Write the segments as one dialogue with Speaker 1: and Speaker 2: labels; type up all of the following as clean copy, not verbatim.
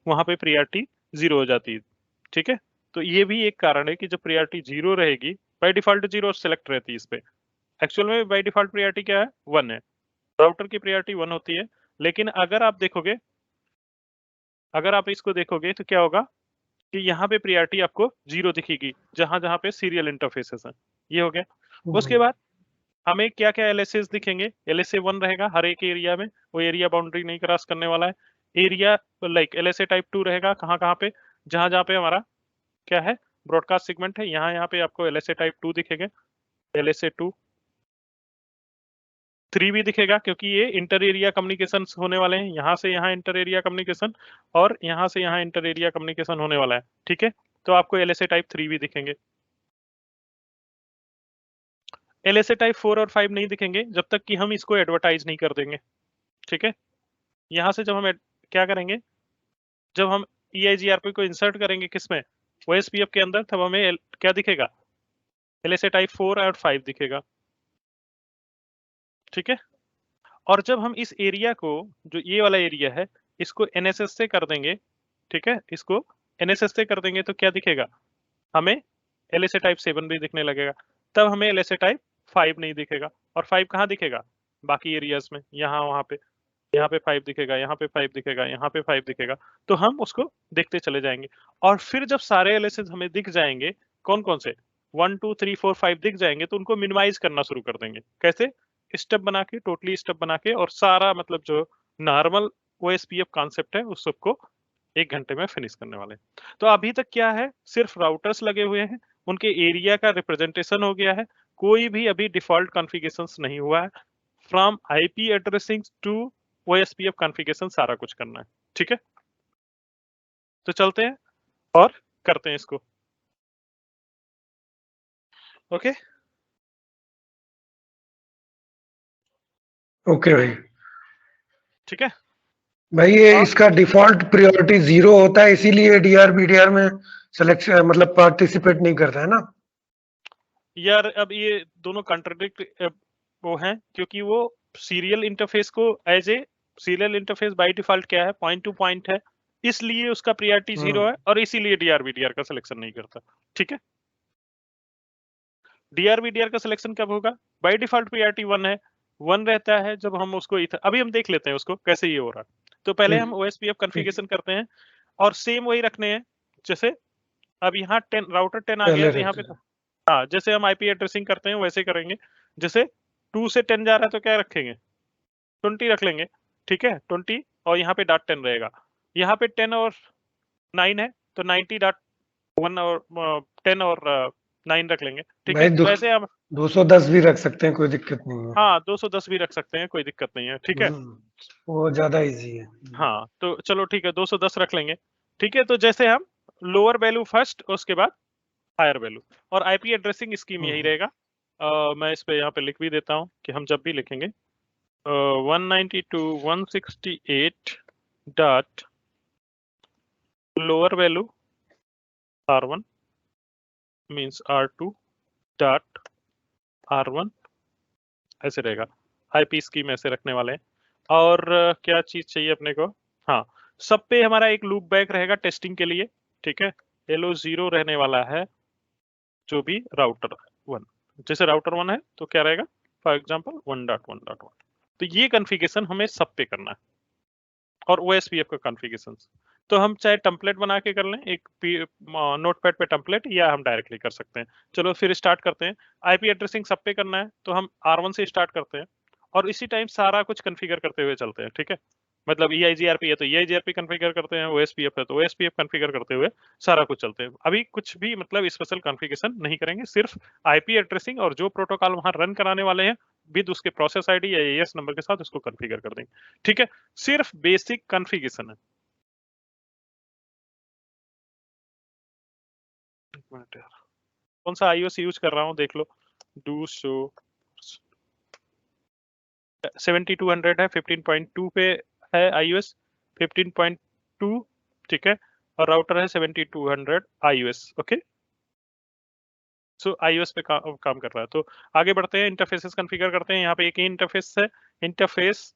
Speaker 1: वहां पे प्रायोरिटी 0 हो जाती है। ठीक है, तो ये भी एक कारण है कि जब प्रायोरिटी 0 रहेगी, बाय डिफॉल्ट 0 सेलेक्ट रहती है इस पे। एक्चुअल में बाय डिफॉल्ट प्रायोरिटी क्या है? 1 है। राउटर की प्रायोरिटी 1 होती है, लेकिन अगर आप इसको देखोगे तो क्या होगा कि यहाँ पे प्रायोरिटी आपको 0 दिखेगी, जहां-जहां पे सीरियल इंटरफेसेस हैं। ये हो गया। उसके बाद हमें क्या-क्या एलएसएस दिखेंगे? एलएसए 1 रहेगा हर एक एरिया में, वो एरिया बाउंड्री नहीं क्रॉस करने वाला है। एरिया लाइक एलएसए टाइप 2 रहेगा कहाँ-कहाँ पे? जहां-जहां पे हमारा क्या है? ब्रॉडकास्ट सेगमेंट है, यहाँ-यहाँ पे आपको एलएसए टाइप 2 दिखेंगे। एलएसए 2 3 भी दिखेगा क्योंकि ये इंटर एरिया कम्युनिकेशन होने वाले हैं। यहाँ से यहाँ इंटर एरिया कम्युनिकेशन और यहाँ से यहाँ इंटर एरिया कम्युनिकेशन होने वाला है। ठीक है, तो आपको एलएसए टाइप 3 भी दिखेंगे। एलएसए टाइप 4 और 5 नहीं दिखेंगे जब तक कि हम इसको एडवर्टाइज नहीं कर देंगे। ठीक है, यहाँ से जब हम क्या करेंगे, जब हम EIGRP को इंसर्ट करेंगे किसमें? OSPF के अंदर, तब हमें क्या दिखेगा? एलएसए टाइप 4 और 5 दिखेगा। ठीक है, और जब हम इस एरिया को, जो ये वाला एरिया है, इसको NSS से कर देंगे, ठीक है, इसको NSS से कर देंगे तो क्या दिखेगा? हमें LSA टाइप 7 भी दिखने लगेगा। तब हमें LSA टाइप 5 नहीं दिखेगा। और 5 कहाँ दिखेगा? बाकी एरियाज में, यहाँ वहां पे, यहाँ पे 5 दिखेगा, यहाँ पे 5 दिखेगा, यहाँ पे 5 दिखेगा। तो हम उसको देखते चले जाएंगे, और फिर जब सारे LSAs हमें दिख जाएंगे, कौन कौन से 1 2 3 4 5 दिख जाएंगे, तो उनको मिनिमाइज करना शुरू कर देंगे। कैसे? स्टेप बना के, टोटली स्टेप बना के, और सारा मतलब जो नॉर्मल OSPF कॉन्सेप्ट है उस सबको 1 घंटे में फिनिश करने वाले हैं। तो अभी तक क्या है, सिर्फ राउटर्स लगे हुए हैं, उनके एरिया का रिप्रेजेंटेशन हो गया है, कोई भी अभी डिफॉल्ट कॉन्फ़िगरेशंस नहीं हुआ है। From IP addressing to OSPF configuration सारा कुछ करना है। ठीक है, तो चलते हैं और करते हैं इसको। ओके,
Speaker 2: ओके भाई।
Speaker 1: ठीक है।
Speaker 2: भाई ये
Speaker 1: और
Speaker 2: इसका डिफॉल्ट प्रायोरिटी 0 होता है, इसीलिए DRBDR में सिलेक्शन मतलब पार्टिसिपेट नहीं करता है ना?
Speaker 1: यार अब ये दोनों कॉन्ट्रडिक्ट वो हैं, क्योंकि वो सीरियल इंटरफेस को as a serial interface by default क्या है, पॉइंट टू पॉइंट है, इसलिए उसका प्रायोरिटी 0 है, और इसीलिए DRBDR का सिलेक्शन नहीं करता। ठीक है, DRBDR का सिलेक्शन कब होगा? बाय डिफॉल्ट प्रायोरिटी 1 है, 1 रहता है जब हम उसको अभी हम देख लेते हैं उसको कैसे ये हो रहा है। तो पहले हम
Speaker 2: ठीक
Speaker 1: OSPF
Speaker 2: ठीक।
Speaker 1: कॉन्फ़िगरेशन करते हैं, और सेम वही रखने हैं। जैसे अब यहाँ 10 राउटर 10 आ गया
Speaker 2: पहले
Speaker 1: तो यहाँ
Speaker 2: रहते
Speaker 1: पे,
Speaker 2: हैं।
Speaker 1: हाँ, जैसे हम IP एड्रेसिंग करते हैं वैसे करेंगे। जैसे 2 से 10 जा रहा है तो क्या रखेंगे? 20 रख लेंगे। ठीक है, 20, और यहाँ पे डॉट 10 रहेगा। यहाँ पे 10 और 9 है तो 90 डॉट 1 और 10 और 9 रख लेंगे। ठीक
Speaker 2: भाई
Speaker 1: है, तो ऐसे हम
Speaker 2: 210 भी रख सकते हैं, कोई दिक्कत नहीं है।
Speaker 1: हाँ 210 भी रख सकते हैं, कोई दिक्कत नहीं है। ठीक है,
Speaker 2: वो ज्यादा इजी है।
Speaker 1: हाँ तो चलो ठीक है, 210 रख लेंगे। ठीक है, तो जैसे हम लोअर वैल्यू फर्स्ट, उसके बाद हायर वैल्यू, और IP एड्रेसिंग स्कीम यही
Speaker 2: हम्म,
Speaker 1: रहेगा। मैं इस पे यहाँ पे लिख भी देता हूँ कि हम जब भी लिखेंगे 192.168 dot lower value R1 means R2 dot R1, ऐसे रहेगा। IP स्कीम ऐसे रखने वाले हैं। और क्या चीज चाहिए अपने को? हाँ, सब पे हमारा एक लूप बैक रहेगा टेस्टिंग के लिए। ठीक है, LO 0 रहने वाला है जो भी राउटर 1, जैसे राउटर 1 है तो क्या रहेगा, फॉर एग्जांपल 1.1.1। तो ये कॉन्फ़िगरेशन हमें सब पे करना है, और OSPF का कॉन्फ़िगरेशन। तो हम चाहे टेम्पलेट बना के कर लें एक नोटपैड पे टेम्पलेट, या हम डायरेक्टली कर सकते हैं। चलो फिर स्टार्ट करते हैं। IP एड्रेसिंग सब पे करना है तो हम R1 से स्टार्ट करते हैं, और इसी टाइम सारा कुछ कॉन्फ़िगर करते हुए चलते हैं। ठीक है, मतलब EIGRP है तो EIGRP कॉन्फ़िगर करते हैं, OSPF है तो OSPF कॉन्फ़िगर करते हुए सारा कुछ चलते हैं। अभी कुछ भी मतलब स्पेशल कॉन्फ़िगरेशन नहीं करेंगे, सिर्फ IP एड्रेसिंग और जो प्रोटोकॉल वहां रन कराने वाले हैं विद उसके प्रोसेस ID या AES नंबर के साथ उसको कॉन्फ़िगर कर देंगे। ठीक है, सिर्फ बेसिक कॉन्फ़िगरेशन है। एक मिनट यार, कौन सा iOS यूज कर रहा हूँ देख लो। डू शो 7200 है, 15.2 पे है iOS 15.2। ठीक है, और राउटर है 7200 iOS। ओके, सो iOS पे काम कर रहा है। तो आगे बढ़ते हैं, इंटरफेसेस कॉन्फ़िगर करते हैं। यहाँ पे एक ही इंटरफेस है, interface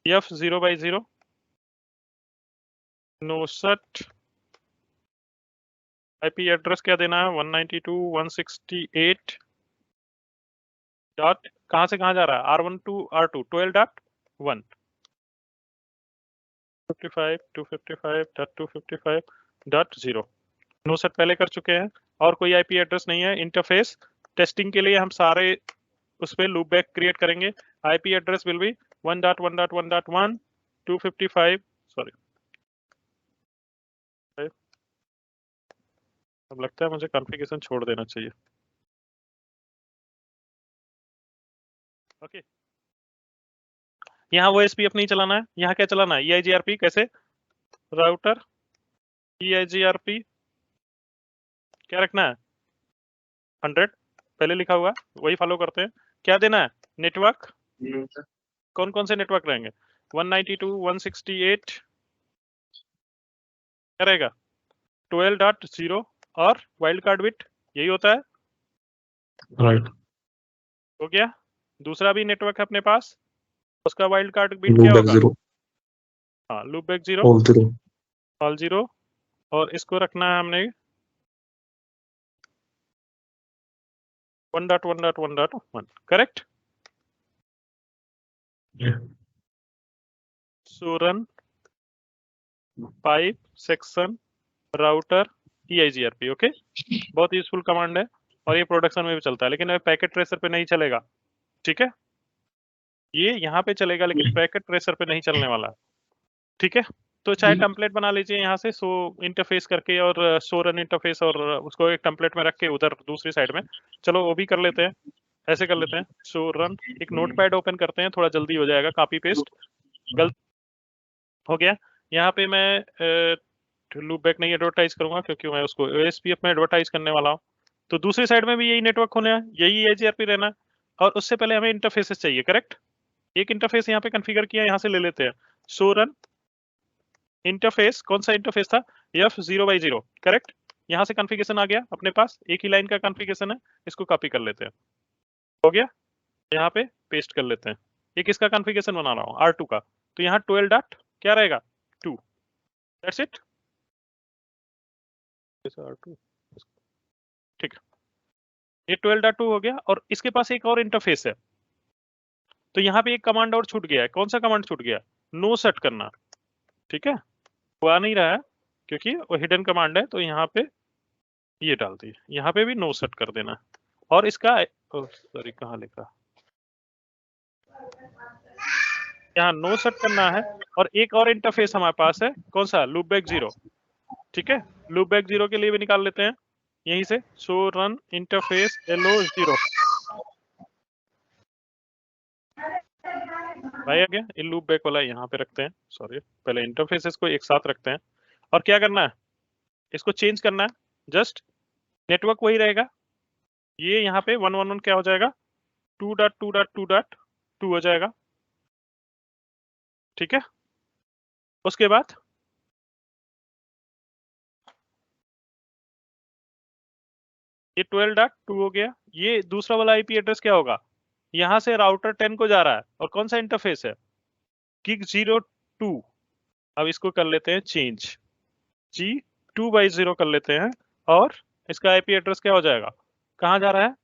Speaker 1: F0/0, no set IP address क्या देना है 192.168 डॉट कहां से कहां जा रहा है R1 to R2 12.1 255.255.255.0 no set पहले कर चुके हैं और कोई आईपी एड्रेस नहीं है। इंटरफेस टेस्टिंग के लिए हम सारे उस पे लूप बैक क्रिएट करेंगे। IP address will be 1.1.1.1 255 sorry अब लगता है मुझे कॉन्फ़िगरेशन छोड़ देना चाहिए। ओके यहाँ वो एसपीएफ नहीं चलाना है, यहाँ क्या चलाना है EIGRP। कैसे राउटर EIGRP क्या रखना है 100 पहले लिखा हुआ वही फॉलो करते हैं। क्या देना है नेटवर्क कौन कौन से नेटवर्क रहेंगे 192.168 क्या रहेगा 12.0 और वाइल्ड कार्ड बिट यही होता है
Speaker 3: राइट
Speaker 1: हो गया। दूसरा भी नेटवर्क है अपने पास उसका वाइल्ड कार्ड बिट क्या होगा
Speaker 3: 0
Speaker 1: हाँ लूप बैक 0 ऑल 0 और इसको रखना है हमने 1.1.1.1 correct. So run pipe section router EIGRP okay बहुत यूजफुल कमांड है और ये प्रोडक्शन में भी चलता है लेकिन पैकेट ट्रेसर पे नहीं चलेगा। ठीक है ये यहाँ पे चलेगा लेकिन पैकेट ट्रेसर पे नहीं चलने वाला। ठीक है तो चाहे टेम्पलेट बना लीजिए यहाँ से सो इंटरफेस करके और सो रन इंटरफेस और उसको एक टेम्पलेट में रख के उधर दूसरी साइड में चलो वो भी कर लेते हैं। ऐसे कर लेते हैं सो रन एक नोटपैड ओपन करते हैं थोड़ा जल्दी हो जाएगा कॉपी पेस्ट गलत हो गया। यहाँ पे मैं लूप बैक नहीं एडवर्टाइज करूंगा क्योंकि मैं उसको ASPF में एडवर्टाइज करने वाला हूँ। तो दूसरी साइड में भी यही नेटवर्क होना है यही EIGRP रहना है और उससे पहले हमें इंटरफेसेस चाहिए करेक्ट। एक इंटरफेस यहाँ पे कॉन्फ़िगर किया यहाँ से ले लेते हैं सो रन इंटरफेस कौन सा इंटरफेस था F0/0 करेक्ट। यहाँ से कॉन्फ़िगरेशन आ गया अपने पास एक ही लाइन का कॉन्फ़िगरेशन है इसको कॉपी कर लेते हैं हो गया यहाँ पे पेस्ट कर लेते हैं। ये किसका कॉन्फ़िगरेशन बना रहा हूँ R2 का तो यहाँ 12 डॉट क्या रहेगा 2 दैट्स इट R2 ठीक है ये 12.2 हो गया और इसके पास एक और इंटरफेस है तो यहाँ पे एक कमांड और छूट गया है। कौन सा कमांड छूट गया नो सेट करना। ठीक है वो आ नहीं रहा है क्योंकि वो हिडन कमांड है तो यहाँ पे ये डाल दी यहाँ पे भी नो सेट कर देना और इसका सॉरी कहाँ लिखा यहाँ नो सेट करना है और एक और इंटरफेस हमारे पास है कौन सा लूप बैक 0। ठीक है लूप बैक 0 के लिए भी निकाल लेते हैं यहीं से सो रन इंटरफेस LO 0 भाई आ गया ये लूप बैक वाला यहाँ पे रखते हैं सॉरी पहले इंटरफेसेस को एक साथ रखते हैं और क्या करना है इसको चेंज करना है जस्ट नेटवर्क वही रहेगा ये यहाँ पे 111 क्या हो जाएगा 2.2.2.2 हो जाएगा। ठीक है उसके बाद ये 12.2 हो गया। ये दूसरा वाला आईपी एड्रेस क्या होगा यहाँ से राउटर 10 को जा रहा है और कौन सा इंटरफेस है gig 02। अब इसको कर लेते हैं चेंज G2/0 कर लेते हैं और इसका आईपी एड्रेस क्या हो जाएगा कहाँ जा रहा है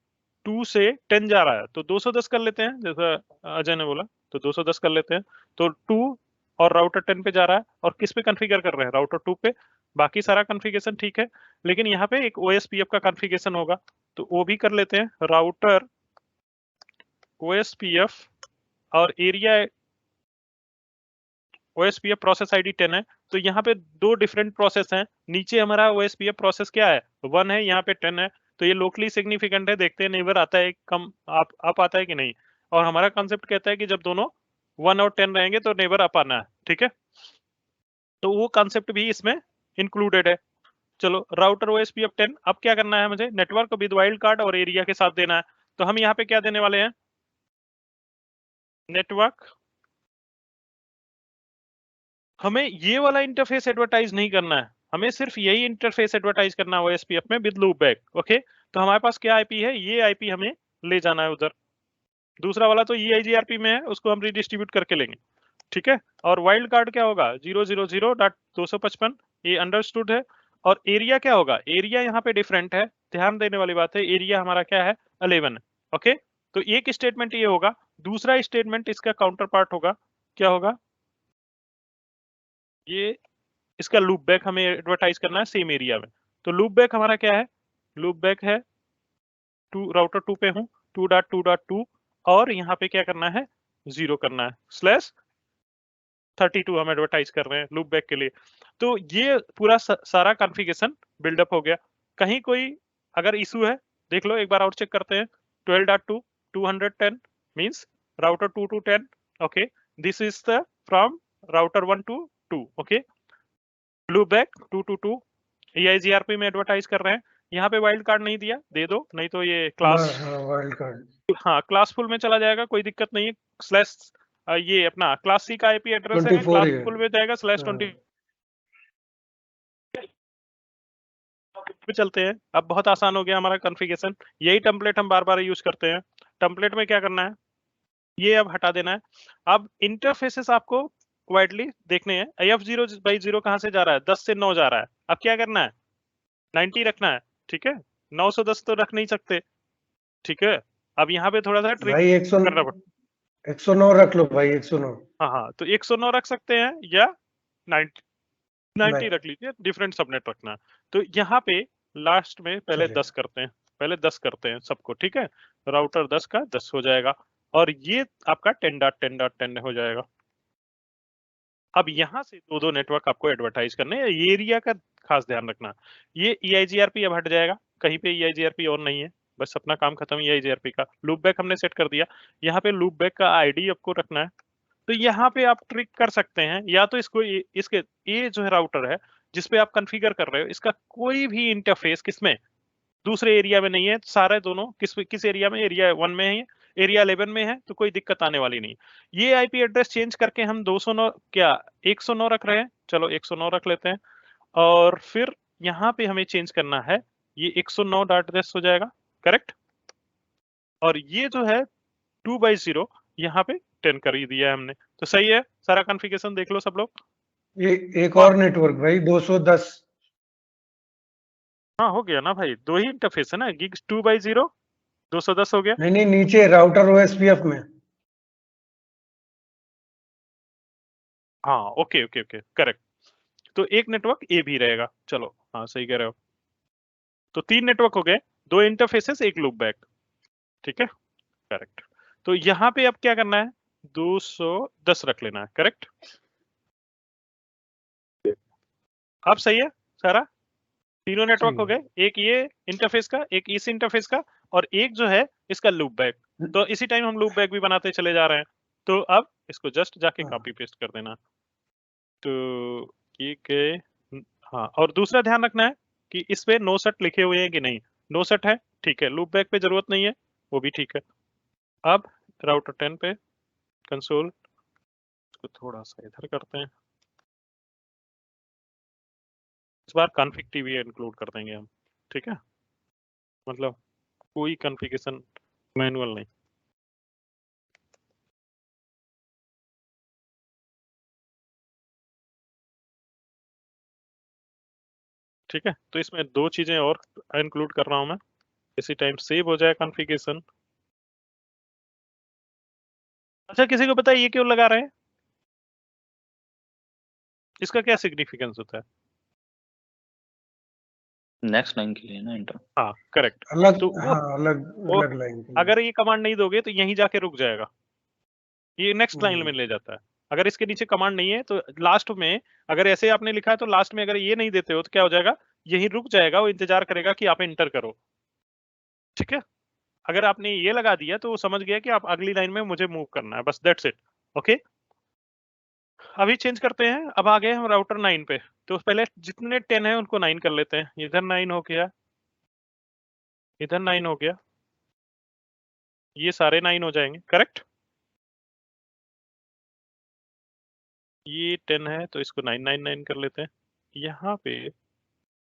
Speaker 1: 2 से 10 जा रहा है तो 210 कर लेते हैं जैसा अजय ने बोला तो 210 कर लेते हैं तो 2 और राउटर 10 पे जा रहा है और किस पे कॉन्फ़िगर कर रहे हैं राउटर 2 पे। बाकी सारा कॉन्फ़िगरेशन ठीक है लेकिन यहाँ पे एक OSPF का कॉन्फ़िगरेशन होगा तो वो भी कर लेते हैं राउटर OSPF और एरिया OSPF प्रोसेस ID 10 है तो यहाँ पे दो डिफरेंट प्रोसेस हैं। नीचे हमारा OSPF प्रोसेस क्या है 1 है यहाँ पे 10 है तो ये लोकली सिग्निफिकेंट है। देखते हैं नेबर आता है कम अप आता है कि नहीं और हमारा कॉन्सेप्ट कहता है कि जब दोनों 1 और 10 रहेंगे तो नेबर अप आना है। ठीक है तो वो कॉन्सेप्ट भी इसमें इंक्लूडेड है। चलो राउटर OSPF 10 अब क्या करना है मुझे नेटवर्क विद वाइल्ड कार्ड और एरिया के साथ देना है तो हम यहाँ पे क्या देने वाले हैं नेटवर्क। हमें ये वाला इंटरफेस एडवर्टाइज नहीं करना है हमें सिर्फ यही इंटरफेस एडवर्टाइज करना है OSPF में विद लूप बैक। ओके तो हमारे पास क्या आईपी है ये आईपी हमें ले जाना है उधर। दूसरा वाला तो EIGRP में है उसको हम रिडिस्ट्रीब्यूट करके लेंगे। ठीक है। और वाइल्ड कार्ड क्या होगा 000.255, ये अंडरस्टूड है। और एरिया क्या होगा, एरिया यहाँ पे डिफरेंट है, ध्यान देने वाली बात है, एरिया हमारा क्या है 11 है। ओके, तो एक स्टेटमेंट ये होगा। दूसरा स्टेटमेंट इसका काउंटर पार्ट होगा, क्या होगा, ये इसका लूप बैक हमें एडवर्टाइज करना है सेम एरिया में। तो लूप बैक हमारा क्या है, लूप बैक है राउटर 2 पे हूँ 2.2.2 और यहाँ पे क्या करना है 0 करना है /32 हम एडवर्टाइज कर रहे हैं लूप बैक के लिए। तो ये पूरा सारा कॉन्फ़िगरेशन बिल्डअप हो गया। कहीं कोई अगर इशू है देख लो एक बार और चेक करते हैं। 12.2 210 means router 2 to 10। Okay, this is the from router 1 to 2। Okay, loop back 2 to 2 EIGRP में एडवर्टाइज कर रहे हैं। यहाँ पे वाइल्ड कार्ड नहीं दिया, दे दो, नहीं तो ये क्लास,
Speaker 2: वाइल्ड कार्ड,
Speaker 1: हाँ क्लासफुल में चला जाएगा, कोई दिक्कत नहीं है। स्लैश ये अपना क्लास सी का आईपी एड्रेस है,
Speaker 2: 24 ही है।
Speaker 1: क्लासफुल में जाएगा /20 पे चलते हैं। अब बहुत आसान हो गया हमारा कॉन्फ़िगरेशन। यही टेम्पलेट हम बार बार यूज करते हैं। टेम्पलेट में क्या करना है, ये अब हटा देना है। अब इंटरफेसेस आपको वाइडली देखने हैं। IF0/0 कहाँ से जा रहा है, 10 से 9 जा रहा है। अब क्या करना है 90 रखना है, ठीक है। 910 तो रख नहीं सकते, ठीक है। अब यहाँ पे थोड़ा सा ट्रिक
Speaker 2: भाई
Speaker 1: करना पड़ता
Speaker 2: 109 रख लो भाई, 109।
Speaker 1: हाँ, तो 109 रख सकते हैं या 90
Speaker 2: नहीं,
Speaker 1: रख लीजिए, डिफरेंट सबनेट रखना है। तो यहाँ पे लास्ट में पहले
Speaker 2: चलेगा।
Speaker 1: 10 करते हैं, पहले 10 करते हैं सबको, ठीक है। राउटर 10 का 10 हो जाएगा और ये आपका 10.10.10 हो जाएगा। अब यहाँ से दो नेटवर्क आपको एडवर्टाइज करने हैं, ये एरिया का खास ध्यान रखना। ये EIGRP अब हट जाएगा, कहीं पे EIGRP और नहीं है, बस अपना काम खत्म EIGRP का। लूप बैक हमने सेट कर दिया, यहाँ पे लूप बैक का ID आपको रखना है। तो यहाँ पे आप ट्रिक कर सकते हैं, या तो इसको इसके ये जो है राउटर है जिसपे आप कॉन्फ़िगर कर रहे हो, इसका कोई भी इंटरफेस किसमें दूसरे एरिया में नहीं है, सारे दोनों किस एरिया में, एरिया 1 में है, एरिया 11 में है, तो कोई दिक्कत आने वाली नहीं। ये आईपी एड्रेस चेंज करके हम 209 क्या 109 रख रहे हैं, चलो 109 रख लेते हैं। और फिर यहाँ पे हमें चेंज करना है, ये 109.10 हो जाएगा, करेक्ट। और ये जो है 2/0 यहाँ पे 10 कर ही दिया है हमने, तो सही है। सारा कॉन्फ़िगरेशन देख लो सब लोग।
Speaker 2: ये एक और नेटवर्क भाई 210।
Speaker 1: हाँ हो गया ना भाई, दो ही इंटरफेस है ना, गिग 2/0 210 हो गया।
Speaker 2: नहीं नहीं, नीचे राउटर OSPF में।
Speaker 1: हाँ ओके ओके ओके करेक्ट। तो एक नेटवर्क ए भी रहेगा, चलो हाँ सही कह रहे हो। तो 3 नेटवर्क हो गए, 2 इंटरफेसेस, एक लूप बैक, ठीक है करेक्ट। तो यहाँ पे अब क्या करना है 210 रख लेना है, करेक्ट। अब सही है सारा, तीनों नेटवर्क हो गए, एक ये इंटरफेस का, एक इस इंटरफेस का, और एक जो है इसका लूप बैक। तो इसी टाइम हम लूप बैक भी बनाते चले जा रहे हैं। तो अब इसको जस्ट जाके कॉपी पेस्ट कर देना। तो ये के हाँ, और दूसरा ध्यान रखना है कि इस पे नो सेट लिखे हुए हैं कि नहीं। नो सेट है, ठीक है। लूप बैक पे जरूरत नहीं है, वो भी ठीक है। अब राउटर 10 पे कंसोल, इसको थोड़ा सा इधर करते हैं, इस बार कॉन्फ़िग टीवी इंक्लूड कर देंगे हम, ठीक है। मतलब कोई कॉन्फ़िगरेशन मैनुअल नहीं। ठीक है, तो इसमें 2 चीजें और इंक्लूड कर रहा हूं मैं, इसी टाइम सेव हो जाए कॉन्फ़िगरेशन। अच्छा, किसी को पता है ये क्यों लगा रहे हैं, इसका क्या सिग्निफिकेंस होता है?
Speaker 4: नेक्स्ट लाइन के लिए ना इंटर।
Speaker 1: हाँ करेक्ट।
Speaker 2: अलग,
Speaker 1: तो
Speaker 2: हाँ अलग अलग लाइन।
Speaker 1: अगर ये कमांड नहीं दोगे तो यहीं जाके रुक जाएगा, ये नेक्स्ट लाइन में ले जाता है। अगर इसके नीचे कमांड नहीं है तो लास्ट में, अगर ऐसे आपने लिखा है तो लास्ट में अगर ये नहीं देते हो तो क्या हो जाएगा, यही रुक जाएगा, वो इंतजार करेगा कि आप इंटर करो, ठीक है। अगर आपने ये लगा दिया तो वो समझ गया कि आप अगली लाइन में मुझे मूव करना है, बस दैट्स इट। ओके, अभी चेंज करते हैं। अब आ गए हम राउटर 9 पे। तो पहले जितने 10 है उनको 9 कर लेते हैं। इधर 9 हो गया, इधर 9 हो गया, ये सारे 9 हो जाएंगे, करेक्ट। ये 10 है तो इसको 999 कर लेते हैं। यहाँ पे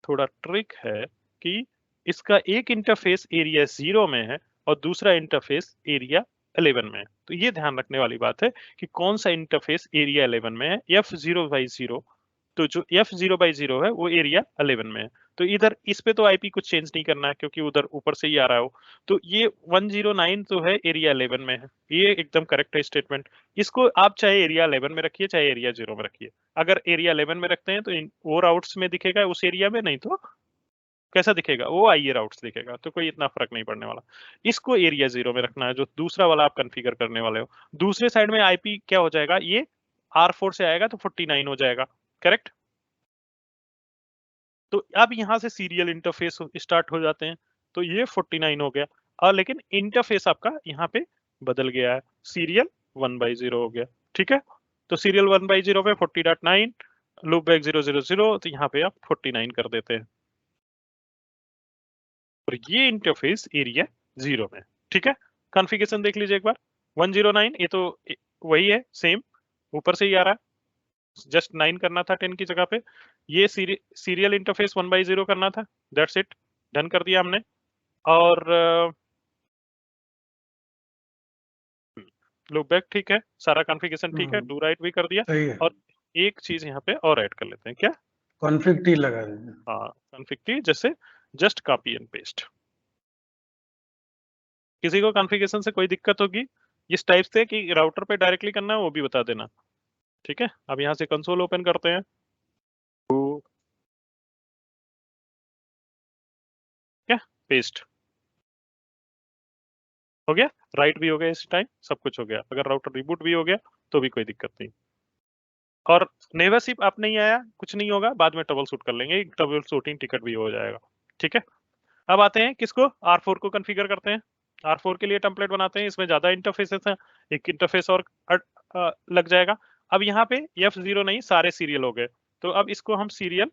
Speaker 1: थोड़ा ट्रिक है कि इसका एक इंटरफेस एरिया 0 में है और दूसरा इंटरफेस एरिया 11 में है। तो ये ध्यान रखने वाली बात है कि कौन सा इंटरफेस एरिया 11 में है। F0/0, तो जो F0/0 है वो एरिया 11 में है। तो इधर इस पे तो आईपी कुछ चेंज नहीं करना है क्योंकि उधर ऊपर से ही आ रहा है वो। तो ये 109 तो है एरिया 11 में है, ये एकदम करेक्ट है स्टेटमेंट। इसको आप चाहे एरिया 11 में रखिए चाहे एरिया 0 में रखिए। अगर एरिया 11 में रखते हैं तो वो राउट्स में दिखेगा उस एरिया में, नहीं तो कैसा दिखेगा, वो आईए राउट्स दिखेगा। तो कोई इतना फर्क नहीं पड़ने वाला। इसको एरिया 0 में रखना है, जो दूसरा वाला आप कॉन्फ़िगर करने वाले हो। दूसरे साइड में आईपी क्या हो जाएगा, ये R4 से आएगा तो 49 हो जाएगा, करेक्ट। तो अब यहां से सीरियल इंटरफेस स्टार्ट हो जाते हैं। तो ये 49 हो गया, और लेकिन इंटरफेस आपका यहाँ पे बदल गया है, सीरियल 1/0 हो गया। ठीक है, तो सीरियल 1/0 पे 40.9 लूप बैक 000, तो यहाँ पे आप 49 कर देते हैं और ये इंटरफेस एरिया 0 में। ठीक है, कॉन्फ़िगरेशन देख लीजिए एक बार। 109 ये तो वही है, सेम ऊपर से ही आ रहा है, जस्ट 9 करना था 10 की जगह पे। ये सीरियल इंटरफेस 1/0 करना था, दैट्स इट, डन कर दिया हमने। और लूप बैक ठीक है, सारा कॉन्फ़िगरेशन ठीक है, डू राइट भी कर दिया।
Speaker 2: सही है।
Speaker 1: और एक चीज यहाँ पे और ऐड कर लेते हैं, क्या?
Speaker 2: कॉन्फ़िग टी लगा देंगे।
Speaker 1: हाँ, कॉन्फ़िग टी, जैसे जस्ट कॉपी एंड पेस्ट। किसी को कॉन्फ़िगरेशन से कोई दिक्कत होगी इस टाइप से कि राउटर पे डायरेक्टली करना है, वो भी बता देना। ठीक है, अब यहाँ से कंसोल ओपन करते हैं। क्या, पेस्ट हो गया, राइट भी हो गया, इस टाइम सब कुछ हो गया। अगर राउटर रिबूट भी हो गया तो भी कोई दिक्कत नहीं। और नेवर्सिप आप नहीं आया, कुछ नहीं होगा, बाद में ट्रबल शूट कर लेंगे, ट्रबल शूटिंग टिकट भी हो जाएगा। ठीक है, अब आते हैं किसको, R4 को कॉन्फ़िगर करते हैं। R4 के लिए टेम्पलेट बनाते हैं, इसमें ज्यादा इंटरफेसेस हैं, एक इंटरफेस और लग जाएगा। अब यहाँ पे F0 नहीं, सारे सीरियल हो गए। तो अब इसको हम सीरियल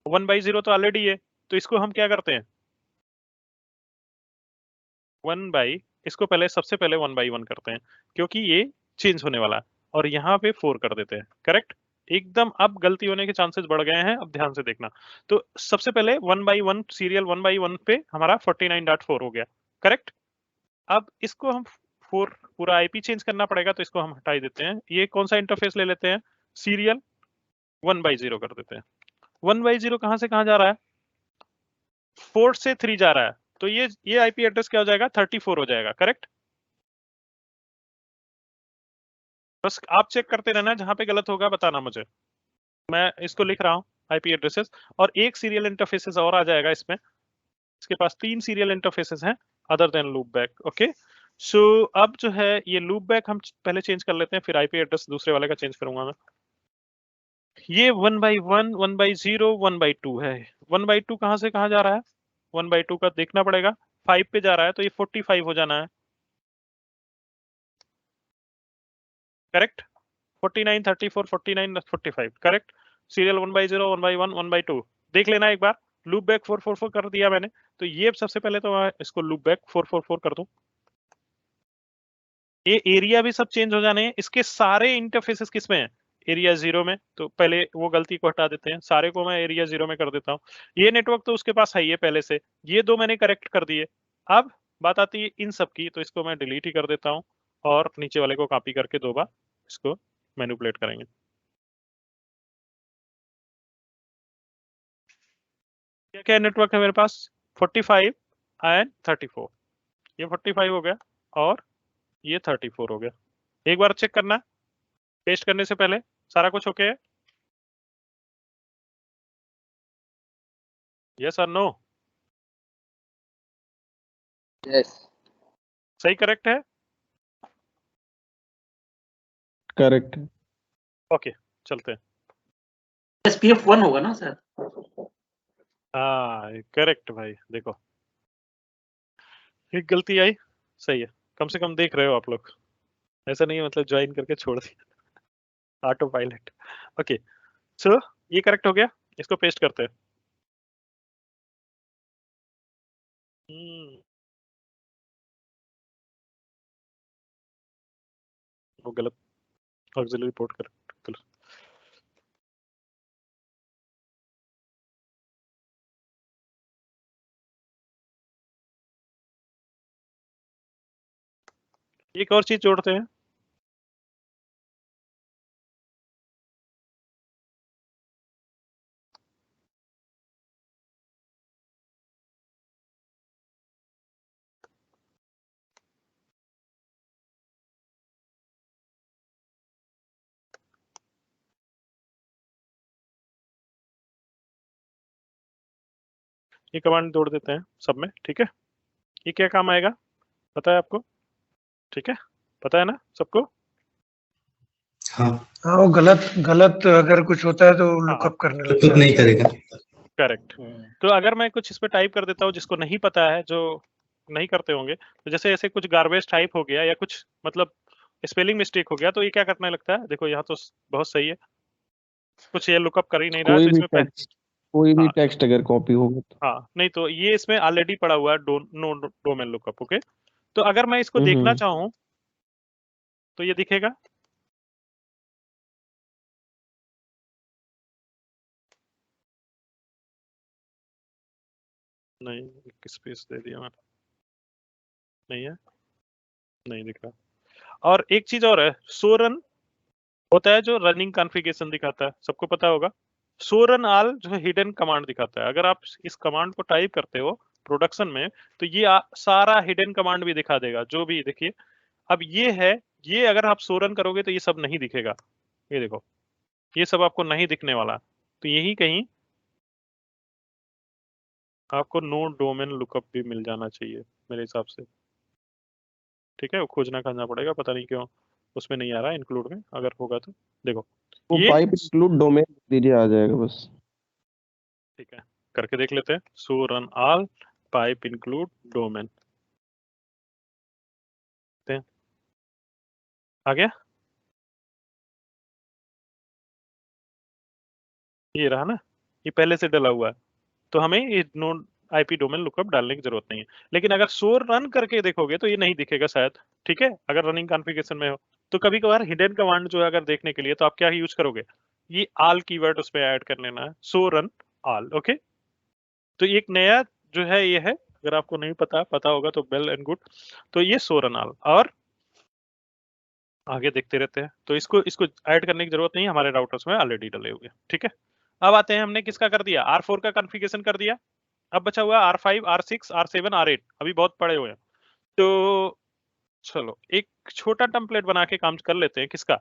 Speaker 1: 1/0 तो ऑलरेडी है, तो इसको हम क्या करते हैं, 1 इसको पहले सबसे पहले 1/1 करते हैं क्योंकि ये चेंज होने वाला है, और यहाँ पे 4 कर देते हैं, करेक्ट। एकदम अब गलती होने के चांसेस बढ़ गए हैं, अब ध्यान से देखना। तो सबसे पहले 1/1 सीरियल 1/1 पे हमारा 49.4 हो गया, करेक्ट। अब इसको हम 4 पूरा आईपी चेंज करना पड़ेगा, तो इसको हम हटा ही देते हैं। ये कौन सा इंटरफेस ले लेते हैं, सीरियल 1/0 कर देते हैं। 1/0 कहां से कहां जा रहा है, 4 से 3 जा रहा है, तो ये आईपी एड्रेस क्या हो जाएगा, 34 हो जाएगा, करेक्ट। बस आप चेक करते रहना, जहां पे गलत होगा बताना मुझे। मैं इसको लिख रहा हूँ आईपी एड्रेसेस, और एक सीरियल इंटरफेसेस और आ जाएगा इसमें। इसके पास 3 सीरियल इंटरफेसेस हैं other than loopback. Okay, so अब जो है ये लूप बैक हम पहले चेंज कर लेते हैं, फिर आईपी एड्रेस दूसरे वाले का चेंज करूंगा मैं। ये 1/1 1/0 1/2 है। 1/2 कहां से कहां जा रहा है, 1/2 का देखना पड़ेगा, 5 पे जा रहा है, तो ये 45 हो जाना है, करेक्ट। 49 34 49 45, करेक्ट। सीरियल 1/0 1/1 1/2 देख लेना एक बार। लूप बैक 444 कर दिया मैंने, तो ये सबसे पहले तो मैं इसको लूप बैक 444 कर दूं। ये एरिया भी सब चेंज हो जाने हैं, इसके सारे इंटरफेसेस किसमें है, एरिया 0 में। तो पहले वो गलती को हटा देते हैं, सारे को मैं एरिया 0 में कर देता हूँ। ये नेटवर्क तो उसके पास है ही है पहले से, ये दो मैंने करेक्ट कर दिए। अब बात आती है इन सब की, तो इसको मैं डिलीट ही कर देता हूँ, और नीचे वाले को कॉपी करके 2 बार इसको मैनिपुलेट करेंगे। क्या क्या नेटवर्क है मेरे पास, 45 एंड 34। ये 45 हो गया और ये 34 हो गया। एक बार चेक करना पेस्ट करने से पहले, सारा कुछ ओके है, यस और नो,
Speaker 4: यस,
Speaker 1: सही करेक्ट है,
Speaker 3: करेक्ट।
Speaker 1: ओके चलते हैं।
Speaker 5: SPF 1 होगा ना सर?
Speaker 1: हाँ करेक्ट भाई, देखो एक गलती आई, सही है, कम से कम देख रहे हो आप लोग, ऐसा नहीं है मतलब ज्वाइन करके छोड़ दिया ऑटो पायलट। ओके, सो ये करेक्ट हो गया, इसको पेस्ट करते हैं। वो गलत ऑक्सिलरी पोर्ट कर, एक और चीज जोड़ते हैं, ये कमांड जोड़ देते हैं सब में, ठीक है। ये क्या काम आएगा पता है आपको? ठीक है, पता है ना सबको?
Speaker 6: हाँ,
Speaker 2: हाँ, वो गलत अगर कुछ होता है तो
Speaker 1: हाँ,
Speaker 2: लुकअप करने लगता
Speaker 6: लुकअप
Speaker 2: है।
Speaker 6: नहीं करेगा।
Speaker 1: करेक्ट। तो अगर मैं कुछ इस पे टाइप कर देता हूँ जिसको नहीं पता है, जो नहीं करते होंगे, तो जैसे ऐसे कुछ गार्बेज टाइप हो गया या कुछ मतलब स्पेलिंग मिस्टेक हो गया, तो ये क्या करने लगता है? देखो यहाँ तो बहुत सही है, कुछ ये लुकअप कर ही नहीं रहा है,
Speaker 3: कोई
Speaker 1: तो
Speaker 3: भी
Speaker 1: इसमें
Speaker 3: टेक्स्ट कोई भी
Speaker 1: हाँ
Speaker 3: टेक्स्ट अगर कॉपी होगा तो
Speaker 1: हाँ, नहीं तो ये इसमें ऑलरेडी पड़ा हुआ है नो डोमेन लुकअप, ओके। तो अगर मैं इसको देखना
Speaker 3: हम्म।
Speaker 1: चाहूँ तो ये दिखेगा, नहीं स्पेस दे दिया मैंने, नहीं है, नहीं दिख रहा। और एक चीज और है, सो रन होता है जो रनिंग कॉन्फ़िगरेशन दिखाता है, सबको पता होगा। सो रन ऑल जो है हिडन कमांड दिखाता है। अगर आप इस कमांड को टाइप करते हो प्रोडक्शन में, तो ये सारा हिडन कमांड भी दिखा देगा, जो भी देखिए। अब ये है, ये अगर आप सो रन करोगे तो ये सब नहीं दिखेगा, ये देखो, ये सब आपको नहीं दिखने वाला। तो यही कहीं आपको नो डोमेन लुकअप भी मिल जाना चाहिए मेरे हिसाब से, ठीक है। वो खोजना करना पड़ेगा, पता नहीं क्यों उसमें नहीं आ रहा इंक्लूड में, अगर होगा तो देखो
Speaker 3: वो
Speaker 1: ये,
Speaker 3: पाइप इंक्लूड डोमेन दीजिए, आ जाएगा बस।
Speaker 1: ठीक है, करके देख लेते हैं। Show run all pipe include domain, आ गया, ये रहा ना, ये पहले से डला हुआ है, तो हमें ये नो आईपी डोमेन लुकअप डालने की जरूरत नहीं है। लेकिन अगर शो रन करके देखोगे तो ये नहीं दिखेगा शायद, ठीक है, अगर रनिंग कॉन्फ़िगरेशन में हो। तो कभी कभार हिडन कमांड जो है अगर देखने के लिए, तो आप क्या यूज करोगे, ये ऑल कीवर्ड उस पर ऐड कर लेना है, सो रन ऑल, ओके। तो एक नया जो है ये है, अगर आपको नहीं पता होगा तो वेल एंड गुड। तो ये सो रन ऑल, और आगे देखते रहते हैं, तो इसको इसको ऐड करने की जरूरत नहीं है, हमारे राउटर्स में ऑलरेडी डले हुए, ठीक है। अब आते हैं, हमने किसका कर दिया, R4 का कॉन्फ़िगरेशन कर दिया। अब बचा हुआ R5, R6, R7, R8, अभी बहुत पड़े हुए हैं। तो चलो एक छोटा टेम्पलेट बना के काम कर लेते हैं, किसका,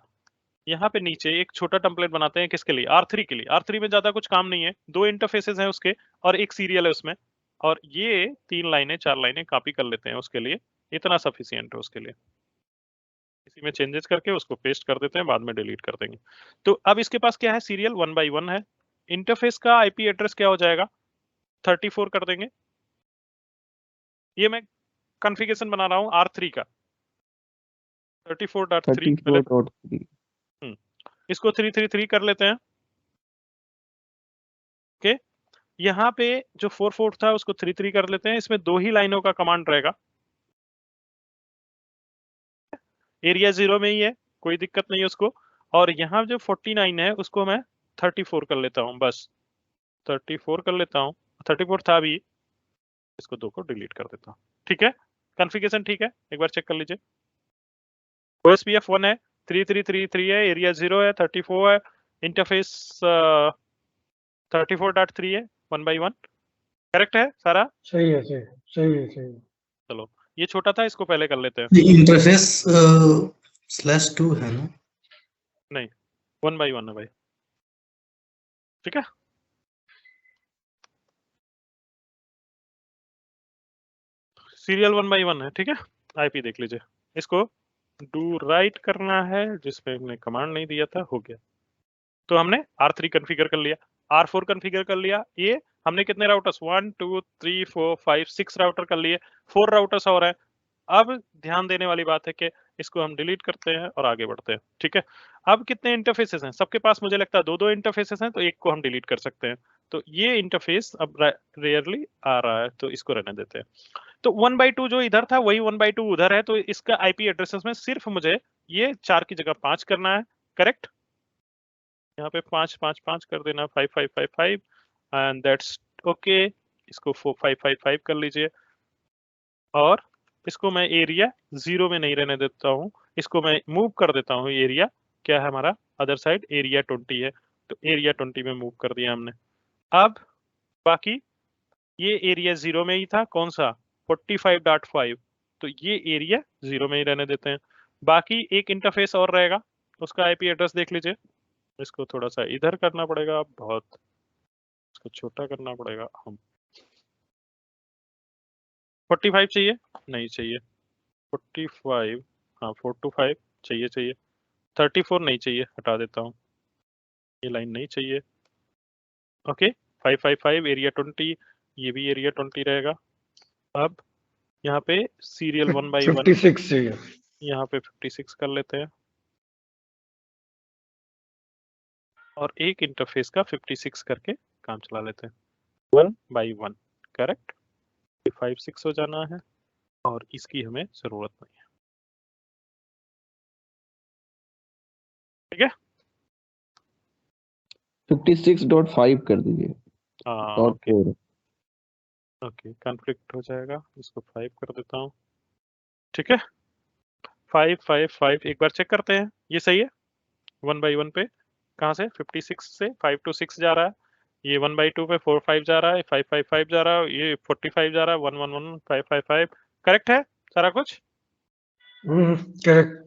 Speaker 1: यहाँ पे नीचे एक छोटा टेम्पलेट बनाते हैं, किसके लिए, R3 के लिए। R3 में ज्यादा कुछ काम नहीं है, 2 इंटरफेसेस हैं उसके और एक सीरियल है उसमें, और ये 3 लाइनें 4 लाइनें कॉपी कर लेते हैं उसके लिए, इतना सफिशियंट है उसके लिए। इसी में चेंजेस करके उसको पेस्ट कर देते हैं, बाद में डिलीट कर देंगे। तो अब इसके पास क्या है, सीरियल 1 by 1 है। इंटरफेस का आईपी एड्रेस क्या हो जाएगा, 34 कर देंगे। ये मैं कॉन्फ़िगरेशन बना रहा हूँ R3 का, 34.3 पहले,
Speaker 3: 34.3।
Speaker 1: इसको 333 कर लेते हैं, ओके। यहाँ पे जो 44 था उसको 33 कर लेते हैं, इसमें 2 ही लाइनों का कमांड रहेगा, एरिया 0 में ही है, कोई दिक्कत नहीं है उसको। और यहाँ जो 49 है उसको मैं 34 कर लेता हूँ, बस 34 कर लेता हूँ, 34 था अभी, इसको 2 को डिलीट कर देता हूँ, ठीक है। कॉन्फ़िगरेशन ठीक है, एक बार चेक कर लीजिए। OSPF 1 है, 3333 है, एरिया 0 है, 34 है, इंटरफेस 34.3 है, 1 by 1, करेक्ट है सारा।
Speaker 2: सही है, सही है, सही है, सही है।
Speaker 1: चलो ये छोटा था, इसको पहले कर लेते हैं।
Speaker 6: इंटरफेस /2 है ना?
Speaker 1: नहीं, 1 by 1 है भाई, ठीक है। सीरियल 1 by 1 है, ठीक है। आईपी देख लीजिए, इसको डू राइट करना है, जिसमें हमने कमांड नहीं दिया था, हो गया। तो हमने R3 कॉन्फ़िगर कर लिया, R4 कॉन्फ़िगर कर लिया। ये हमने कितने राउटर्स, 1 2 3 4 5 6 राउटर कर लिए, 4 राउटर्स और हैं। अब ध्यान देने वाली बात है कि इसको हम डिलीट करते हैं और आगे बढ़ते हैं, ठीक है। अब कितने इंटरफेसेस हैं सबके पास, मुझे लगता है 2-2 इंटरफेसेस हैं, तो एक को हम डिलीट कर सकते हैं। तो ये इंटरफेस अब रेयरली आ रहा है, तो इसको रहने देते हैं। तो 1 by 2 जो इधर था वही 1 by 2 उधर है, तो इसका आईपी एड्रेसेस में सिर्फ मुझे ये 4 की जगह 5 करना है, करेक्ट। यहाँ पे 5 5 5 कर देना, 5 5 5 5 एंड दैट्स ओके। इसको 4 5 5 5 कर लीजिए, और इसको मैं एरिया 0 में नहीं रहने देता हूँ, इसको मैं मूव कर देता हूँ। एरिया क्या है हमारा, अदर साइड एरिया 20 है, तो एरिया 20 में मूव कर दिया हमने। अब बाकी ये एरिया 0 में ही था, कौन सा 45.5, तो ये एरिया 0 में ही रहने देते हैं। बाकी एक इंटरफेस और रहेगा, उसका आईपी एड्रेस देख लीजिए। इसको थोड़ा सा इधर करना पड़ेगा, बहुत इसको छोटा करना पड़ेगा। हम 45 चाहिए, नहीं चाहिए 45, हाँ 425 चाहिए 34 नहीं चाहिए, हटा देता हूँ, ये लाइन नहीं चाहिए। ओके 555 एरिया 20, ये भी एरिया 20 रहेगा। अब यहाँ पे सीरियल 1 by 1
Speaker 2: 56 चाहिए।
Speaker 1: यहाँ पे 56 कर लेते हैं, और एक इंटरफेस का 56 करके काम चला लेते हैं 1 by 1। करेक्ट, 56 हो जाना है, और इसकी हमें जरूरत नहीं है। ठीक है,
Speaker 3: 56.5 कर दीजिए
Speaker 1: हाँ
Speaker 3: और
Speaker 1: ओके
Speaker 3: 4।
Speaker 1: ओके, कॉन्फ्लिक्ट हो जाएगा, इसको 5 कर देता हूँ। ठीक है, 555 एक बार चेक करते हैं, ये सही है। 1 by 1 पे कहाँ से 56 से 5 to 6 जा रहा है, ये 1 by 2 पे 45 जा रहा है, 555 जा रहा है, ये 45 जा रहा है, 111 555। करेक्ट है सारा कुछ।
Speaker 2: करेक्ट।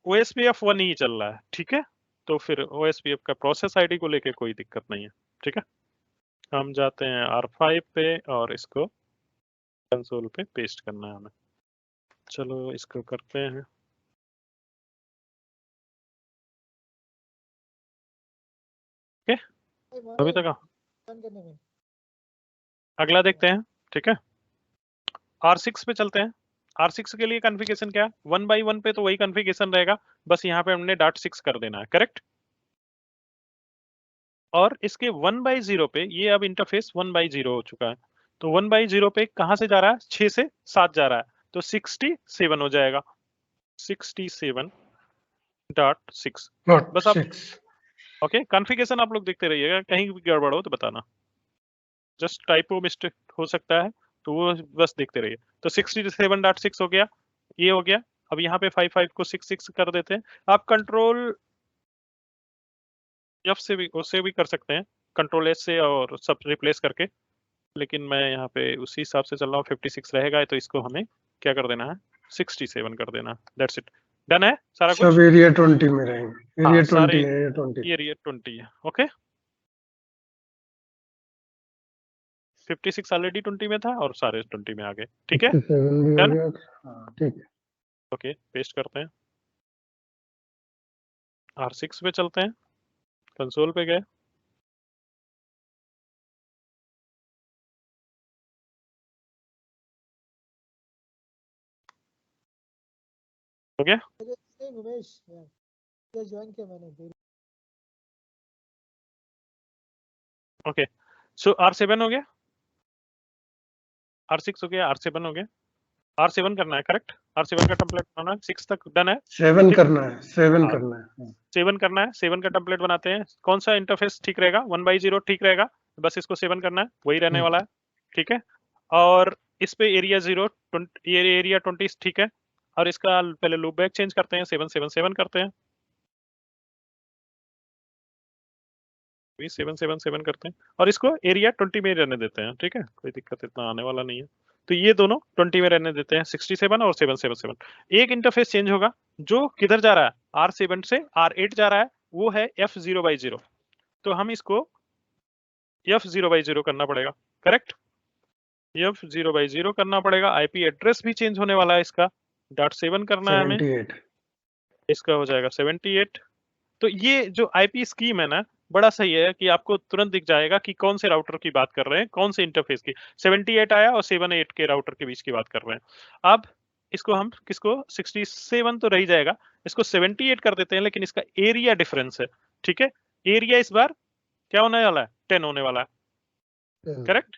Speaker 1: OSPF 1 ही चल रहा है, ठीक है, तो फिर OSPF का प्रोसेस आईडी को लेके कोई दिक्कत नहीं है। ठीक है, हम जाते हैं R5 पे, और इसको कंसोल पे पेस्ट करना है हमें। चलो इसको करते हैं। ओके, अभी तक अगला देखते हैं। ठीक है, R6 पे चलते हैं। R6 के लिए कॉन्फ़िगरेशन क्या है, 1 by 1 पे तो वही कॉन्फ़िगरेशन रहेगा, बस यहाँ पे हमने .6 कर देना है। करेक्ट, और इसके 1 by 0 पे ये अब इंटरफेस 1 by 0 हो चुका है, तो 1 by 0 पे कहां से जा रहा है, 6 से 7 जा रहा है, तो 67 हो जाएगा, 67.6। बस आप ओके, कॉन्फ़िगरेशन आप लोग देखते रहिएगा, कहीं भी गड़बड़ हो तो बताना, जस्ट टाइपो मिस्टेक हो सकता है, तो वो बस देखते रहिए। तो 67.6 हो गया, ये हो गया। अब यहाँ पे 55 को 66 कर देते हैं। आप कंट्रोल F से भी उससे भी कर सकते हैं, कंट्रोल S से, और सब रिप्लेस करके, लेकिन मैं यहाँ पे उसी हिसाब से चल रहा हूँ। 56 रहेगा, तो इसको हमें क्या कर देना है, 67 कर देना। दैट्स इट, डन है सारा कुछ।
Speaker 2: सब एरिया 20 में रहेंगे।
Speaker 1: हाँ,
Speaker 2: एरिया
Speaker 1: सारे
Speaker 2: 20 है, एरिया 20।
Speaker 1: एरिया 20 है। ओके, 56 ऑलरेडी 20 में था, और सारे 20 में आ गए। ठीक है,
Speaker 2: 67 भी हो
Speaker 1: डन।
Speaker 2: गया। हाँ ठीक है।
Speaker 1: ओके, पेस्ट करते हैं। R6 पे चलते हैं, कंसोल पे गए, हो गया। ओके, सो R7 हो गया, R6 हो गया, R7 हो गया। R7 करना है, करेक्ट, R7 का टेम्पलेट बनाना है। 6 तक डन है,
Speaker 2: 7
Speaker 1: ठीक?
Speaker 2: करना है, 7
Speaker 1: हाँ।
Speaker 2: करना है।
Speaker 1: 7 करना है, 7 का टेम्पलेट बनाते हैं। कौन सा इंटरफेस ठीक रहेगा, 1 by 0 ठीक रहेगा, बस इसको 7 करना है, वही रहने वाला है। ठीक है, और इस पे एरिया 0 एरिया 20 ठीक है, और इसका पहले लूप बैक चेंज करते हैं, 777 करते हैं, 777 करते हैं, और इसको एरिया 20 में रहने देते हैं। ठीक है, कोई दिक्कत इतना आने वाला नहीं है। तो ये दोनों 20 में रहने देते हैं, 67 और 777। एक इंटरफेस चेंज होगा, जो किधर जा रहा है, R7 से R8 जा रहा है, वो है F0 by 0। तो हम इसको F0 by 0 करना पड़ेगा। करेक्ट, F0 by 0 करना पड़ेगा। आईपी एड्रेस भी चेंज होने वाला है इसका, .7 करना है हमें,
Speaker 2: 78।
Speaker 1: इसका हो जाएगा 78। तो ये जो आईपी स्कीम है ना, बड़ा सही है कि आपको तुरंत दिख जाएगा कि कौन से राउटर की बात कर रहे हैं, कौन से इंटरफेस की। 78 आया और 78 के राउटर के बीच की बात कर रहे हैं। अब इसको हम किसको 67 तो रह जाएगा, इसको 78 कर देते हैं, लेकिन इसका एरिया डिफरेंस है। ठीक है, एरिया इस बार क्या होने वाला है, 10 होने वाला है। करेक्ट,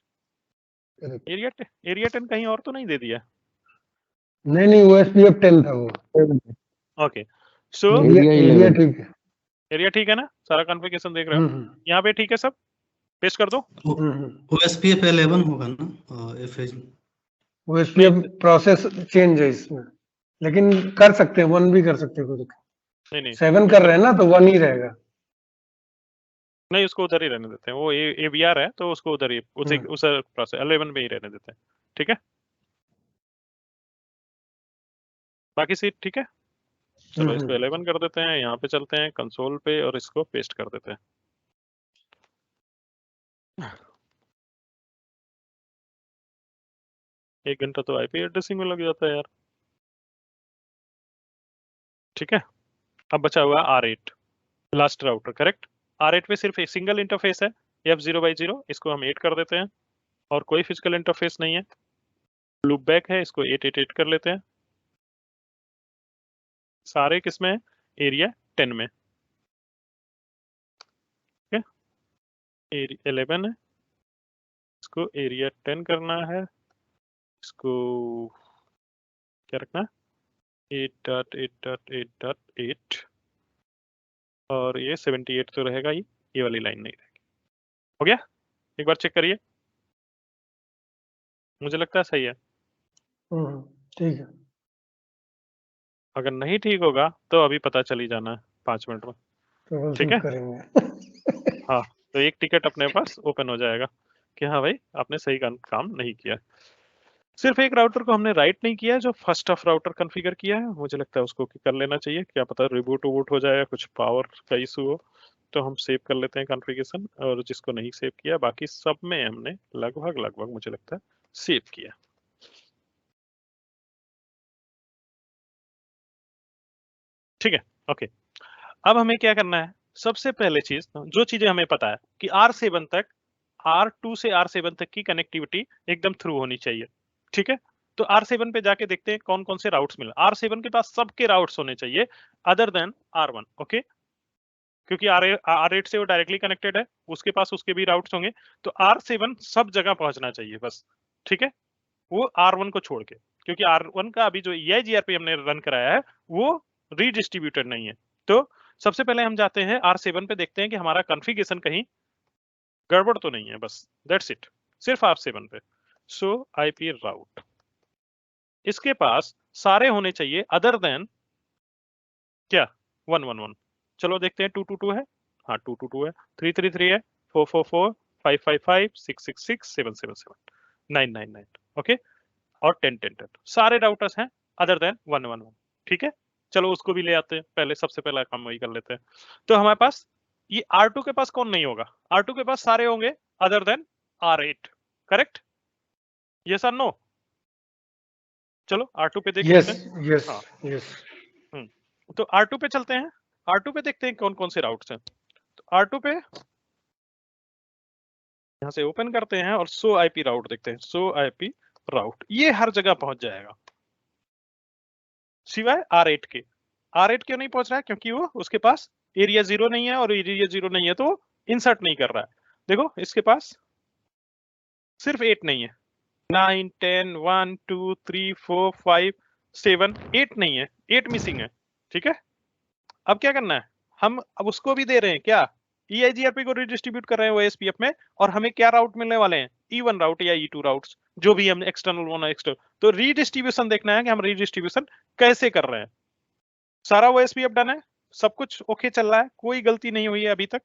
Speaker 1: एरिया 10 कहीं और तो नहीं दे दिया।
Speaker 2: नहीं OSPF 10 था वो।
Speaker 1: ओके, सो
Speaker 2: एरिया ठीक है।
Speaker 1: एरिया ठीक है ना, सारा कॉन्फ़िगरेशन देख रहे हो यहाँ पे, ठीक है, सब पेस्ट कर दो।
Speaker 6: OSPF 11 होगा ना, FH
Speaker 2: वो SPF प्रोसेस चेंज है इसमें, लेकिन कर सकते हैं 1 भी कर सकते हैं कोई दिक्कत
Speaker 1: नहीं नहीं
Speaker 2: 7 कर रहे हैं ना तो 1 ही रहेगा।
Speaker 1: नहीं, उसको उधर ही रहने देते हैं, वो AVR है तो उसको उधर ही उस प्रोसेस 11 में ही रहने देते हैं। ठीक है, बाकी सीट ठीक है। चलो इसको 11 कर देते हैं, यहाँ पे चलते हैं कंसोल पे और इसको पेस्ट कर देते हैं। एक घंटा तो IP एड्रेसिंग में लग जाता है यार। ठीक है, अब बचा हुआ R8 last router, correct. R8 पे सिर्फ एक सिंगल इंटरफेस है F0/0, इसको हम 8 कर देते हैं और कोई फिजिकल इंटरफेस नहीं है। लूप बैक है, इसको 888 कर लेते हैं। सारे किसमें है, एरिया 10 में। ठीक है, 11 है, इसको एरिया 10 करना है। इसको क्या रखना है, 8.8.8.8 और ये 78 तो रहेगा, ये वाली लाइन नहीं रहेगी। हो गया, एक बार चेक करिए, मुझे लगता है सही है।
Speaker 2: ठीक है,
Speaker 1: अगर नहीं ठीक होगा तो अभी पता चल ही जाना है 5 मिनट में।
Speaker 2: तो
Speaker 1: ठीक है,
Speaker 2: करेंगे।
Speaker 1: हाँ, तो एक टिकट अपने पास ओपन हो जाएगा कि हाँ भाई आपने सही काम नहीं किया। सिर्फ एक राउटर को हमने राइट नहीं किया है, जो फर्स्ट ऑफ राउटर कॉन्फ़िगर किया है, मुझे लगता है उसको कर लेना चाहिए, क्या पता रिबूट वूट हो जाए, कुछ पावर का इशू हो, तो हम सेव कर लेते हैं कॉन्फ़िगरेशन। और जिसको नहीं सेव किया, बाकी सब में हमने लगभग मुझे लगता है सेव किया। ठीक है, ओके। अब हमें क्या करना है, सबसे पहले चीज, जो चीजें हमें पता है कि R7 तक, R2 से R7 तक की कनेक्टिविटी एकदम थ्रू होनी चाहिए। ठीक है, तो R7 पे जाके देखते हैं कौन कौन से राउट्स मिले। R7 के पास सबके राउट्स होने चाहिए अदर देन R1, ओके, क्योंकि R8 से वो डायरेक्टली कनेक्टेड है, उसके पास उसके भी राउट्स होंगे, तो R7 सब जगह पहुंचना चाहिए बस। ठीक है, वो R1 को छोड़ के, क्योंकि R1 का अभी जो EIGRP हमने रन कराया है वो रीडिस्ट्रीब्यूटेड नहीं है। तो सबसे पहले हम जाते हैं R7 पे, देखते हैं कि हमारा कॉन्फ़िगरेशन कहीं गड़बड़ तो नहीं है, बस दैट्स इट, सिर्फ R7 पे। सो IP राउट, इसके पास सारे होने चाहिए अदर देन क्या, 111। चलो देखते हैं, 222 है, हाँ 222 है, 333 है, 444, 555, 666, 777, 999, ओके, और 1010 सारे राउटर्स हैं अदर देन 111। ठीक है, चलो उसको भी ले आते हैं, पहले सबसे पहला काम वही कर लेते हैं। तो हमारे पास ये R2 के पास कौन नहीं होगा, R2 के पास सारे होंगे other than R8, correct, yes और नो। चलो R2 पे देख लेते हैं।
Speaker 2: यस
Speaker 1: हाँ,
Speaker 2: यस।
Speaker 1: तो R2 पे चलते हैं, R2 पे देखते हैं कौन कौन से राउट्स हैं। तो R2 पे यहाँ से ओपन करते हैं और शो IP राउट देखते हैं। शो IP राउट, ये हर जगह पहुंच जाएगा सिवाय R8 के। R8 क्यों नहीं पहुंच रहा है, क्योंकि वो उसके पास एरिया 0 नहीं है, और एरिया 0 नहीं है तो इंसर्ट नहीं कर रहा है। देखो इसके पास सिर्फ 8 नहीं है, 9 10 1 2 3 4 5 7 8 नहीं है, 8 मिसिंग है। ठीक है, अब क्या करना है, हम अब उसको भी दे रहे हैं क्या, EIGRP को रिडिस्ट्रीब्यूट कर रहे हैं वो SPF में, और हमें क्या राउट मिलने वाले हैं, E1 राउट या E2 राउट्स, जो भी हम एक्सटर्नल वन एक्सटर्नल। तो रिडिस्ट्रीब्यूशन देखना है कि हम रिडिस्ट्रीब्यूशन कैसे कर रहे हैं। सारा वो SPF डन है, सब कुछ ओके चल रहा है, कोई गलती नहीं हुई है अभी तक,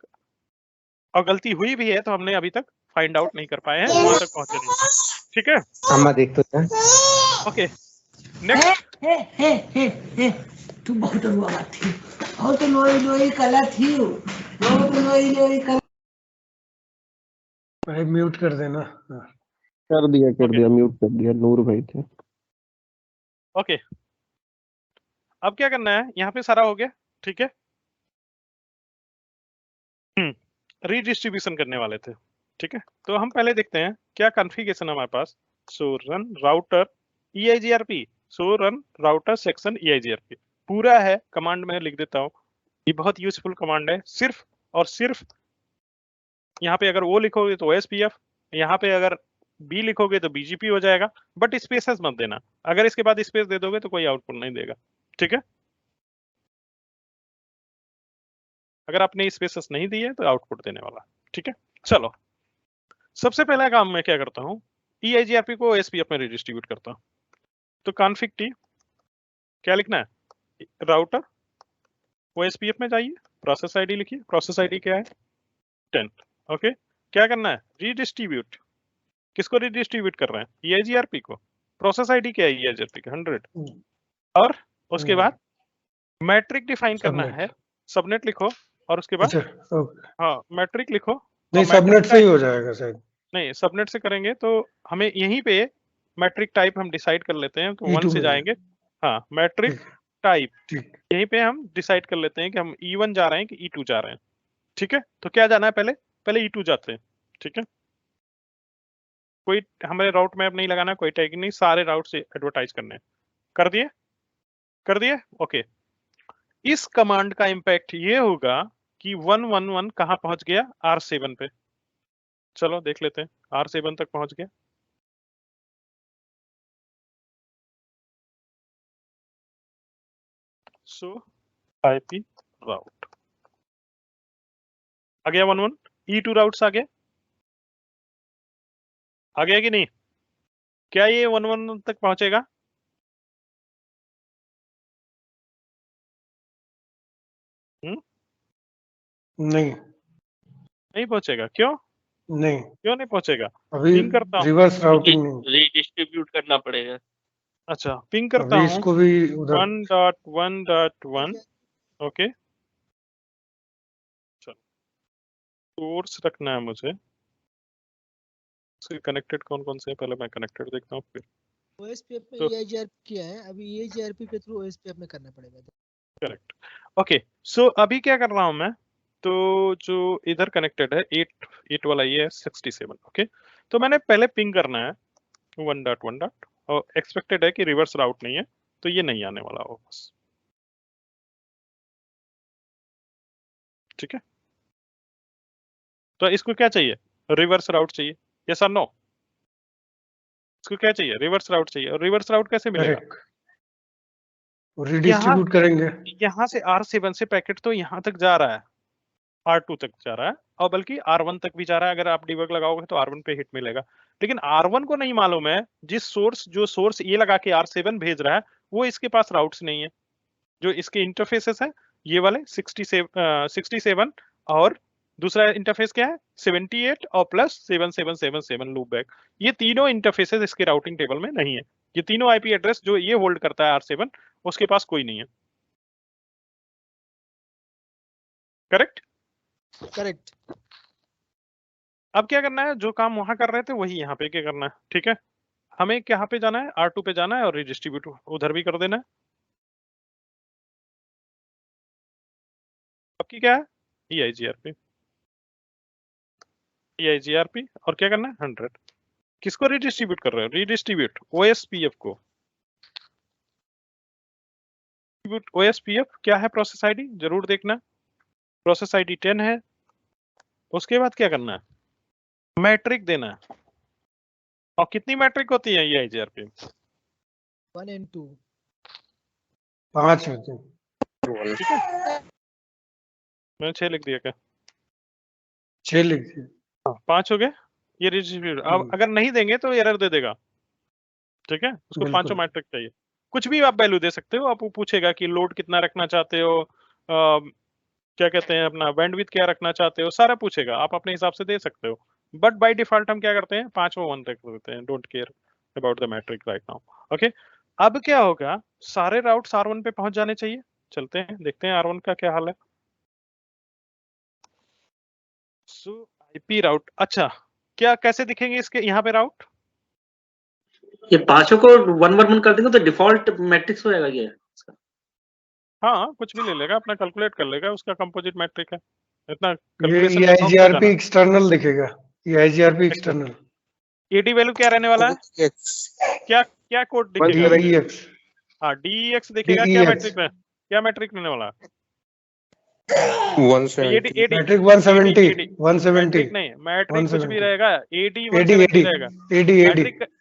Speaker 1: और गलती हुई भी है तो हमने अभी तक फाइंड आउट नहीं कर पाए हैं, वहां तक पहुंचे नहीं। ठीक है,
Speaker 7: अम्मा देख तो
Speaker 1: ओके, नेक्स्ट।
Speaker 8: तू बहुत रुआ थी, बहुत लोई कला थी, बहुत लोई कला।
Speaker 2: भाई म्यूट कर देना। हाँ।
Speaker 3: कर दिया म्यूट कर दिया, नूर भाई थे।
Speaker 1: ओके, अब क्या करना है, यहाँ पे सारा हो गया। ठीक है, रीडिस्ट्रीब्यूशन करने वाले थे। ठीक है, तो हम पहले देखते हैं क्या कॉन्फ़िगरेशन हमारे पास। सो रन राउटर EIGRP, सो रन राउटर सेक्शन EIGRP पूरा है, कमांड में लिख देता हूँ। ये बहुत यूजफुल कमांड है, सिर्फ और सिर्फ यहाँ पे अगर O लिखोगे तो SPF, यहाँ पे अगर B लिखोगे तो BGP हो जाएगा, बट स्पेसेस मत देना, अगर इसके बाद स्पेस दे दोगे तो कोई आउटपुट नहीं देगा। ठीक है, अगर आपने स्पेसेस नहीं दी है तो आउटपुट देने वाला। ठीक है, चलो सबसे पहला काम मैं क्या करता हूँ, EIGRP को OSPF में रिडिस्ट्रीब्यूट करता हूं। तो कॉन्फिग टी क्या लिखना है, राउटर OSPF में जाइए, प्रोसेस आईडी लिखिए, प्रोसेस आईडी क्या है 10। ओके, क्या करना है, रिडिस्ट्रीब्यूट, किसको रिडिस्ट्रीब्यूट कर रहे हैं, EIGRP को। प्रोसेस आईडी क्या है EIGRP का 100, और उसके बाद मैट्रिक डिफाइन करना है, सबनेट लिखो, और उसके बाद
Speaker 2: अच्छा
Speaker 1: हाँ मैट्रिक लिखो।
Speaker 2: नहीं,
Speaker 1: और मैट्रिक
Speaker 2: सबनेट से ही हो जाएगा शायद।
Speaker 1: नहीं, सबनेट से करेंगे तो हमें यहीं पे मैट्रिक टाइप हम डिसाइड कर लेते हैं, तो 1
Speaker 2: E2
Speaker 1: से
Speaker 2: में
Speaker 1: जाएंगे, हाँ मैट्रिक
Speaker 2: ठीक
Speaker 1: टाइप
Speaker 2: ठीक
Speaker 1: यहीं पे हम डिसाइड कर लेते हैं कि हम E1 जा रहे हैं कि E2 जा रहे हैं। ठीक है, तो क्या जाना है, पहले E2 जाते हैं। ठीक है, कोई हमें राउट मैप नहीं लगाना, कोई टैग नहीं, सारे राउट से एडवर्टाइज करने हैं। कर दिए ओके। इस कमांड का इंपैक्ट ये होगा कि 111 कहां पहुंच गया, R7 पे। चलो देख लेते हैं, R7 तक पहुंच गया। सो IP राउट आ गया 11, E2 राउट्स आ गया कि नहीं, क्या ये 11 तक पहुंचेगा, नहीं पहुंचेगा, क्यों नहीं पहुंचेगा,
Speaker 2: अभी
Speaker 1: पिंग करता हूं,
Speaker 2: रिवर्स राउटिंग नहीं,
Speaker 4: रीडिस्ट्रीब्यूट करना पड़ेगा।
Speaker 1: अच्छा पिंग करता
Speaker 2: अभी
Speaker 1: हूं
Speaker 2: इसको भी उधर
Speaker 1: 1.1.1 ओके। सोर्स रखना है मुझे, कनेक्टेड कौन कौन से है, पहले मैं कनेक्टेड देखता हूँ फिर।
Speaker 7: OSPF में
Speaker 1: तो-
Speaker 7: EIGRP किया है, अभी EIGRP के थ्रू OSPF में करना पड़ेगा।
Speaker 1: Correct, okay. सो अभी क्या कर रहा हूं मैं, तो जो इधर कनेक्टेड है 8 वाला ये है 67। ओके, तो मैंने पहले पिंग करना है 1.1. और एक्सपेक्टेड है कि रिवर्स राउट नहीं है, तो ये नहीं आने वाला हो बस। ठीक है, तो इसको क्या चाहिए, रिवर्स राउट चाहिए, यस और नो, इसको क्या चाहिए, रिवर्स राउट चाहिए। और रिवर्स राउट कैसे मिलेगा,
Speaker 2: करेक्ट रिडिस्ट्रीब्यूट करेंगे।
Speaker 1: यहाँ से R7 से पैकेट तो यहाँ तक जा रहा है, R2 तक जा रहा है, और बल्कि R1 तक भी जा रहा है। अगर आप डिबग लगाओगे तो R1 पे हिट मिलेगा, लेकिन R1 को नहीं मालूम है, जो सोर्स ये लगा के R7 भेज रहा है वो इसके पास राउट्स नहीं है। जो इसके इंटरफेसेस है ये वाले 67 और दूसरा इंटरफेस क्या है 78 और प्लस 7777 लूप बैक, ये तीनों इंटरफेसेस इसके राउटिंग टेबल में नहीं है। ये तीनों आईपी एड्रेस जो ये होल्ड करता है R7 उसके पास कोई नहीं है। करेक्ट, अब क्या करना है, जो काम वहां कर रहे थे वही यहाँ पे क्या करना है। ठीक है, हमें यहाँ पे जाना है, R2 पे जाना है और रिडिस्ट्रीब्यूट उधर भी कर देना है। आपकी क्या है EIGRP और क्या करना है 100। किसको रिडिस्ट्रीब्यूट कर रहे हो, रिडिस्ट्रीब्यूट OSPF को। OSPF क्या है, प्रोसेस आईडी जरूर देखना, प्रोसेस आईडी 10 है। उसके बाद क्या करना है, मैट्रिक देना है। और कितनी मैट्रिक होती है EIGRP,
Speaker 7: 1 and 2।
Speaker 2: 5 होते हैं।
Speaker 1: ठीक है, मैंने 6 लिख दिया क्या,
Speaker 2: 6 लिख दिए।
Speaker 1: 5 हो गए, ये रिडिस्ट्रीब्यूट। अब अगर नहीं देंगे तो एरर दे देगा। ठीक है, उसको
Speaker 2: बिल्कुल।
Speaker 1: 5 मैट्रिक चाहिए। कुछ भी आप वैल्यू दे सकते हो, आप वो पूछेगा कि लोड कितना रखना चाहते हो, क्या कहते हैं अपना बैंडविड्थ क्या रखना चाहते हो, सारा पूछेगा, आप अपने हिसाब से दे सकते हो। बट बाय डिफॉल्ट हम क्या करते हैं 5 1 रख देते हैं, don't care about the metric right now. Okay, अब क्या होगा, सारे राउट्स R1 पे पहुंच जाने चाहिए। चलते हैं देखते हैं R1 का क्या हाल है। सो IP राउट, अच्छा क्या कैसे दिखेंगे इसके यहाँ पे राउट,
Speaker 5: ये पांचों को 111 कर देंगे तो डिफॉल्ट मैट्रिक्स हो जाएगा ये।
Speaker 1: हाँ कुछ भी ले लेगा, अपना कैलकुलेट कर लेगा, उसका कंपोजिट मैट्रिक है इतना
Speaker 2: ये
Speaker 1: कैलकुलेशन।
Speaker 2: EIGRP एक्सटर्नल दिखेगा, EIGRP एक्सटर्नल।
Speaker 1: AD वैल्यू क्या रहने वाला है, क्या कोड दिखेगा,
Speaker 2: DEX
Speaker 1: हाँ DEX दिखेगा। क्या मैट्रिक में, क्या मैट्रिक रहने वाला है, AD
Speaker 2: मैट्रिक 170
Speaker 1: मैट्रिक नहीं, मैट्रिक कुछ भी
Speaker 2: 170
Speaker 1: रहेगा, AD 170 रहेगा।
Speaker 2: AD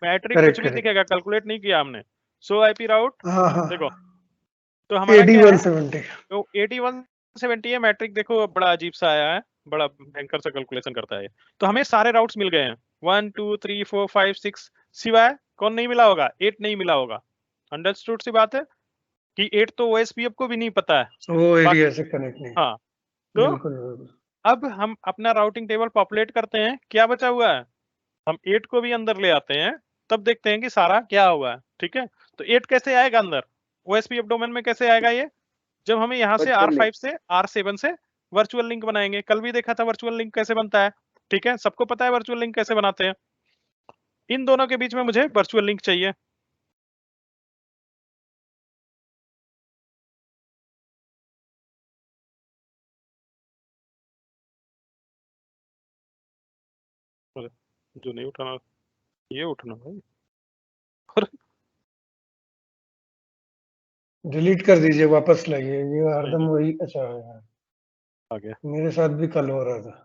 Speaker 1: मैट्रिक कुछ भी दिखेगा, कैलकुलेट नहीं किया हमने। सो IP राउट
Speaker 2: हाँ
Speaker 1: देखो, तो हमारा
Speaker 2: AD
Speaker 1: क्या है,
Speaker 2: 170
Speaker 1: तो AD 170 है, मैट्रिक देखो बड़ा अजीब सा आया है, बड़ा भयंकर सा कैलकुलेशन करता है। तो हमें सारे राउट्स मिल गए हैं 1 2 3 4 5 6 सिवाय कौन नहीं मिला होगा? 8 नहीं मिला होगा। अंडरस्टूड सी बात है कि 8 तो OSPF को भी नहीं पता है।
Speaker 2: वो एरिया से कनेक्ट नहीं।
Speaker 1: हाँ, तो
Speaker 2: बिल्कुल बिल्कुल।
Speaker 1: अब हम अपना राउटिंग टेबल पॉपुलेट करते हैं। क्या बचा हुआ है? हम 8 को भी अंदर ले आते हैं, तब देखते हैं कि सारा क्या हुआ है। ठीक है, तो 8 कैसे आएगा अंदर? OSPF डोमेन में कैसे आएगा ये? जब हमें यहाँ से R5 से R7 से वर्चुअल लिंक बनाएंगे। कल भी देखा था वर्चुअल लिंक कैसे बनता है। ठीक है, सबको पता है वर्चुअल लिंक कैसे बनाते हैं। इन दोनों के बीच में मुझे वर्चुअल लिंक चाहिए। जो नहीं उठाना ये उठना भाई।
Speaker 2: डिलीट कर दीजिए, वापस लाइए, ये हरदम वही। अच्छा यार,
Speaker 1: आ गया।
Speaker 2: मेरे साथ भी कल हो रहा था।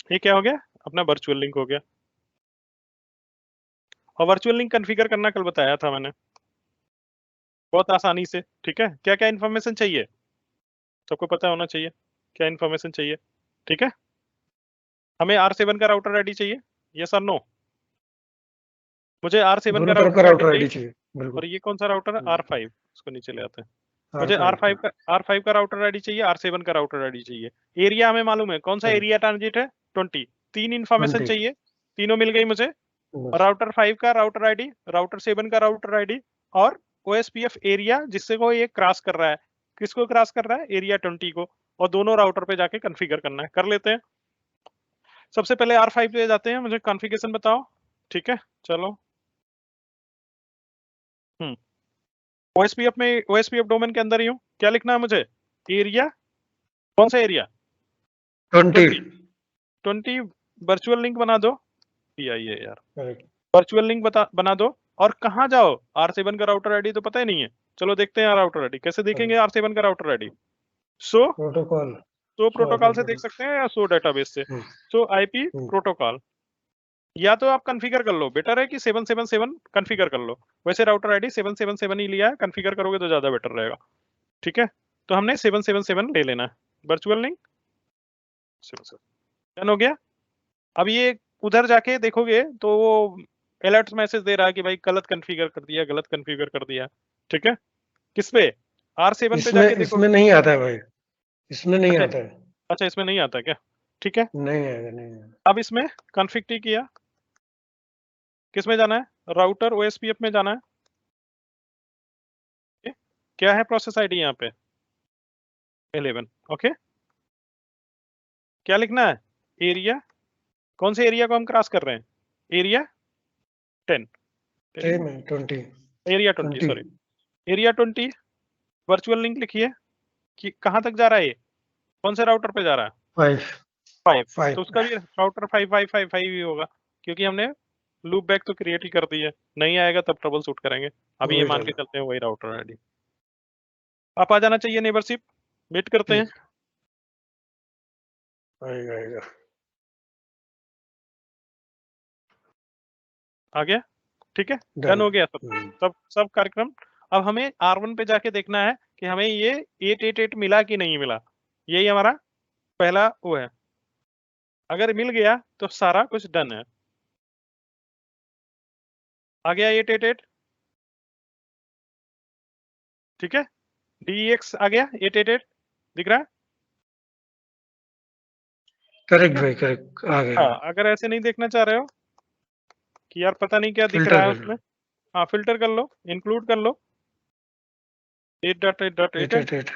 Speaker 1: ये क्या हो गया? अपना वर्चुअल लिंक हो गया। और वर्चुअल लिंक कॉन्फ़िगर करना कल बताया था मैंने, बहुत आसानी से। ठीक है, क्या क्या इन्फॉर्मेशन चाहिए सबको पता होना चाहिए। क्या इन्फॉर्मेशन चाहिए? ठीक है, हमें R7 का राउटर आईडी चाहिए, यस और नो? मुझे R7 का
Speaker 2: दोनों तरफ का
Speaker 1: राउटर
Speaker 2: राउटर
Speaker 1: आईडी
Speaker 2: आईडी
Speaker 1: चाहिए।
Speaker 2: चाहिए। बिल्कुल।
Speaker 1: और ये कौन सा राउटर है? R5। इसको नीचे ले आते हैं। मुझे
Speaker 2: R5
Speaker 1: R5 का राउटर आईडी चाहिए, R7 का राउटर आईडी चाहिए। एरिया हमें मालूम है, कौन सा
Speaker 2: Correct.
Speaker 1: एरिया ट्रांजिट है? 20। 3 इन्फॉर्मेशन
Speaker 2: 20.
Speaker 1: चाहिए, तीनों मिल गई मुझे।
Speaker 2: बस।
Speaker 1: राउटर 5 का राउटर आईडी, राउटर 7 का राउटर आईडी और OSPF एरिया जिससे को ये क्रॉस कर रहा है। किसको क्रॉस कर रहा है? एरिया 20 को। और दोनों राउटर पे जाके कॉन्फ़िगर करना है। कर लेते हैं। सबसे पहले R5 पे जाते हैं, मुझे कॉन्फ़िगरेशन बताओ। ठीक है, चलो। OSPF डोमेन के अंदर ही हूँ। क्या लिखना है मुझे? एरिया, कौन सा एरिया?
Speaker 2: 20।
Speaker 1: 20 वर्चुअल लिंक बना दो। ये यार
Speaker 2: Correct.
Speaker 1: वर्चुअल लिंक बना दो। और कहाँ जाओ? R7 का राउटर आईडी तो पता ही नहीं है। चलो देखते हैं राउटर आईडी कैसे देखेंगे। R7 का router ID so
Speaker 2: protocol.
Speaker 1: Protocol से देख सकते हैं या सो डेटाबेस से। सो IP प्रोटोकॉल, या तो आप कॉन्फ़िगर कर लो, बेटर है कि 777 कॉन्फ़िगर कर लो। वैसे राउटर आईडी 777 ही लिया है, कॉन्फ़िगर करोगे तो ज्यादा बेटर रहेगा। ठीक है, तो हमने 777 ले लेना है। वर्चुअल लिंक 777 डन हो गया। अब ये उधर जाके देखोगे तो वो अलर्ट मैसेज दे रहा है कि भाई गलत कॉन्फ़िगर कर दिया, गलत कॉन्फ़िगर कर दिया। ठीक है, किस पे? R7 पे जाके देखो।
Speaker 2: इसमें नहीं आता है भाई, इसमें नहीं आता है।
Speaker 1: अच्छा, इसमें नहीं आता क्या? ठीक है,
Speaker 2: नहीं आएगा, नहीं आएगा।
Speaker 1: अब इसमें कॉन्फ़िग टी किया, किस में जाना है? राउटर OSPF में जाना है। क्या है प्रोसेस आईडी यहाँ पे? 11। ओके, क्या लिखना है? एरिया, कौन से एरिया को हम क्रॉस कर रहे हैं? Area 10,
Speaker 2: 20।
Speaker 1: Area 20, sorry area 20। Virtual link लिखिए कि कहाँ तक जा रहा है ये, कौन से राउटर पे जा रहा है? 5। तो उसका भी राउटर 5 ही होगा, क्योंकि हमने लूप बैक तो क्रिएट ही कर दी है। नहीं आएगा तब ट्रबल शूट करेंगे। अभी ये मान के चलते हैं वही राउटर आईडी। आप आ जाना चाहिए नेबरशिप, वेट करते हैं।
Speaker 2: आएगा।
Speaker 1: आ गया? ठीक है, डन हो गया सब कार्यक्रम। अब हमें R1 पे जाके देखना है कि हमें ये 888 मिला कि नहीं मिला। यही हमारा पहला वो है। अगर मिल गया तो सारा कुछ डन है। आ गया 888, ठीक है। DEX आ गया 888, दिख रहा है?
Speaker 2: करेक्ट भाई, करेक्ट आ गया।
Speaker 1: हाँ, अगर ऐसे नहीं देखना चाह रहे हो कि यार पता नहीं क्या दिख रहा है उसमें, हाँ फिल्टर कर लो, इंक्लूड कर लो 8.8.8,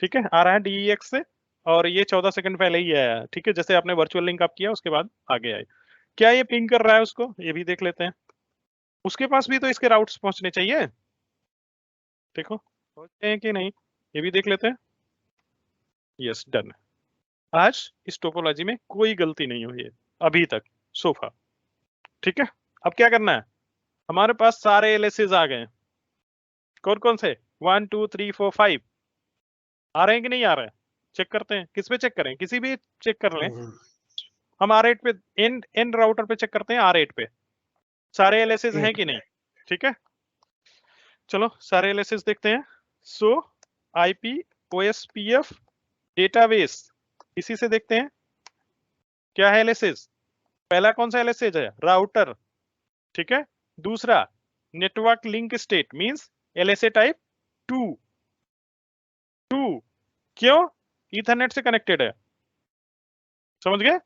Speaker 1: ठीक है। आ रहा है DEX से, और ये 14 सेकंड पहले ही आया है। ठीक है, जैसे आपने वर्चुअल लिंक आप किया उसके बाद आगे आए। क्या ये पिंग कर रहा है उसको? ये भी देख लेते हैं। उसके पास भी तो इसके राउट्स पहुंचने चाहिए, देखो पहुंचते हैं कि नहीं, ये भी देख लेते हैं। Yes, done. आज इस टोपोलॉजी में कोई गलती नहीं हुई है अभी तक सोफा। ठीक है, अब क्या करना है? हमारे पास सारे LSs आ गए। कौन कौन से? 1 2 3 4 5 आ रहे हैं कि नहीं आ रहे हैं? चेक करते हैं। किस पे चेक करें? किसी भी चेक कर लें। हम R8 पे एन राउटर पे चेक करते हैं, R8 पे सारे LSs हैं कि नहीं। ठीक है, चलो सारे LSs देखते हैं। सो IP OSPF डेटाबेस, इसी से देखते हैं क्या है LSs। पहला कौन सा LSs है, राउटर। ठीक है, दूसरा network link state means LSA type 2। क्यों, ईथरनेट से कनेक्टेड है, समझ गए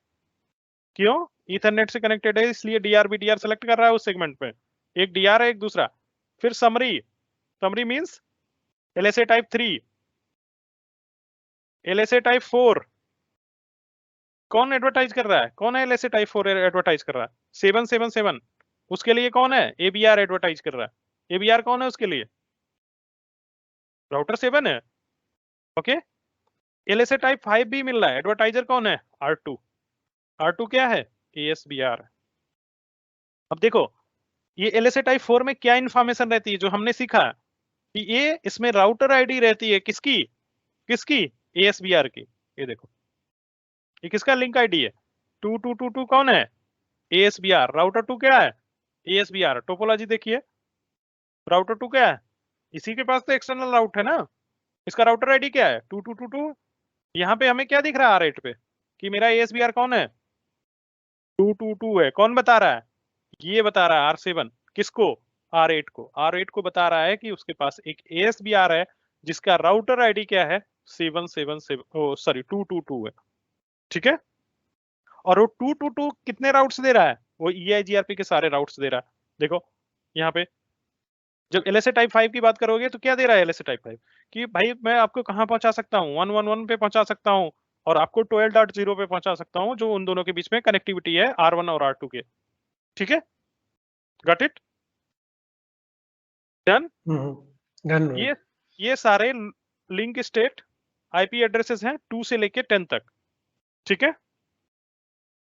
Speaker 1: क्यों, ईथरनेट से कनेक्टेड है इसलिए DRBDR सेलेक्ट कर रहा है उस सेगमेंट पे। एक DR है, एक दूसरा। फिर summary means LSA type 3, LSA type 4। कौन एडवर्टाइज कर रहा है, कौन है LSA टाइप 4 एडवर्टाइज कर रहा है, 777। उसके लिए कौन है, ABR एडवर्टाइज कर रहा है। ABR कौन है उसके लिए, राउटर 7 है। ओके, LSA टाइप 5 भी मिल रहा है, एडवर्टाइजर कौन है, R2। R2 क्या है, ASBR। अब देखो ये LSA टाइप 4 में क्या इंफॉर्मेशन रहती है जो हमने सीखा कि ये इसमें राउटर आईडी रहती है किसकी, ASBR की। ये देखो ये किसका लिंक आईडी है, 2222 कौन है, ASBR। राउटर 2 क्या है, ASBR। टोपोलॉजी देखिए, राउटर 2 क्या है, इसी के पास तो एक्सटर्नल राउट है ना, इसका राउटर आईडी क्या है 2222। यहाँ पे हमें क्या दिख रहा है R8 पे कि मेरा ASBR कौन है, 222 है। कौन बता रहा है, ये बता रहा है R7 किसको, R8 को। R8 को बता रहा है कि उसके पास एक ASBR है जिसका राउटर आईडी क्या है 222 है। ठीक है, और वो 222 कितने राउट्स दे रहा है, वो EIGRP के सारे राउट्स दे रहा है। देखो यहाँ पे जब LSA टाइप 5 की बात करोगे तो क्या दे रहा है LSA टाइप 5 कि भाई मैं आपको कहां पहुंचा सकता हूं, 111 पे पहुंचा सकता हूं और आपको 12.0 पे पहुंचा सकता हूं, जो उन दोनों के बीच में कनेक्टिविटी है R1 और R2 के। ठीक है, गॉट इट, डन।
Speaker 2: डन।
Speaker 1: ये सारे लिंक स्टेट IP एड्रेसेस हैं 2 से लेके 10 तक। ठीक है,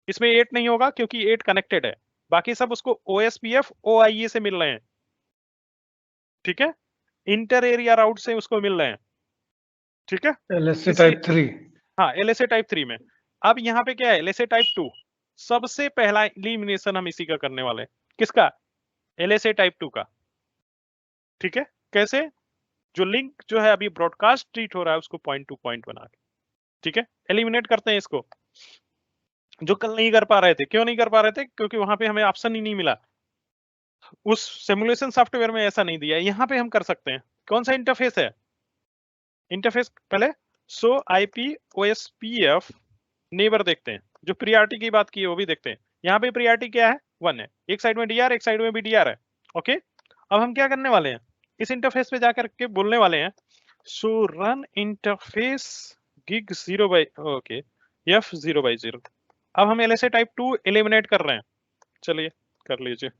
Speaker 1: इसमें 8 नहीं होगा क्योंकि 8 कनेक्टेड है, बाकी सब उसको OSPF OIE से मिल रहे हैं। ठीक है, इंटर एरिया राउट से उसको मिल रहे हैं। ठीक है,
Speaker 2: LSA टाइप 3।
Speaker 1: हाँ LSA टाइप 3 में। अब यहाँ पे क्या है, LSA टाइप 2। सबसे पहला एलिमिनेशन हम इसी का करने वाले हैं, किसका, LSA टाइप 2 का। ठीक है, कैसे, जो लिंक जो है अभी ब्रॉडकास्ट ट्रीट हो रहा है उसको पॉइंट टू पॉइंट बना के। ठीक है, एलिमिनेट करते हैं इसको, जो कल नहीं कर पा रहे थे। क्यों नहीं कर पा रहे थे, क्योंकि वहां पे हमें ऑप्शन ही नहीं मिला, उस सिमुलेशन सॉफ्टवेयर में ऐसा नहीं दिया। यहाँ पे हम कर सकते हैं। कौन सा इंटरफेस है, इंटरफेस पहले सो IP OSPF नेबर देखते हैं, जो प्रियॉरिटी की बात की है वो भी देखते हैं। यहाँ पे प्रियॉरिटी क्या है, 1 है, एक साइड में DR एक साइड में BDR है। ओके, अब हम क्या करने वाले हैं, इस इंटरफेस पे जाकर के बोलने वाले हैं show run interface gig 0/, F0/0। अब हम LSA टाइप 2 एलिमिनेट कर रहे हैं, चलिए कर लीजिए।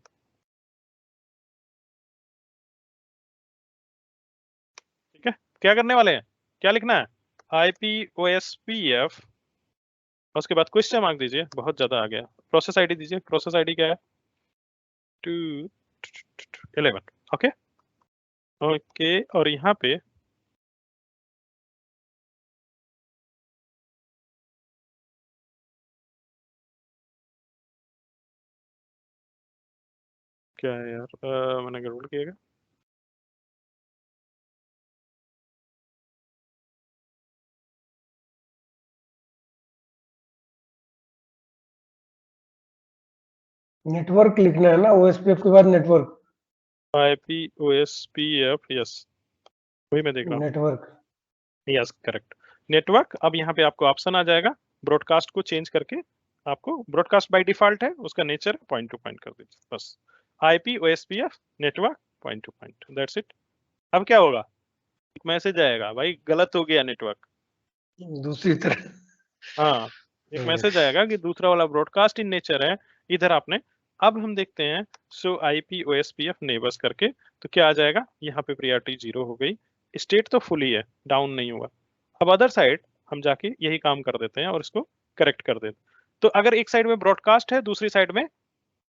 Speaker 1: ठीक है, क्या करने वाले हैं, क्या लिखना है, IP OSPF और उसके बाद क्वेश्चन मार्क दीजिए, बहुत ज्यादा आ गया। प्रोसेस आईडी दीजिए, प्रोसेस आईडी क्या है 211। ओके ओके, और यहाँ पे क्या है यार, मैंने गड़बड़ किया क्या?
Speaker 2: नेटवर्क लिखना है ना, OSPF के बाद नेटवर्क।
Speaker 1: IP OSPF, यस वही मैं देख रहा हूँ,
Speaker 2: नेटवर्क।
Speaker 1: Yes correct, network. अब यहाँ पे आपको ऑप्शन आ जाएगा ब्रॉडकास्ट को चेंज करके, आपको ब्रॉडकास्ट बाय डिफॉल्ट है, उसका नेचर पॉइंट टू पॉइंट कर दीजिए बस। IP OSPF network point two point, that's it. अब क्या होगा, एक मैसेज आएगा, भाई गलत हो गया नेटवर्क।
Speaker 2: दूसरी तरह।
Speaker 1: हाँ, एक मैसेज आएगा कि दूसरा वाला ब्रॉडकास्ट इन नेचर है, इधर आपने। अब हम देखते हैं सो IP OSPF नेबर्स करके, तो क्या आ जाएगा, यहाँ पे प्रियॉरिटी 0 हो गई, स्टेट तो फुल ही है, डाउन नहीं हुआ। अब अदर साइड हम जाके यही काम कर देते हैं और इसको करेक्ट कर देते हैं। तो अगर एक साइड में ब्रॉडकास्ट है, दूसरी साइड में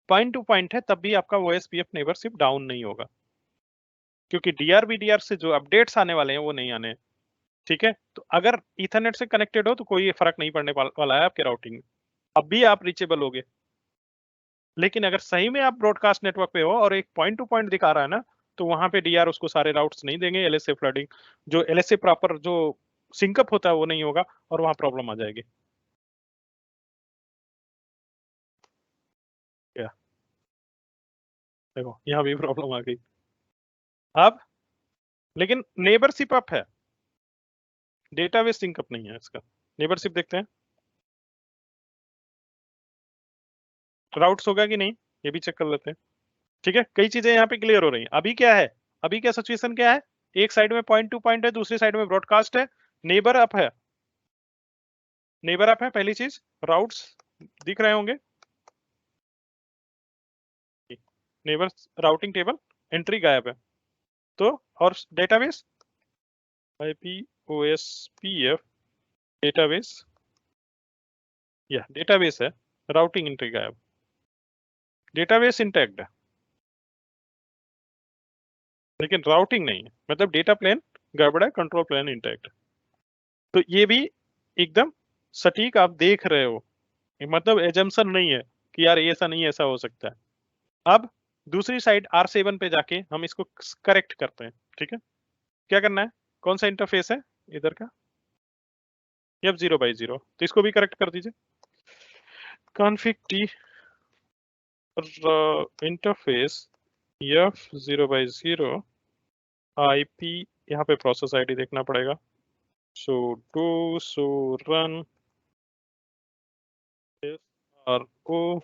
Speaker 1: पॉइंट टू पॉइंट है, तब भी आपका OSPF नेबरशिप डाउन नहीं होगा, क्योंकि DRBDR से जो अपडेट्स आने वाले हैं वो नहीं आने। ठीक है, तो अगर ईथरनेट से कनेक्टेड हो तो कोई फर्क नहीं पड़ने वाला है आपके राउटिंग में। अब भी आप रीचेबल होगे। लेकिन अगर सही में आप ब्रॉडकास्ट नेटवर्क पे हो और एक पॉइंट टू पॉइंट दिखा रहा है ना, तो वहां पे डीआर उसको सारे राउट्स नहीं देंगे। एलएसए फ्लडिंग, जो एलएसए प्रॉपर जो सिंकअप होता है वो नहीं होगा और वहां प्रॉब्लम आ जाएगी। क्या देखो यहाँ भी प्रॉब्लम आ गई। अब लेकिन नेबरशिप अप है, डेटाबेस सिंकअप नहीं है इसका। नेबरशिप देखते हैं राउट्स होगा कि नहीं, ये भी चेक कर लेते हैं। ठीक है, कई चीजें यहाँ पे क्लियर हो रही हैं। अभी क्या है, अभी क्या सिचुएशन क्या है, एक साइड में पॉइंट टू पॉइंट है, दूसरी साइड में ब्रॉडकास्ट है, नेबर अप है। नेबर अप है पहली चीज, राउट्स दिख रहे होंगे, नेबर राउटिंग टेबल एंट्री गायब है। तो और डेटाबेस IPOSPF डेटाबेस, या डेटाबेस है, राउटिंग एंट्री गायब, डेटाबेस इंटैक्ट है लेकिन राउटिंग नहीं है, मतलब डेटा प्लेन गड़बड़ा है, कंट्रोल प्लेन इंटैक्ट। तो ये भी एकदम सटीक आप देख रहे हो, मतलब एजम्पशन नहीं है कि यार ऐसा नहीं ऐसा हो सकता है। अब दूसरी साइड R7 पे जाके हम इसको करेक्ट करते हैं। ठीक है, क्या करना है, कौन सा इंटरफेस है इधर का, F0/0, तो इसको भी करेक्ट कर दीजिए। Config T interface F0/0 IP, यहाँ पे प्रोसेस आईडी देखना पड़ेगा, so do so run SRO।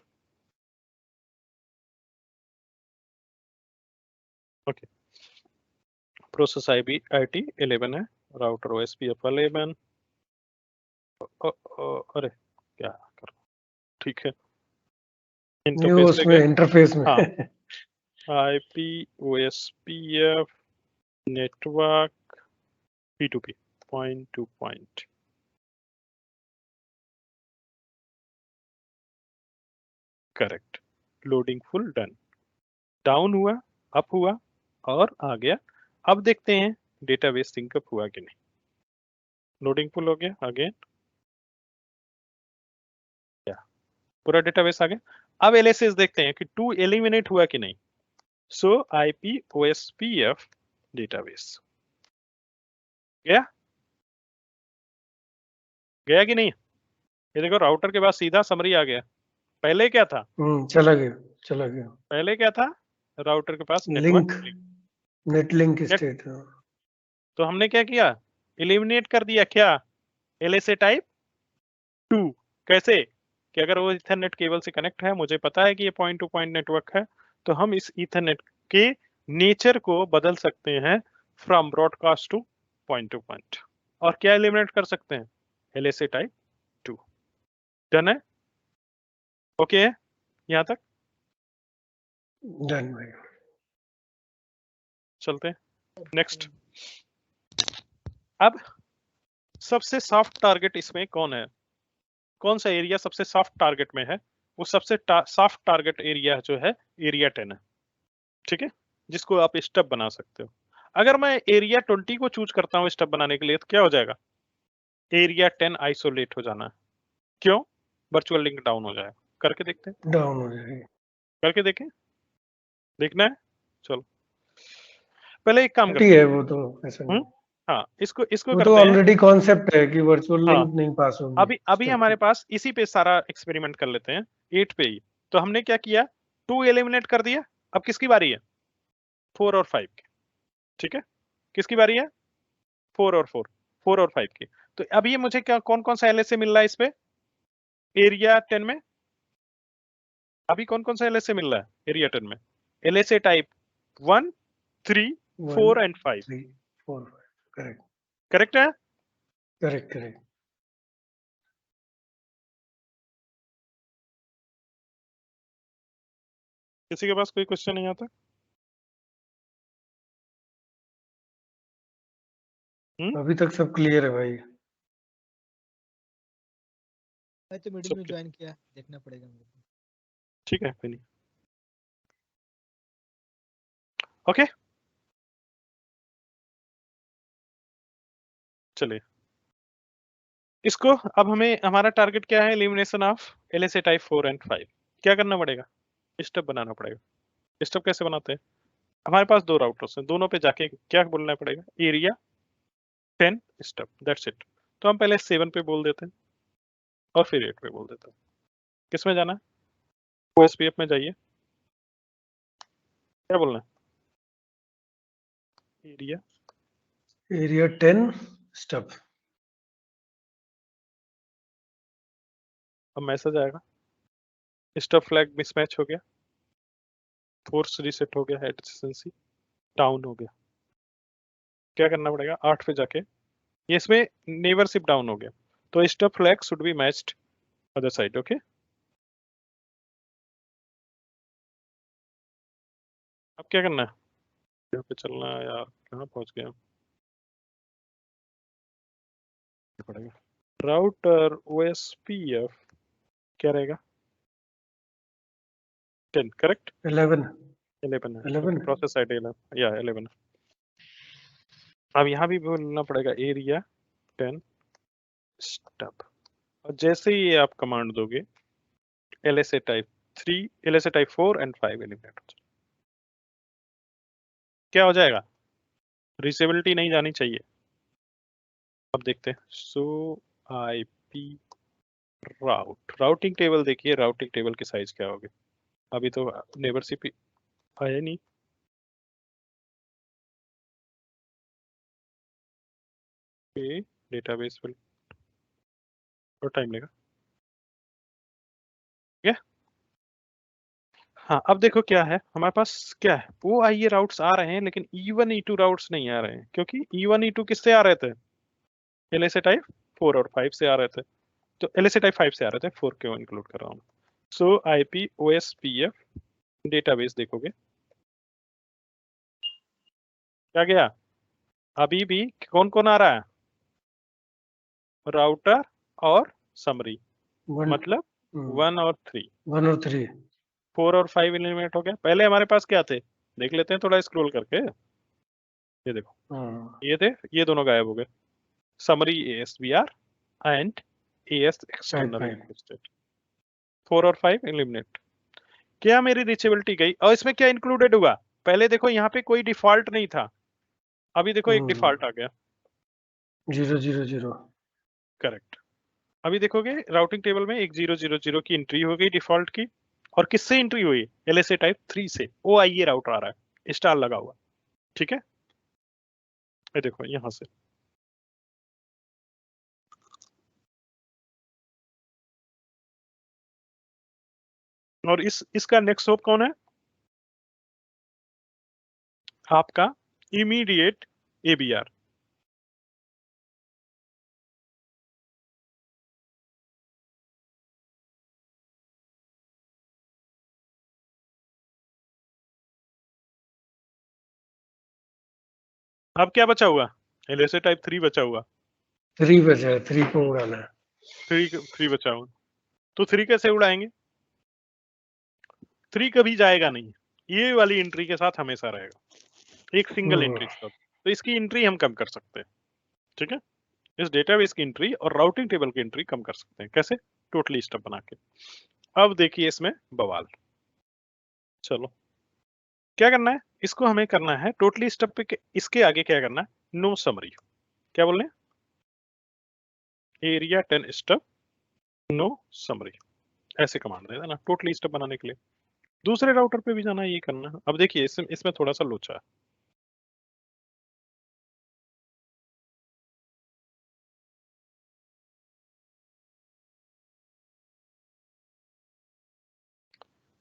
Speaker 1: Okay, process IP 11 है, राउटर OSPF 11। अरे क्या कर, ठीक है,
Speaker 2: ये
Speaker 1: इंटरफेस पे
Speaker 2: उसमें
Speaker 1: गए,
Speaker 2: इंटरफेस में
Speaker 1: हाँ, IPOSPF network P2P, point two point. Correct, loading full done, down हुआ, अप हुआ और आ गया। अब देखते हैं डेटाबेस सिंकअप हुआ कि नहीं। लोडिंग फुल हो गया, अगेन क्या पूरा डेटाबेस आ गया। अब एलएसएस देखते हैं कि 2 एलिमिनेट हुआ कि नहीं। सो IPOSPF डेटाबेस गया, गया कि नहीं, ये देखो राउटर के पास सीधा समरी आ गया। पहले क्या था,
Speaker 2: चला गया, चला गया।
Speaker 1: पहले क्या था, राउटर के पास
Speaker 2: link,
Speaker 1: network,
Speaker 2: net link
Speaker 1: net,
Speaker 2: state.
Speaker 1: तो हमने क्या किया, एलिमिनेट कर दिया क्या, LSA टाइप 2। कैसे कि अगर वो इथरनेट केबल से कनेक्ट है, मुझे पता है कि ये पॉइंट टू पॉइंट नेटवर्क है, तो हम इस इथरनेट के नेचर को बदल सकते हैं फ्रॉम ब्रॉडकास्ट टू पॉइंट। और क्या एलिमिनेट कर सकते हैं, LSA टाइप 2। डन है, ओके है यहां तक,
Speaker 2: डन भाई।
Speaker 1: चलते हैं नेक्स्ट। अब सबसे सॉफ्ट टारगेट इसमें कौन है, कौन सा एरिया सबसे सॉफ्ट टारगेट में है, वो सबसे सॉफ्ट टारगेट एरिया जो है एरिया 10 है। ठीक है, जिसको आप स्टब बना सकते हो। अगर मैं एरिया 20 को चूज करता हूं स्टब बनाने के लिए, तो क्या हो जाएगा, एरिया 10 आइसोलेट हो जाना है। क्यों, वर्चुअल लिंक डाउन हो जाएगा। करके देखते हैं,
Speaker 2: डाउन हो जाएगी।
Speaker 1: करके देखें, देखना है, चलो पहले एक काम
Speaker 2: ठीक
Speaker 1: करते
Speaker 2: है,
Speaker 1: हैं।
Speaker 2: वो तो ऐसा नहीं,
Speaker 1: हाँ, इसको
Speaker 2: वो तो
Speaker 1: करते हैं।
Speaker 2: ऑलरेडी कॉन्सेप्ट है कि वर्चुअल
Speaker 1: हाँ,
Speaker 2: लिंक नहीं पास होगी।
Speaker 1: अभी अभी हमारे पास इसी पे सारा एक्सपेरिमेंट कर लेते हैं, 8 पे ही। तो हमने क्या किया, 2 एलिमिनेट कर दिया। अब किसकी बारी है, 4 और 5 की। ठीक है, किसकी बारी है, 4 और 5 की। तो अब ये मुझे क्या कौन कौन सा LSA मिल रहा है इस पे, एरिया 10 में अभी कौन कौन सा LSA मिल रहा है एरिया 10 में, LSA type 1, 3, 4 and 5।
Speaker 2: 3, 4, 5, correct,
Speaker 1: correct है,
Speaker 2: करेक्ट, करेक्ट।
Speaker 1: किसी के पास कोई क्वेश्चन नहीं आता।
Speaker 2: अभी तक सब क्लियर है भाई।
Speaker 7: मैं तो मिडिल में ज्वाइन किया, देखना पड़ेगा मेरे को।
Speaker 1: ठीक है, कोई नहीं, ओके चलिए इसको अब हमें हमारा टारगेट क्या है, elimination of LSA type 4 and 5। क्या करना पड़ेगा, स्टेप बनाना पड़ेगा। स्टेप कैसे बनाते हैं, हमारे पास 2 राउटर्स हैं, दोनों पे जाके क्या बोलना पड़ेगा, एरिया 10 स्टेप, दैट्स इट। तो हम पहले 7 पे बोल देते हैं और फिर 8 पे बोल देते हैं। किस में जाना है, OSPF में जाइए, क्या बोलना है,
Speaker 2: एरिया 10 स्टेप।
Speaker 1: अब मैसेज आएगा, स्टफ फ्लैग मिसमैच हो गया, फोर्स रीसेट हो गया, एडजेसेंसी डाउन हो गया। क्या करना पड़ेगा, 8 पे जाके, ये इसमें नेबरशिप डाउन हो गया, तो stuff flag should be matched other side. Okay, अब क्या करना है, यहाँ पे चलना है यार, कहाँ पहुंच गया पड़ेगा। राउटर OSPF क्या रहेगा, 10 करेक्ट,
Speaker 2: 11
Speaker 1: 11 है,
Speaker 2: 11
Speaker 1: प्रोसेस आईडी या 11। अब यहाँ भी बोलना पड़ेगा एरिया 10 स्टब, और जैसे ही आप कमांड दोगे LSA type 3, LSA type 4 and 5 eliminate हो जाए। क्या हो जाएगा, रीचेबिलिटी नहीं जानी चाहिए। अब देखते हैं, सो IP राउटिंग टेबल देखिए, राउटिंग टेबल की साइज क्या होगी, अभी तो नेबरशिप आया नहीं, डेटाबेस पर और टाइम लेगा। ठीक है, हाँ अब देखो क्या है हमारे पास, क्या है, वो आइए राउट्स आ रहे हैं लेकिन E1 E2 राउट्स नहीं आ रहे हैं, क्योंकि E1 E2 किससे आ रहे थे, LSA टाइप 4 और 5 से आ रहे थे, तो LSA टाइप 5 से आ रहे थे, 4 क्यों इंक्लूड कर रहा हूँ। सो IP OSPF डेटाबेस देखोगे क्या गया, अभी भी कौन कौन आ रहा है, राउटर और समरी,
Speaker 2: 1
Speaker 1: मतलब 1 और 3,
Speaker 2: 1 और 3
Speaker 1: 4 और 5 एलिमिनेट हो गया। पहले हमारे पास क्या थे, देख लेते हैं थोड़ा स्क्रॉल करके, ये देखो ये थे, ये दोनों गायब हो गए, summary ASBR and AS external 4 और 5 एलिमिनेट। क्या मेरी रीचेबिलिटी गई, और इसमें क्या इंक्लूडेड हुआ, पहले देखो यहाँ पे कोई डिफॉल्ट नहीं था, अभी देखो एक डिफॉल्ट आ गया,
Speaker 2: 0 0 0
Speaker 1: करेक्ट। अभी देखोगे राउटिंग टेबल में एक 000 की एंट्री हो गई डिफॉल्ट की, और किससे एंट्री हुई, LSA टाइप 3 से, OIE राउटर आ रहा है, स्टार लगा हुआ, ठीक है, ये देखो यहां से, और इसका नेक्स्ट होप कौन है, आपका इमीडिएट ABR। अब क्या बचा हुआ, LSA टाइप 3 बचा हुआ,
Speaker 2: 3 बचा है, 3 को उड़ाना है।
Speaker 1: 3 बचा हुआ, तो 3 कैसे उड़ाएंगे, 3 कभी जाएगा नहीं, ये वाली एंट्री के साथ हमेशा रहेगा, एक सिंगल एंट्री सब, तो इसकी एंट्री हम कम कर सकते हैं। ठीक है, इस डेटाबेस की एंट्री और राउटिंग टेबल की एंट्री कम कर सकते हैं, कैसे, टोटली स्टब बना के। अब देखिए इसमें बवाल, चलो क्या करना है, इसको हमें करना है टोटली स्टब पे इसके आगे क्या करना है, नो समरी, क्या बोलने, एरिया 10 स्टब नो समरी, ऐसे कमांड दे देना टोटली स्टब बनाने के लिए। दूसरे राउटर पे भी जाना है, ये करना है। अब देखिए इसमें थोड़ा सा लोचा है,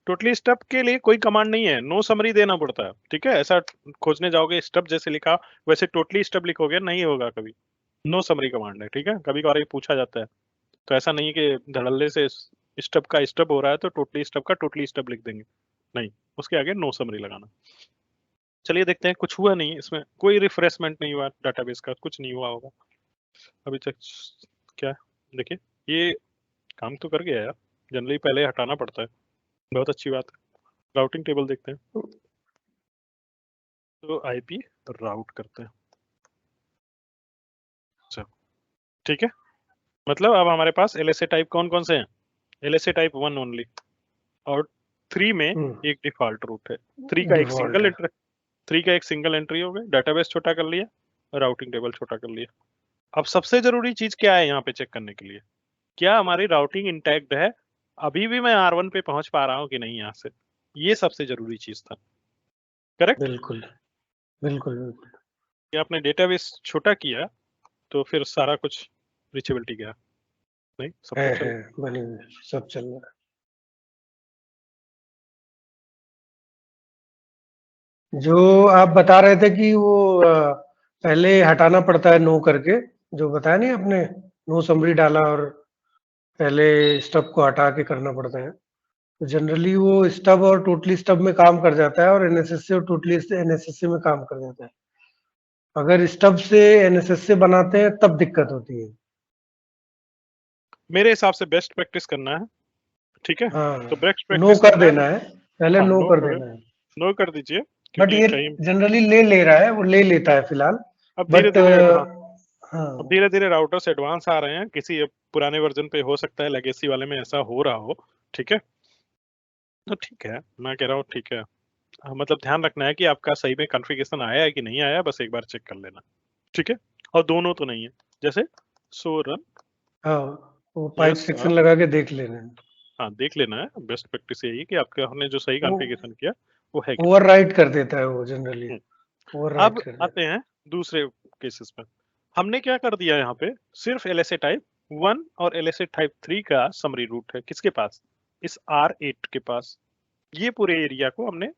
Speaker 1: टोटली स्टब के लिए कोई कमांड नहीं है, नो समरी देना पड़ता है। ठीक है, ऐसा खोजने जाओगे स्टब जैसे लिखा वैसे टोटली स्टब लिखोगे नहीं होगा कभी, नो समरी कमांड है। ठीक है, कभी कभार ये पूछा जाता है, तो ऐसा नहीं है कि धड़ल्ले से स्टब का स्टब हो रहा है तो टोटली स्टब का टोटली स्टब लिख देंगे, नहीं, उसके आगे नो समरी लगाना। चलिए देखते हैं, कुछ हुआ नहीं, इसमें कोई रिफ्रेशमेंट नहीं हुआ डाटाबेस का, कुछ नहीं हुआ होगा अभी तक। क्या देखिए, ये काम तो कर गया यार, जनरली पहले हटाना पड़ता है, बहुत अच्छी बात है। राउटिंग टेबल देखते हैं, तो IP राउट करते हैं, ठीक है, मतलब अब हमारे पास LSA टाइप कौन कौन से हैं? LSA टाइप 1 ओनली, और 3 में एक डिफॉल्ट रूट है। 3 का एक
Speaker 2: Default
Speaker 1: सिंगल
Speaker 2: है।
Speaker 1: एंट्री, 3 का एक सिंगल एंट्री हो गया, डेटाबेस छोटा कर लिया, राउटिंग टेबल छोटा कर लिया। अब सबसे जरूरी चीज क्या है यहाँ पे चेक करने के लिए, क्या हमारी राउटिंग इंटैक्ट है, अभी भी मैं R1 पे पहुंच पा रहा हूँ कि नहीं यहाँ से, ये सबसे जरूरी चीज था। करेक्ट?
Speaker 2: बिल्कुल बिल्कुल बिल्कुल।
Speaker 1: कि आपने डेटाबेस छोटा किया तो फिर सारा कुछ रीचेबिलिटी गया, नहीं सब
Speaker 2: है
Speaker 1: कुछ चल।
Speaker 2: है बनी हुई, सब चल रहा है। जो आप बता रहे थे कि वो पहले हटाना पड़ता है नो करके, जो बताया नहीं आपने, नो समरी डाला और पहले स्टब को हटा के करना पड़ता है, तो जनरली वो स्टब और टोटली स्टब में काम कर जाता है और एनएसएस से और टोटली एनएसएस से में काम कर जाता है। अगर स्टब से एनएसएस से बनाते हैं तब दिक्कत होती है।
Speaker 1: मेरे हिसाब से बेस्ट प्रैक्टिस करना है, ठीक है?
Speaker 2: हाँ,
Speaker 1: तो बेस्ट
Speaker 2: नो
Speaker 1: प्रैक्टिस
Speaker 2: कर
Speaker 1: करना है,
Speaker 2: देना है, पहले
Speaker 1: हाँ
Speaker 2: नो
Speaker 1: नो
Speaker 2: कर
Speaker 1: कर,
Speaker 2: देना है।
Speaker 1: नो कर दीजिए,
Speaker 2: बट
Speaker 1: क्योंकि
Speaker 2: ये
Speaker 1: कहीं
Speaker 2: जनरली ले रहा है, वो ले लेता है फिलहाल।
Speaker 1: अब धीरे
Speaker 2: बट
Speaker 1: धीरे एडवांस,
Speaker 2: हाँ
Speaker 1: अब धीरे धीरे राउटर्स एडवांस आ रहे हैं, किसी पुराने वर्जन पे हो सकता है लेगेसी वाले में ऐसा हो रहा हो, ठीक है? तो ठीक है, मैं कह रहा हूँ ठीक है, मतलब ध्यान रखना है कि आपका सही में कॉन्फ़िगरेशन आया है कि नहीं आया, बस एक बार चेक कर लेना, ठीक है? और दोनों तो नहीं है, जैसे सो रन,
Speaker 2: हाँ, वो पाइप
Speaker 1: यस
Speaker 2: सेक्शन लगा के देख लेना है।
Speaker 1: हाँ देख लेना है, बेस्ट प्रैक्टिस यही है कि आपने जो सही
Speaker 2: वो
Speaker 1: कॉन्फ़िगरेशन किया वो है कि
Speaker 2: ओवरराइट कर देता है वो जनरली,
Speaker 1: नहीं।
Speaker 2: ओवरराइट
Speaker 1: अब
Speaker 2: कर देता
Speaker 1: आते हैं दूसरे केसेस में। हमने क्या कर दिया यहाँ पे, सिर्फ LSA टाइप 1 और LSA टाइप 3 का समरी रूट है किसके पास, इस R8 के पास। ये पूरे एरिया को हमने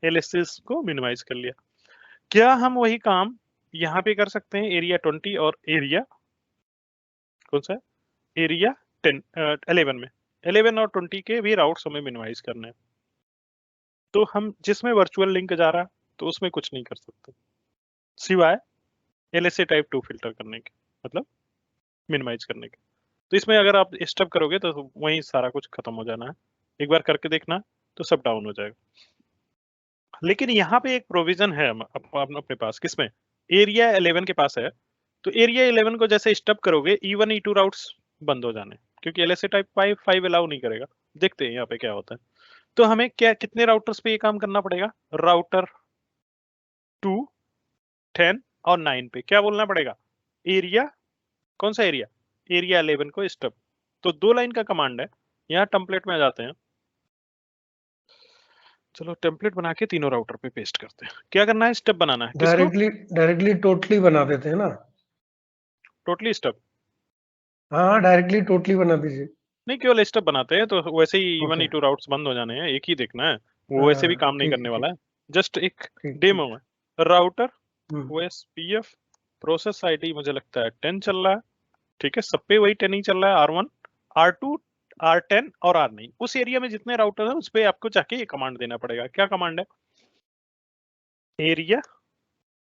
Speaker 1: LSS को मिनिमाइज कर लिया। क्या हम वही काम यहाँ पे कर सकते हैं, एरिया 20 और एरिया कौन सा है, एरिया 11 में, 11 और 20 के भी राउट्स हमें मिनिमाइज करने हैं। तो हम जिसमें वर्चुअल लिंक जा रहा है तो उसमें कुछ नहीं कर सकते सिवाय LSA टाइप 2 फिल्टर करने के, मतलब मिनिमाइज करने के। तो इसमें अगर आप स्टब करोगे तो वहीं सारा कुछ खत्म हो जाना है, एक बार करके देखना तो सब डाउन हो जाएगा। लेकिन यहाँ पे एक प्रोविजन है अपने पास, किसमें, एरिया 11 के पास है। तो एरिया 11 को जैसे स्टब करोगे E1 E2 राउट्स बंद हो जाने, क्योंकि LSA टाइप 5 अलाउ नहीं करेगा। देखते हैं यहाँ पे क्या होता है। तो हमें क्या कितने राउटर्स पे ये काम करना पड़ेगा, राउटर 2, 10 और 9 पे क्या बोलना पड़ेगा, एरिया कौन सा एरिया, एरिया 11 को स्टब। तो 2 लाइन का कमांड है, यहाँ टेम्पलेट में आ जाते हैं। चलो टेम्पलेट बना के तीनों राउटर पे पेस्ट करते हैं। क्या करना है, स्टेप बनाना है,
Speaker 2: है।
Speaker 1: किसको,
Speaker 2: डायरेक्टली टोटली बना देते हैं ना।
Speaker 1: टोटली स्टेप,
Speaker 2: हाँ, डायरेक्टली टोटली बना दीजिए।
Speaker 1: नहीं केवल स्टेप बनाते हैं तो वैसे ही E1
Speaker 2: ओके,
Speaker 1: E2 राउट्स बंद हो जाने हैं, एक ही देखना है, वो वैसे भी काम नहीं
Speaker 2: ठीक
Speaker 1: करने
Speaker 2: है,
Speaker 1: वाला है, जस्ट एक
Speaker 2: ठीक
Speaker 1: डेमो
Speaker 2: ठीक।
Speaker 1: है। राउटर
Speaker 2: हम्म,
Speaker 1: OSPF प्रोसेस ID मुझे लगता है 10 चल रहा है, ठीक है, सब पे वही 10 ही चल रहा है, R1 R2 R10 और R9। उस एरिया में जितने राउटर हैं उस पे आपको जाके ये कमांड देना पड़ेगा। क्या कमांड है, एरिया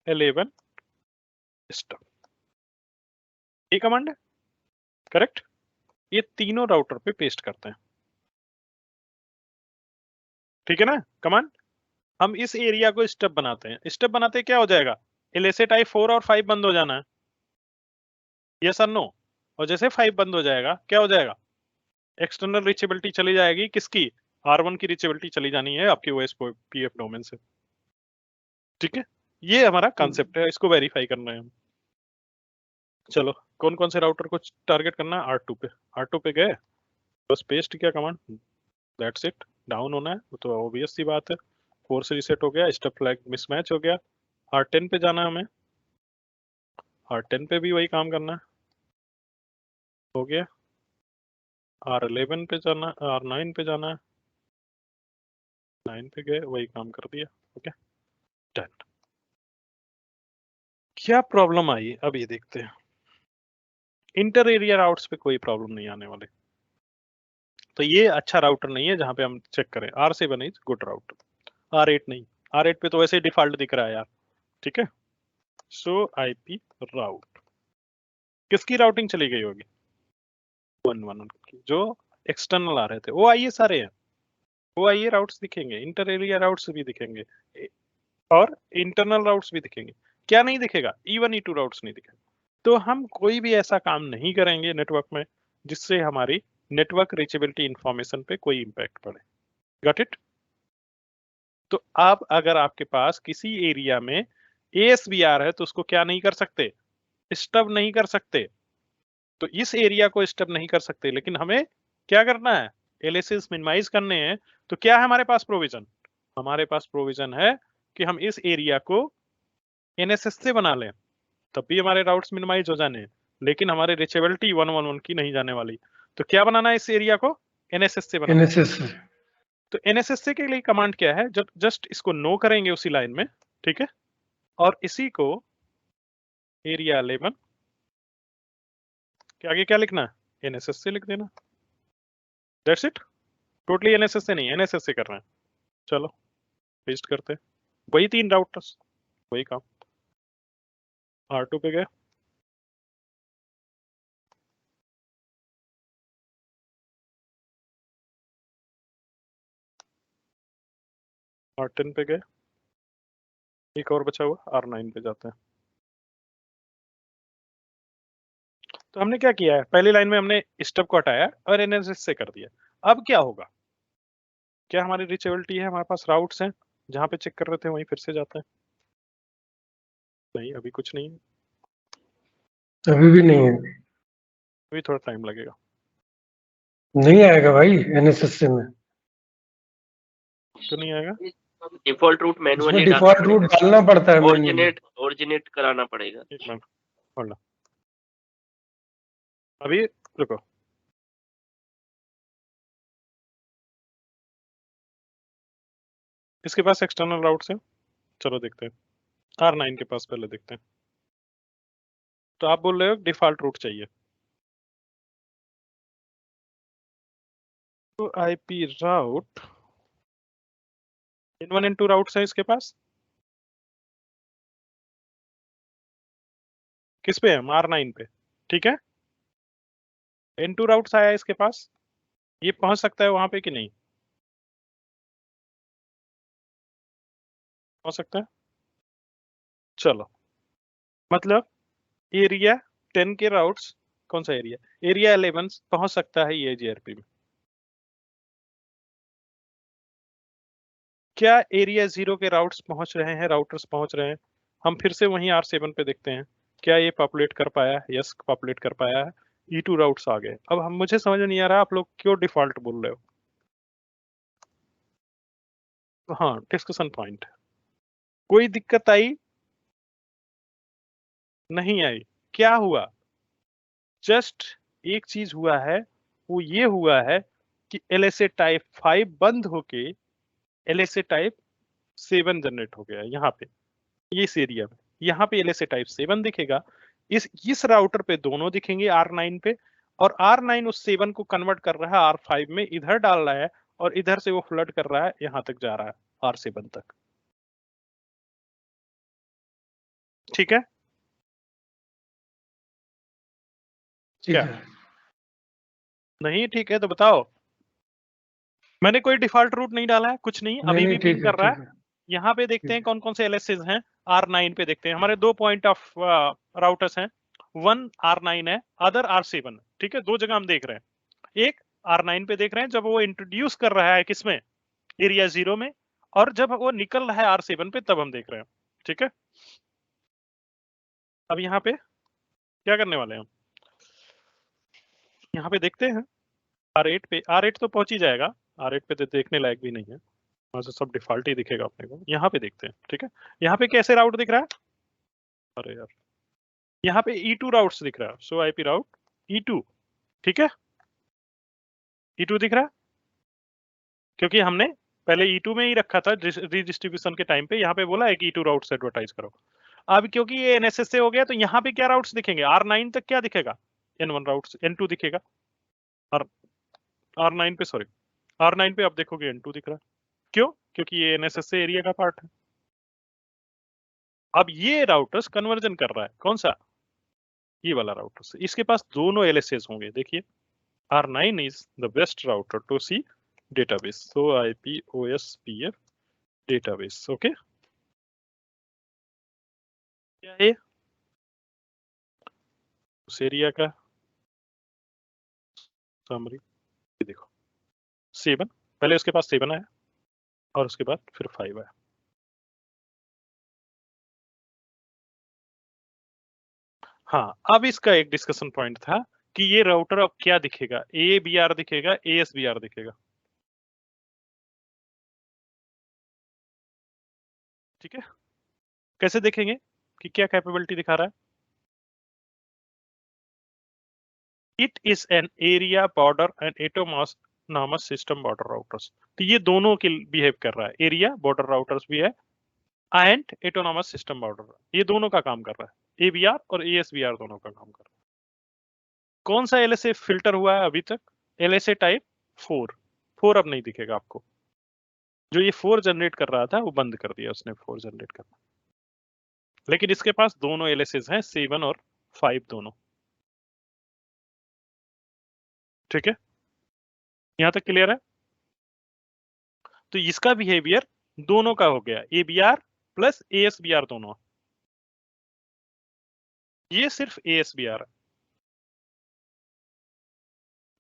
Speaker 1: 11 स्टब, ये कमांड है, करेक्ट। ये तीनों राउटर पे पेस्ट करते हैं, ठीक है ना कमांड। हम इस एरिया को स्टेप बनाते हैं, स्टेप बनाते क्या हो जाएगा, LSA टाइप 4 और 5 बंद हो जाना है, यस और नो। और जैसे 5 बंद हो जाएगा क्या हो जाएगा, एक्सटर्नल रीचेबिलिटी चली जाएगी, किसकी, R1 की रीचेबिलिटी चली जानी है आपके OSPF डोमेन से, ठीक है। ये हमारा कॉन्सेप्ट है, इसको वेरीफाई करना है हम। चलो कौन कौन से राउटर को टारगेट करना है, R2 पे, R2 पे गए, बस पेस्ट किया कमांड, दैट्स इट। डाउन होना है वो तो ऑब्वियस सी बात है, 4 से रीसेट हो गया, स्टेप फ्लैग मिसमैच हो गया। R10 पे जाना है हमें, R10 पे भी वही काम करना है, हो गया। R11 पे जाना, R9 पे जाना है, 9 पे गए वही काम कर दिया, ओके डन। क्या प्रॉब्लम आई अब ये देखते हैं। इंटर एरिया राउट्स पे कोई प्रॉब्लम नहीं आने वाले, तो ये अच्छा राउटर नहीं है जहां पे हम चेक करें। R7 is good router, R8 नहीं, R8 पे तो वैसे ही डिफॉल्ट दिख रहा है यार, ठीक है। सो IP राउट किसकी राउटिंग चली गई होगी, 1 की, जो एक्सटर्नल आ रहे थे वो आइए सारे हैं, वो आइए राउट्स दिखेंगे, इंटर एरिया राउट्स भी दिखेंगे और इंटरनल राउट्स भी दिखेंगे। क्या नहीं दिखेगा, E1 E2 राउट्स नहीं दिखेगा। तो हम कोई भी ऐसा काम नहीं करेंगे नेटवर्क में जिससे हमारी नेटवर्क रीचेबिलिटी इंफॉर्मेशन पे कोई इंपैक्ट पड़े। Got it? तो अब अगर आपके पास किसी एरिया में ASBR है तो उसको क्या नहीं कर सकते? स्टब नहीं कर सकते। तो इस एरिया को स्टब नहीं कर सकते, लेकिन हमें क्या करना है? LSS मिनिमाइज करने हैं। तो क्या है हमारे पास प्रोविजन? हमारे पास प्रोविजन है कि हम इस एरिया को NSS से बना लें, तब भी हमारे राउट्स मिनिमाइज हो जाने हैं, लेकिन हमारे रीचेबिलिटी 111 की नहीं जाने वाली। तो क्या बनाना है इस एरिया को? NSS से बनाना है।
Speaker 2: NSS से।
Speaker 1: तो NSS के लिए कमांड क्या है? जस्ट इसको नो करेंगे उसी लाइन में, ठीक है, और इसी को एरिया 11 के आगे क्या लिखना है? NSS से लिख देना। That's it. टोटली NSS से नहीं, NSS से करना है। चलो पेस्ट करते हैं, वही 3 राउटर्स, वही काम। R2 पे गए, R10 पे गए, एक और बचा हुआ R9 पे जाते हैं। तो हमने क्या किया है? पहली लाइन में हमने स्टब को हटाया और NSS से कर दिया। अब क्या होगा? क्या हमारी रीचेबिलिटी है? हमारे पास राउट्स हैं, जहां पे चेक कर रहे थे वहीं फिर से जाते हैं। नहीं, अभी कुछ नहीं है,
Speaker 2: अभी भी नहीं है,
Speaker 1: अभी थोड़ा टाइम लगेगा।
Speaker 2: नहीं आएगा भाई NSS से में।
Speaker 1: तो नहीं आएगा,
Speaker 4: डिफॉल्ट रूट
Speaker 2: उसमें
Speaker 4: मैनुअली
Speaker 2: डिफॉल्ट रूट डालना पड़ता है मैन्युअली।
Speaker 4: ओरिजिनेट कराना पड़ेगा।
Speaker 1: एक मिनट होल्ड, अभी रुको। इसके पास एक्सटर्नल राउट्स है, चलो देखते हैं। R9 के पास पहले देखते हैं। तो आप बोल रहे हो डिफॉल्ट रूट चाहिए, तो IP राउट N1 N2 राउट्स है इसके पास। किस पे है? R9 पे, ठीक है। N2 राउट्स आया इसके पास, ये पहुंच सकता है वहां पे कि नहीं? पहुंच सकता है। चलो, मतलब एरिया 10 के राउट्स, कौन सा एरिया? एरिया 11 पहुंच सकता है ये JRP में। क्या एरिया 0 के राउट्स पहुंच रहे हैं, राउटर्स पहुंच रहे हैं? हम फिर से वहीं R7 पे देखते हैं, क्या ये पॉपुलेट कर पाया है? यस, पॉपुलेट कर पाया है। E2 राउट्स आ गए। अब हम, मुझे समझ नहीं आ रहा आप लोग क्यों डिफॉल्ट बोल रहे हो। हाँ, डिस्कशन पॉइंट, कोई दिक्कत आई? नहीं आई। क्या हुआ? जस्ट एक चीज हुआ है, वो ये हुआ है कि LSA टाइप 5 बंद होके LSA टाइप 7 जनरेट हो गया यहाँ पे, इस एरिया में। यहाँ पे LSA टाइप 7 दिखेगा, इस राउटर पे दोनों दिखेंगे R9 पे, और R9 उस 7 को कन्वर्ट कर रहा है R5 में, इधर डाल रहा है और इधर से वो फ्लड कर रहा है, यहाँ तक जा रहा है R7 तक। ठीक है?
Speaker 2: ठीक
Speaker 1: क्या
Speaker 2: है।
Speaker 1: नहीं ठीक है? तो बताओ, मैंने कोई डिफॉल्ट रूट नहीं डाला है, कुछ नहीं, अभी भी
Speaker 2: नहीं
Speaker 1: पिंग
Speaker 2: ठीक है,
Speaker 1: कर रहा है।
Speaker 2: ठीक है।
Speaker 1: यहाँ पे देखते हैं कौन कौन से LSs हैं। R9 पे देखते हैं, हमारे 2 पॉइंट ऑफ राउटर्स हैं, वन R9 है, अदर R7। ठीक है, 2 जगह हम देख रहे हैं। एक R9 पे देख रहे हैं जब वो इंट्रोड्यूस कर रहा है किसमें? एरिया 0 में, और जब वो निकल रहा है R7 पे तब हम देख रहे हैं। ठीक है, अब यहाँ पे क्या करने वाले हैं हम? यहाँ पे देखते हैं R8 पे, R8 तो पहुंच ही जाएगा, R8 पे तो देखने लायक भी नहीं है, वहां से सब डिफॉल्ट ही दिखेगा अपने को। यहाँ पे देखते हैं, ठीक है। यहाँ पे कैसे राउट दिख रहा है? अरे यार, यहाँ पे E2 राउट्स दिख रहा है, सो IP राउट E2, ठीक है। E2 दिख रहा है क्योंकि हमने पहले E2 में ही रखा था रीडिस्ट्रीब्यूशन के टाइम पे, यहाँ पे बोला है कि E2 राउट्स एडवर्टाइज करो। अब क्योंकि ये NSS से हो गया तो यहाँ पे क्या राउट्स दिखेंगे? R9 तक क्या दिखेगा? N1 राउट्स, N2 दिखेगा। और R9 पे, सॉरी, R9 पे अब देखोगे N2 दिख रहा है। क्यों? क्योंकि ये NSS से एरिया का पार्ट है। अब ये राउटर्स कन्वर्जन कर रहा है, कौन सा? ये वाला राउटर्स। इसके पास दोनों LSAs होंगे, देखिए। R9 is the best router to see database, so IP OSPF database, okay? क्या है? उस एरिया का समरी देखो 7, पहले उसके पास 7 आया और उसके बाद फिर 5 आया। हाँ, अब इसका एक डिस्कशन पॉइंट था कि ये राउटर अब क्या दिखेगा, ABR दिखेगा, ASBR दिखेगा। ठीक है, कैसे देखेंगे कि क्या कैपेबिलिटी दिखा रहा है? It is an area border and autonomous system border routers. तो ये दोनों के बिहेव कर रहा है, एरिया बॉर्डर राउटर्स भी है एंड एटोनॉमस सिस्टम बॉर्डर, ये दोनों का काम कर रहा है। ABR और ASBR दोनों का काम कर रहा है। कौन सा LSA फिल्टर हुआ है अभी तक? LSA टाइप 4 अब नहीं दिखेगा आपको। जो ये 4 जनरेट कर रहा था वो बंद कर दिया उसने 4 जनरेट करना। लेकिन इसके पास दोनों LSAs हैं, 7 और 5 दोनों। ठीक है, यहां तक क्लियर है? तो इसका बिहेवियर दोनों का हो गया, ABR प्लस ASBR दोनों। ये सिर्फ ASBR है।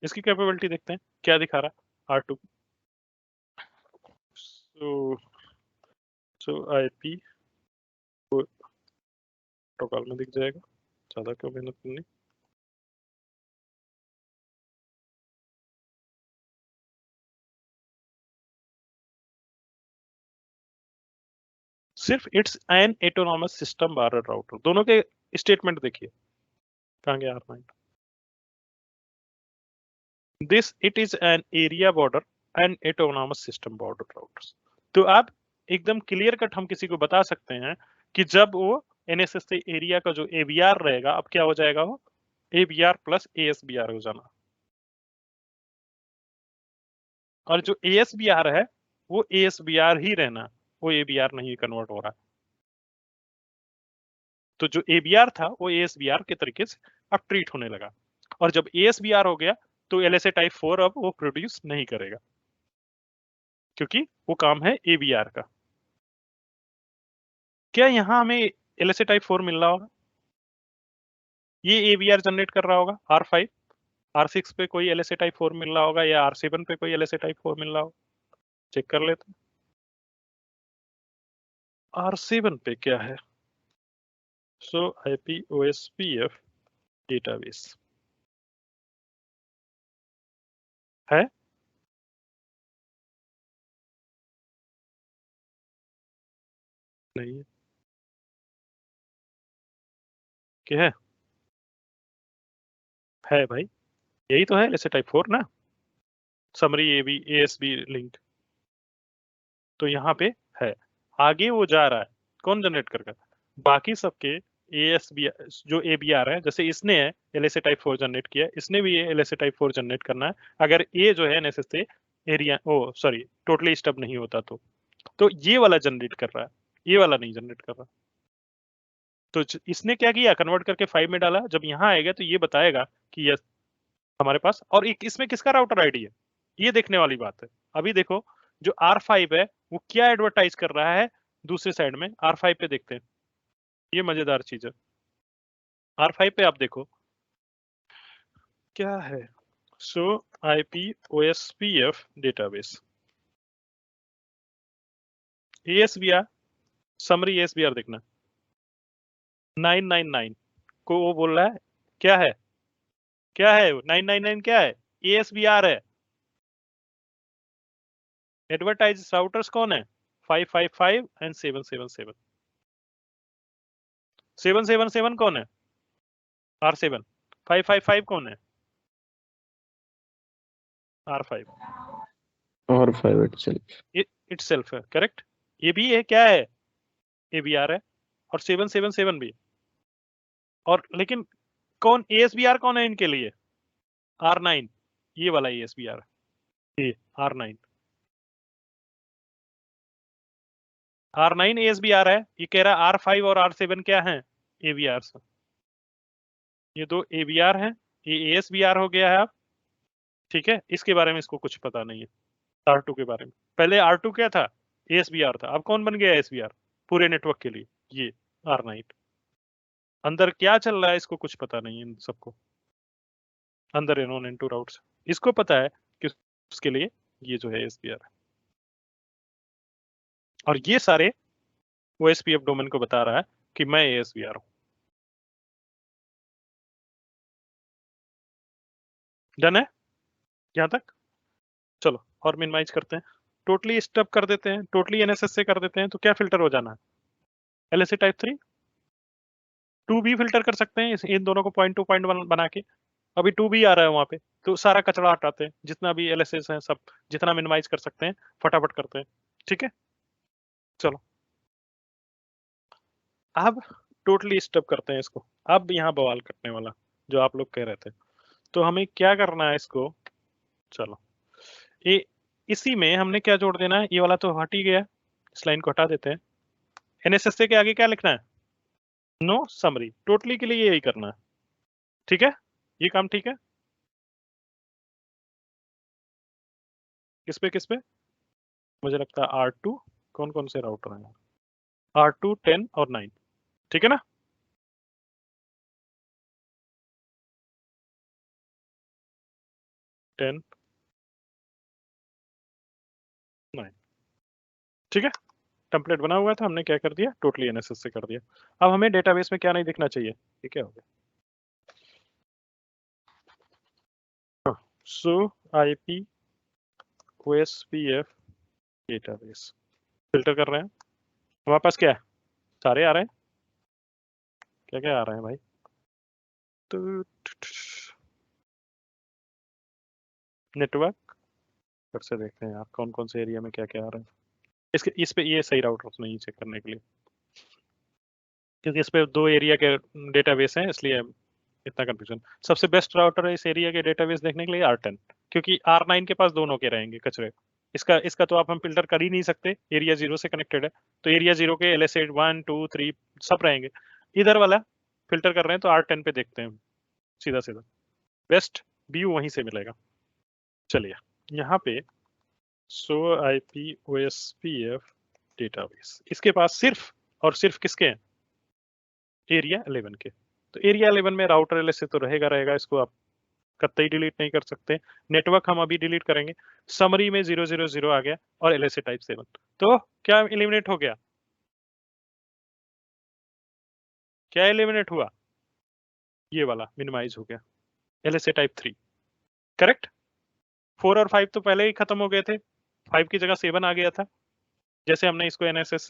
Speaker 1: इसकी कैपेबिलिटी देखते हैं क्या दिखा रहा है R2। सो IP प्रोटोकॉल में दिख जाएगा, ज्यादा क्यों मेहनत करनी। सिर्फ it's an autonomous system border router, दोनों के स्टेटमेंट देखिए कहां गया R9। This it is an area border and autonomous system border routers. तो आप एकदम क्लियर कट हम किसी को बता सकते हैं कि जब वो NSS से एरिया का जो ABR रहेगा, अब क्या हो जाएगा, वो ABR प्लस ASBR हो जाना, और जो ASBR है वो ASBR ही रहना, वो ABR नहीं कन्वर्ट हो रहा है। तो जो ABR था वो ASBR के तरीके से अब ट्रीट होने लगा, और जब ASBR हो गया तो LSA टाइप 4 अब वो प्रोड्यूस नहीं करेगा, क्योंकि वो काम है ABR का। क्या यहां हमें LSA टाइप 4 मिल रहा होगा? ये ABR जनरेट कर रहा होगा R5, R6 पे कोई LSA टाइप 4 मिल रहा होगा, या R7 पे कोई LSA टाइप 4 मिल रहा होगा? चेक कर लेते हैं R7 पे क्या है। सो IP OSPF डेटाबेस है, नहीं है, क्या है भाई? यही तो है LSA टाइप 4 ना, समरी ASB लिंक। तो यहाँ पे है, आगे वो जा रहा है, कौन जनरेट कर? बाकी सबके ASBR जो ABR है, जैसे इसने है LSA टाइप 4 जनरेट किया, इसने भी ये LSA टाइप 4 जनरेट करना है। अगर ये जो है NSS से एरिया सॉरी टोटली स्टब नहीं होता तो ये वाला जनरेट कर रहा है, ये वाला नहीं जनरेट कर रहा। तो इसने क्या किया, कन्वर्ट करके 5 में डाला। जब यहाँ आएगा तो ये बताएगा कि यस हमारे पास, और एक इसमें किसका राउटर आईडी है, ये देखने वाली बात है। अभी देखो जो R5 है वो क्या एडवर्टाइज कर रहा है दूसरे साइड में, R5 पे देखते हैं, ये मजेदार चीज है। R5 पे आप देखो क्या है, सो IP OSPF database ASBR, summary ASBR देखना 999 को वो बोल रहा है क्या है, क्या है 999 क्या है, ASBR है। एडवर्टाइज राउटर्स कौन है, 555 एंड 777। 777 कौन है, R7। 555 कौन है, R5
Speaker 3: और 5
Speaker 1: itself है, करेक्ट। ये भी है क्या है, ABR है, और 777 भी। और लेकिन कौन ASBR कौन है इनके लिए, R9, ये वाला ASBR ये R9 ASBR है। ये कह रहा R5 और R7 क्या है, ABR। ये दो ABR हैं, ये ASBR हो गया है अब। ठीक है, इसके बारे में इसको कुछ पता नहीं है R2 के बारे में। पहले R2 क्या था, ASBR था, अब कौन बन गया ASBR पूरे नेटवर्क के लिए, ये R9। अंदर क्या चल रहा है इसको कुछ पता नहीं है इन सबको, अंदर इन्होंने इनटू राउट्स, इसको पता है कि उसके लिए ये जो है एसपीआर है, और ये सारे वो एसपीएफ डोमेन को बता रहा है कि मैं एएसबीआर हूं। डन है यहां तक? चलो और मिनिमाइज करते हैं, टोटली स्टब कर देते हैं, टोटली एनएसएस से कर देते हैं, तो क्या फिल्टर हो जाना है? एलएसए टाइप 3 2 भी फिल्टर कर सकते हैं इन दोनों को पॉइंट टू पॉइंट बना के, अभी 2 भी आ रहा है वहां पे, तो सारा कचरा हटाते हैं, जितना भी एलएसएस है सब जितना मिनिमाइज कर सकते हैं फटाफट करते हैं। ठीक है, चलो अब टोटली स्टब करते हैं इसको। अब यहाँ बवाल कटने वाला जो आप लोग कह रहे थे, तो हमें क्या करना है इसको, चलो ये इसी में हमने क्या जोड़ देना है, ये वाला तो हट ही गया, इस लाइन को हटा देते हैं। एनएसएस के आगे क्या लिखना है? नो समरी, टोटली के लिए यही करना है। ठीक है, ये काम ठीक है। किस पे मुझे लगता है R2, कौन कौन से राउटर हैं? R2, 10 और 9, ठीक है ना? टेन 9, ठीक है। टेम्पलेट बना हुआ था, हमने क्या कर दिया, टोटली एनएसएस से कर दिया। अब हमें डेटाबेस में क्या नहीं दिखना चाहिए, ये क्या हो गया? सो IP OSPF डेटाबेस फिल्टर कर रहे हैं, हमारे पास क्या है, सारे आ रहे हैं, क्या क्या आ रहे हैं भाई? तो नेटवर्क फिर से देखते हैं यार कौन कौन से एरिया में क्या क्या आ रहा है। इसके इस पे ये सही राउटर नहीं चेक करने के लिए, क्योंकि इस पे 2 एरिया के डेटाबेस हैं, इसलिए इतना कंफ्यूजन। सबसे बेस्ट राउटर है इस एरिया के डेटाबेस देखने के लिए R10, क्योंकि R9 के पास दोनों के रहेंगे कचरे। इसका तो आप हम फिल्टर कर ही नहीं सकते, एरिया 0 से कनेक्टेड है, तो एरिया 0 के LSA 1 2 3 सब रहेंगे। इधर वाला फिल्टर कर रहे हैं तो R10 पे देखते हैं, सीधा सीधा बेस्ट व्यू वहीं से मिलेगा। चलिए यहाँ पे सो IP OSPF डेटाबेस, इसके पास सिर्फ और सिर्फ किसके हैं, एरिया 11 के। तो एरिया 11 में राउटर एलएसए तो रहेगा, इसको आप कतई डिलीट नहीं कर सकते। नेटवर्क हम अभी डिलीट करेंगे। समरी में 000 आ गया और एलएसए टाइप 7, तो क्या एलिमिनेट हो गया, क्या एलिमिनेट हुआ, ये वाला मिनिमाइज हो गया, एलएसए टाइप 3, करेक्ट। 4 और 5 तो पहले ही खत्म हो गए थे, 5 की जगह 7 आ गया था, जैसे हमने इसको एनएसएस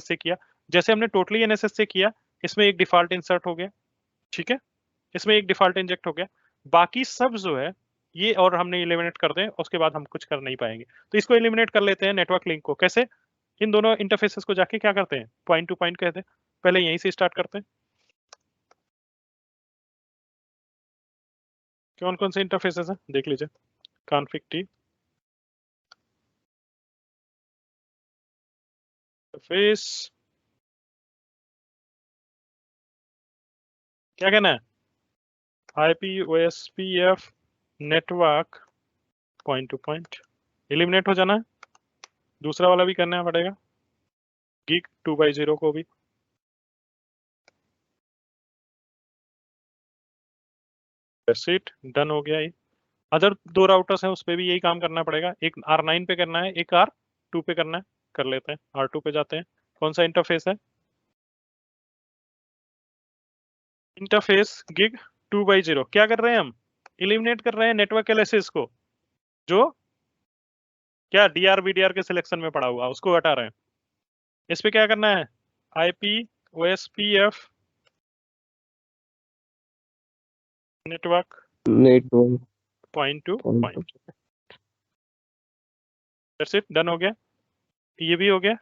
Speaker 1: से किया, जैसे हमने टोटली एनएसएस से किया, इसमें एक डिफॉल्ट इंसर्ट हो गया, ठीक है, इसमें एक डिफॉल्ट इंजेक्ट हो गया, बाकी सब जो है ये और हमने एलिमिनेट कर दें, उसके बाद हम कुछ कर नहीं पाएंगे। तो इसको एलिमिनेट कर लेते हैं नेटवर्क लिंक को, कैसे, इन दोनों इंटरफेसेस को जाके क्या करते हैं, पॉइंट टू पॉइंट कहते हैं, पहले यहीं से स्टार्ट करते हैं। कौन कौन से इंटरफेसेस हैं देख लीजिए, कॉन्फिग टी इंटरफेस, क्या कहना है, IP OSPF network point two point, eliminate हो जाना है। दूसरा वाला भी करना पड़ेगा, गिग 2x0 को भी, सीट डन हो गया। ये अदर 2 राउटर्स हैं उस पर भी यही काम करना पड़ेगा, एक R9 पे करना है, एक R2 पे करना है, कर लेते हैं। R2 पे जाते हैं, कौन सा इंटरफेस है, इंटरफेस गिग 2x0, क्या कर रहे हैं हम, एलिमिनेट कर रहे हैं नेटवर्क एलएसएस को, जो क्या DR VDR के सिलेक्शन में पड़ा हुआ उसको हटा रहे हैं। इस पे क्या करना है, IP OSPF network point two point, that's it, done हो गया, ये भी हो गया।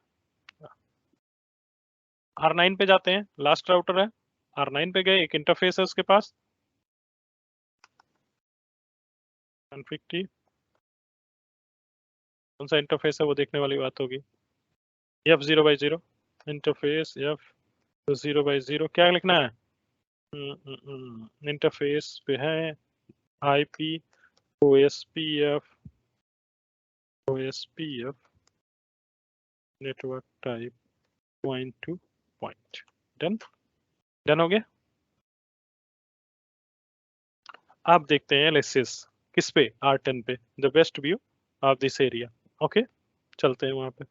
Speaker 1: R9 पे जाते हैं, लास्ट राउटर है, R9 पे गए, एक इंटरफेस है उसके पास, कॉन्फिग टी, कौन सा इंटरफेस है वो देखने वाली बात होगी, F0x0 इंटरफेस, F0x0 क्या लिखना है, इंटरफेस पे है IP OSPF network type point two point, done. Done हो गया। आप देखते हैं एनालिसिस किस पे, R10 पे, the best view of this area. Okay, चलते हैं वहां पे।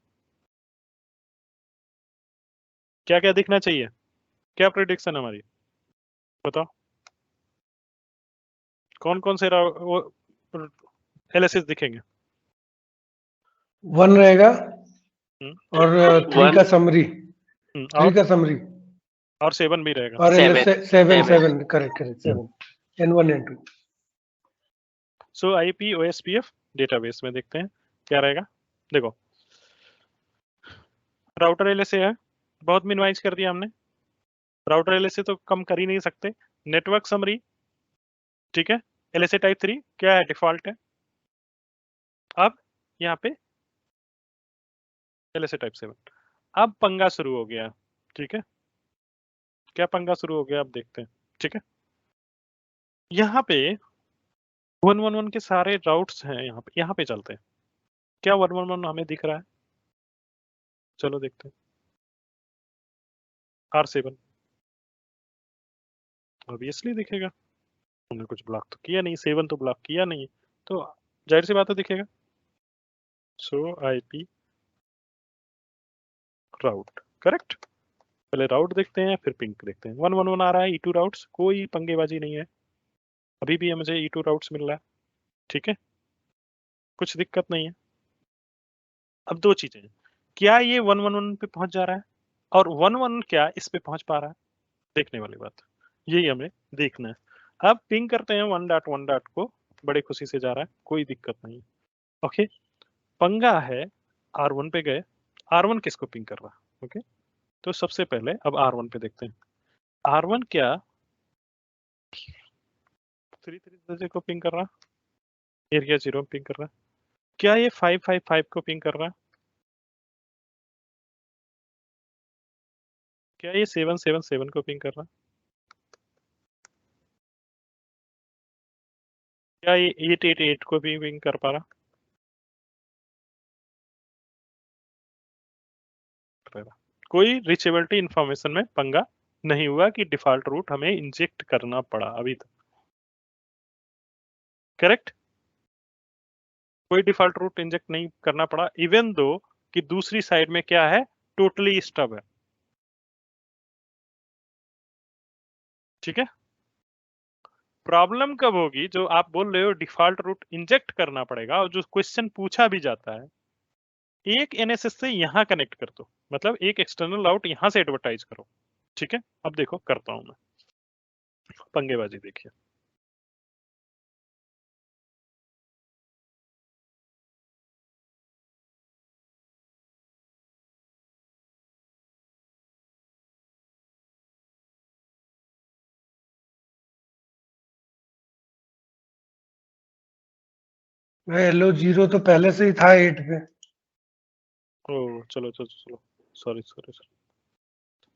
Speaker 1: क्या क्या दिखना चाहिए, क्या प्रेडिक्शन हमारी, बताओ कौन कौन से एनालिसिस दिखेंगे।
Speaker 2: 1 रहेगा
Speaker 1: हम्म,
Speaker 2: और 3
Speaker 4: One.
Speaker 2: का समरी, 3 का समरी
Speaker 1: और 7 भी रहेगा।
Speaker 2: और
Speaker 4: Seven.
Speaker 2: 7 correct correct 7 N1 N2।
Speaker 1: सो IP OSPF डेटाबेस में देखते हैं क्या रहेगा। देखो राउटर LSA है, बहुत मिनिमाइज कर दिया हमने। राउटर LSA तो कम कर ही नहीं सकते। नेटवर्क समरी, ठीक है, LSA टाइप 3 क्या है, डिफॉल्ट है। अब यहाँ पे LSA टाइप 7। अब पंगा शुरू हो गया, ठीक है, क्या पंगा शुरू हो गया अब देखते हैं, ठीक है। यहाँ पे 111 के सारे राउट्स हैं, यहाँ पे चलते हैं। क्या 111 हमें दिख रहा है, चलो देखते हैं। R7 ऑब्वियसली दिखेगा, हमने कुछ ब्लॉक तो किया नहीं, 7 तो ब्लॉक किया नहीं, तो जाहिर सी बात है दिखेगा। सो IP राउट करेक्ट, पहले राउट देखते हैं फिर पिंक देखते हैं। 111 आ रहा है, E2 राउट्स, कोई पंगेबाजी नहीं है, अभी भी मुझे E2 राउट्स मिल रहा है, ठीक है, कुछ दिक्कत नहीं है। अब दो चीजें हैं, क्या ये 111 पे पहुंच जा रहा है और 111 क्या इस पे पहुंच पा रहा है, देखने वाली बात, यही हमें देखना है। अब पिंग करते हैं 1.1 को, बड़े खुशी से जा रहा है, कोई दिक्कत नहीं। ओके, पंगा है R1 पे गए, R1 किसको पिंग कर रहा है। ओके, तो सबसे पहले अब R1 पे देखते हैं। R1 क्या 330 को पिंग कर रहा, एरिया 0 पिंग कर रहा, क्या ये 555 को पिंग कर रहा, क्या ये 777 को पिंग कर रहा, क्या ये 888 को भी पिंग कर पा रहा। कोई रीचेबिलिटी इंफॉर्मेशन में पंगा नहीं हुआ कि डिफॉल्ट रूट हमें इंजेक्ट करना पड़ा अभी तक, करेक्ट, कोई डिफॉल्ट रूट इंजेक्ट नहीं करना पड़ा, इवन दो कि दूसरी साइड में क्या है, टोटली स्टब है, ठीक है। प्रॉब्लम कब होगी, जो आप बोल रहे हो डिफॉल्ट रूट इंजेक्ट करना पड़ेगा, और जो क्वेश्चन पूछा भी जाता है, एक NSS से यहां कनेक्ट कर दो, मतलब एक एक्सटर्नल आउट यहां से एडवर्टाइज करो, ठीक है। अब देखो करता हूं मैं पंगेबाजी, देखिए
Speaker 2: हेलो 0 तो पहले से ही था 8 पे,
Speaker 1: ओ चलो चलो चलो, सॉरी सॉरी सॉरी,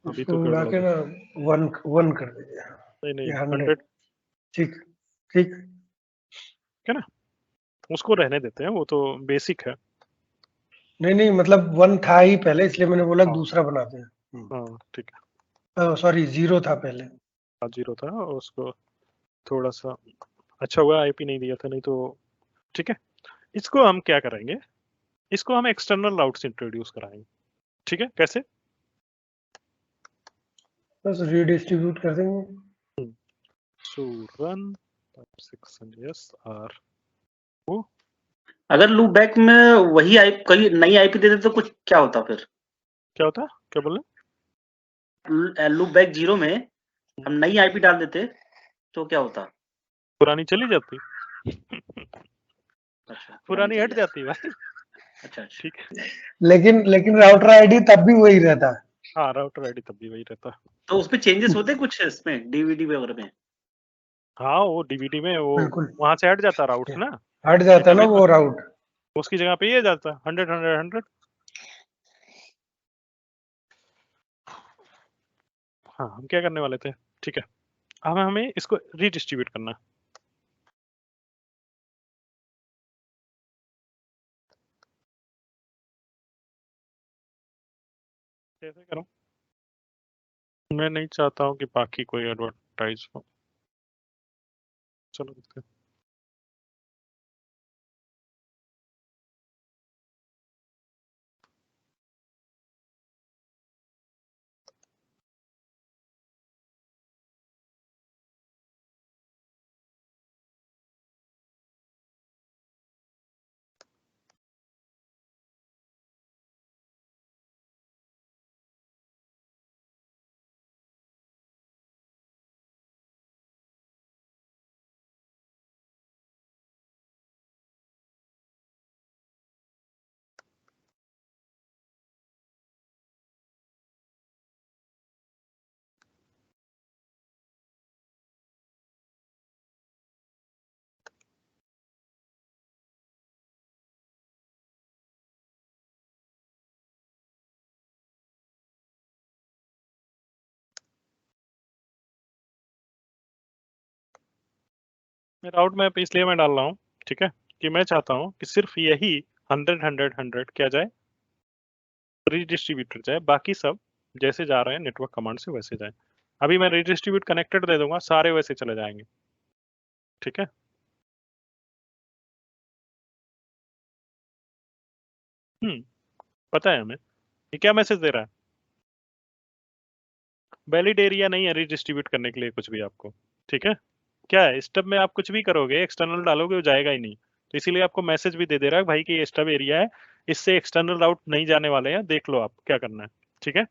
Speaker 1: अभी
Speaker 2: उसको
Speaker 1: तो
Speaker 2: उड़ा
Speaker 1: गड़बड़
Speaker 2: के
Speaker 1: हो
Speaker 2: ना 1 कर दीजिए।
Speaker 1: गई। नहीं
Speaker 2: ये 100
Speaker 1: 100
Speaker 2: ठीक ठीक।
Speaker 1: है ना, उसको रहने देते हैं, वो तो बेसिक है।
Speaker 2: नहीं नहीं मतलब 1 था ही पहले, इसलिए मैंने बोला
Speaker 1: हाँ
Speaker 2: दूसरा बनाते हैं।
Speaker 1: हाँ ठीक है,
Speaker 2: सॉरी 0 था पहले।
Speaker 1: 0 था, और उसको थोड़ा सा अच्छा हुआ IP नहीं दिया था, नहीं तो ठीक है। इसको हम क्या करेंगे, इसको हम एक्सटर्नल राउट्स इंट्रोड्यूस कराएंगे, ठीक है, कैसे।
Speaker 2: बस रीडिस्ट्रीब्यूट कर देंगे।
Speaker 1: Show run section yes R O,
Speaker 5: अगर लूप बैक में वही आईपी, कहीं नई आईपी दे देते तो कुछ क्या होता फिर?
Speaker 1: क्या होता, क्या बोले,
Speaker 5: लूप बैक 0 में हम नई आईपी डाल देते तो क्या होता?
Speaker 1: पुरानी चली जाती,
Speaker 5: अच्छा,
Speaker 1: पुरानी
Speaker 5: चल
Speaker 1: हट
Speaker 5: जाती।
Speaker 1: जाती भाई,
Speaker 5: अच्छा अच्छा।
Speaker 1: ठीक है।
Speaker 2: लेकिन राउटर आईडी तब भी वही रहता है।
Speaker 1: हाँ राउटर ID तब भी वही रहता।
Speaker 5: तो उसमें चेंजेस होते कुछ इसमें डीवीडी वगैरह में?
Speaker 1: हाँ वो DVD में वो
Speaker 2: बिल्कुल
Speaker 1: वहां से हट जाता राउट्स ना,
Speaker 2: हट जाता है ना
Speaker 1: डेटाबेस
Speaker 2: वो राउट।
Speaker 1: उसकी जगह पे ये जाता 100 100 100। हाँ हम क्या करने वाले थे, ठीक है, अब हमें इसको रीडिस्ट्रीब्यूट करना है। कैसे करूं, मैं नहीं चाहता हूँ कि बाकी कोई एडवर्टाइज हो। चलो देखते हैं। मेरा आउट मैप इसलिए मैं डाल रहा हूँ, ठीक है, कि मैं चाहता हूँ कि सिर्फ यही 100 क्या जाए, रीडिस्ट्रीब्यूटेड जाए, बाकी सब जैसे जा रहे हैं नेटवर्क कमांड से वैसे जाए। अभी मैं रीडिस्ट्रीब्यूट कनेक्टेड दे दूंगा, सारे वैसे चले जाएंगे, ठीक है। पता है हमें ये क्या मैसेज दे रहा है। वैलिड एरिया नहीं है रीडिस्ट्रीब्यूट करने के लिए कुछ भी आपको, ठीक है। क्या है, स्टब में आप कुछ भी करोगे, एक्सटर्नल डालोगे, वो जाएगा ही नहीं। तो इसीलिए आपको मैसेज भी दे रहा है भाई कि ये स्टब एरिया है, इससे एक्सटर्नल राउट नहीं जाने वाले हैं, देख लो आप क्या करना है, ठीक है।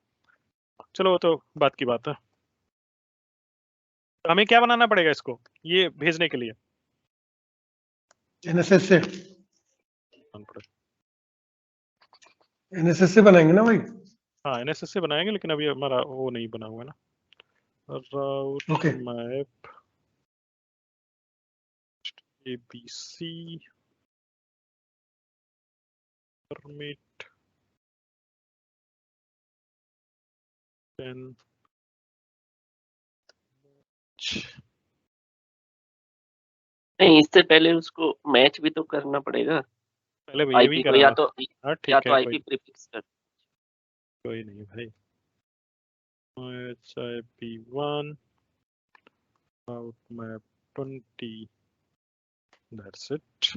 Speaker 1: चलो वो तो बात की बात है। तो हमें क्या बनाना पड़ेगा इसको ये भेजने के लिए?
Speaker 2: एनएसएस से बनाएंगे ना भाई?
Speaker 1: हाँ एनएसएस से बनाएंगे, लेकिन अभी हमारा वो नहीं बना हुआ है ना, राउट
Speaker 2: ओके
Speaker 1: मैप एबीसी परमिट 10
Speaker 4: नहीं, इससे पहले उसको मैच भी तो करना पड़ेगा।
Speaker 1: पहले ये भी
Speaker 4: आईपी को या
Speaker 1: कराना।
Speaker 4: तो
Speaker 1: हाँ ठीक है,
Speaker 4: आईपी प्रीफिक्स कर।
Speaker 1: कोई नहीं भाई। HIP1 out map 20, that's it।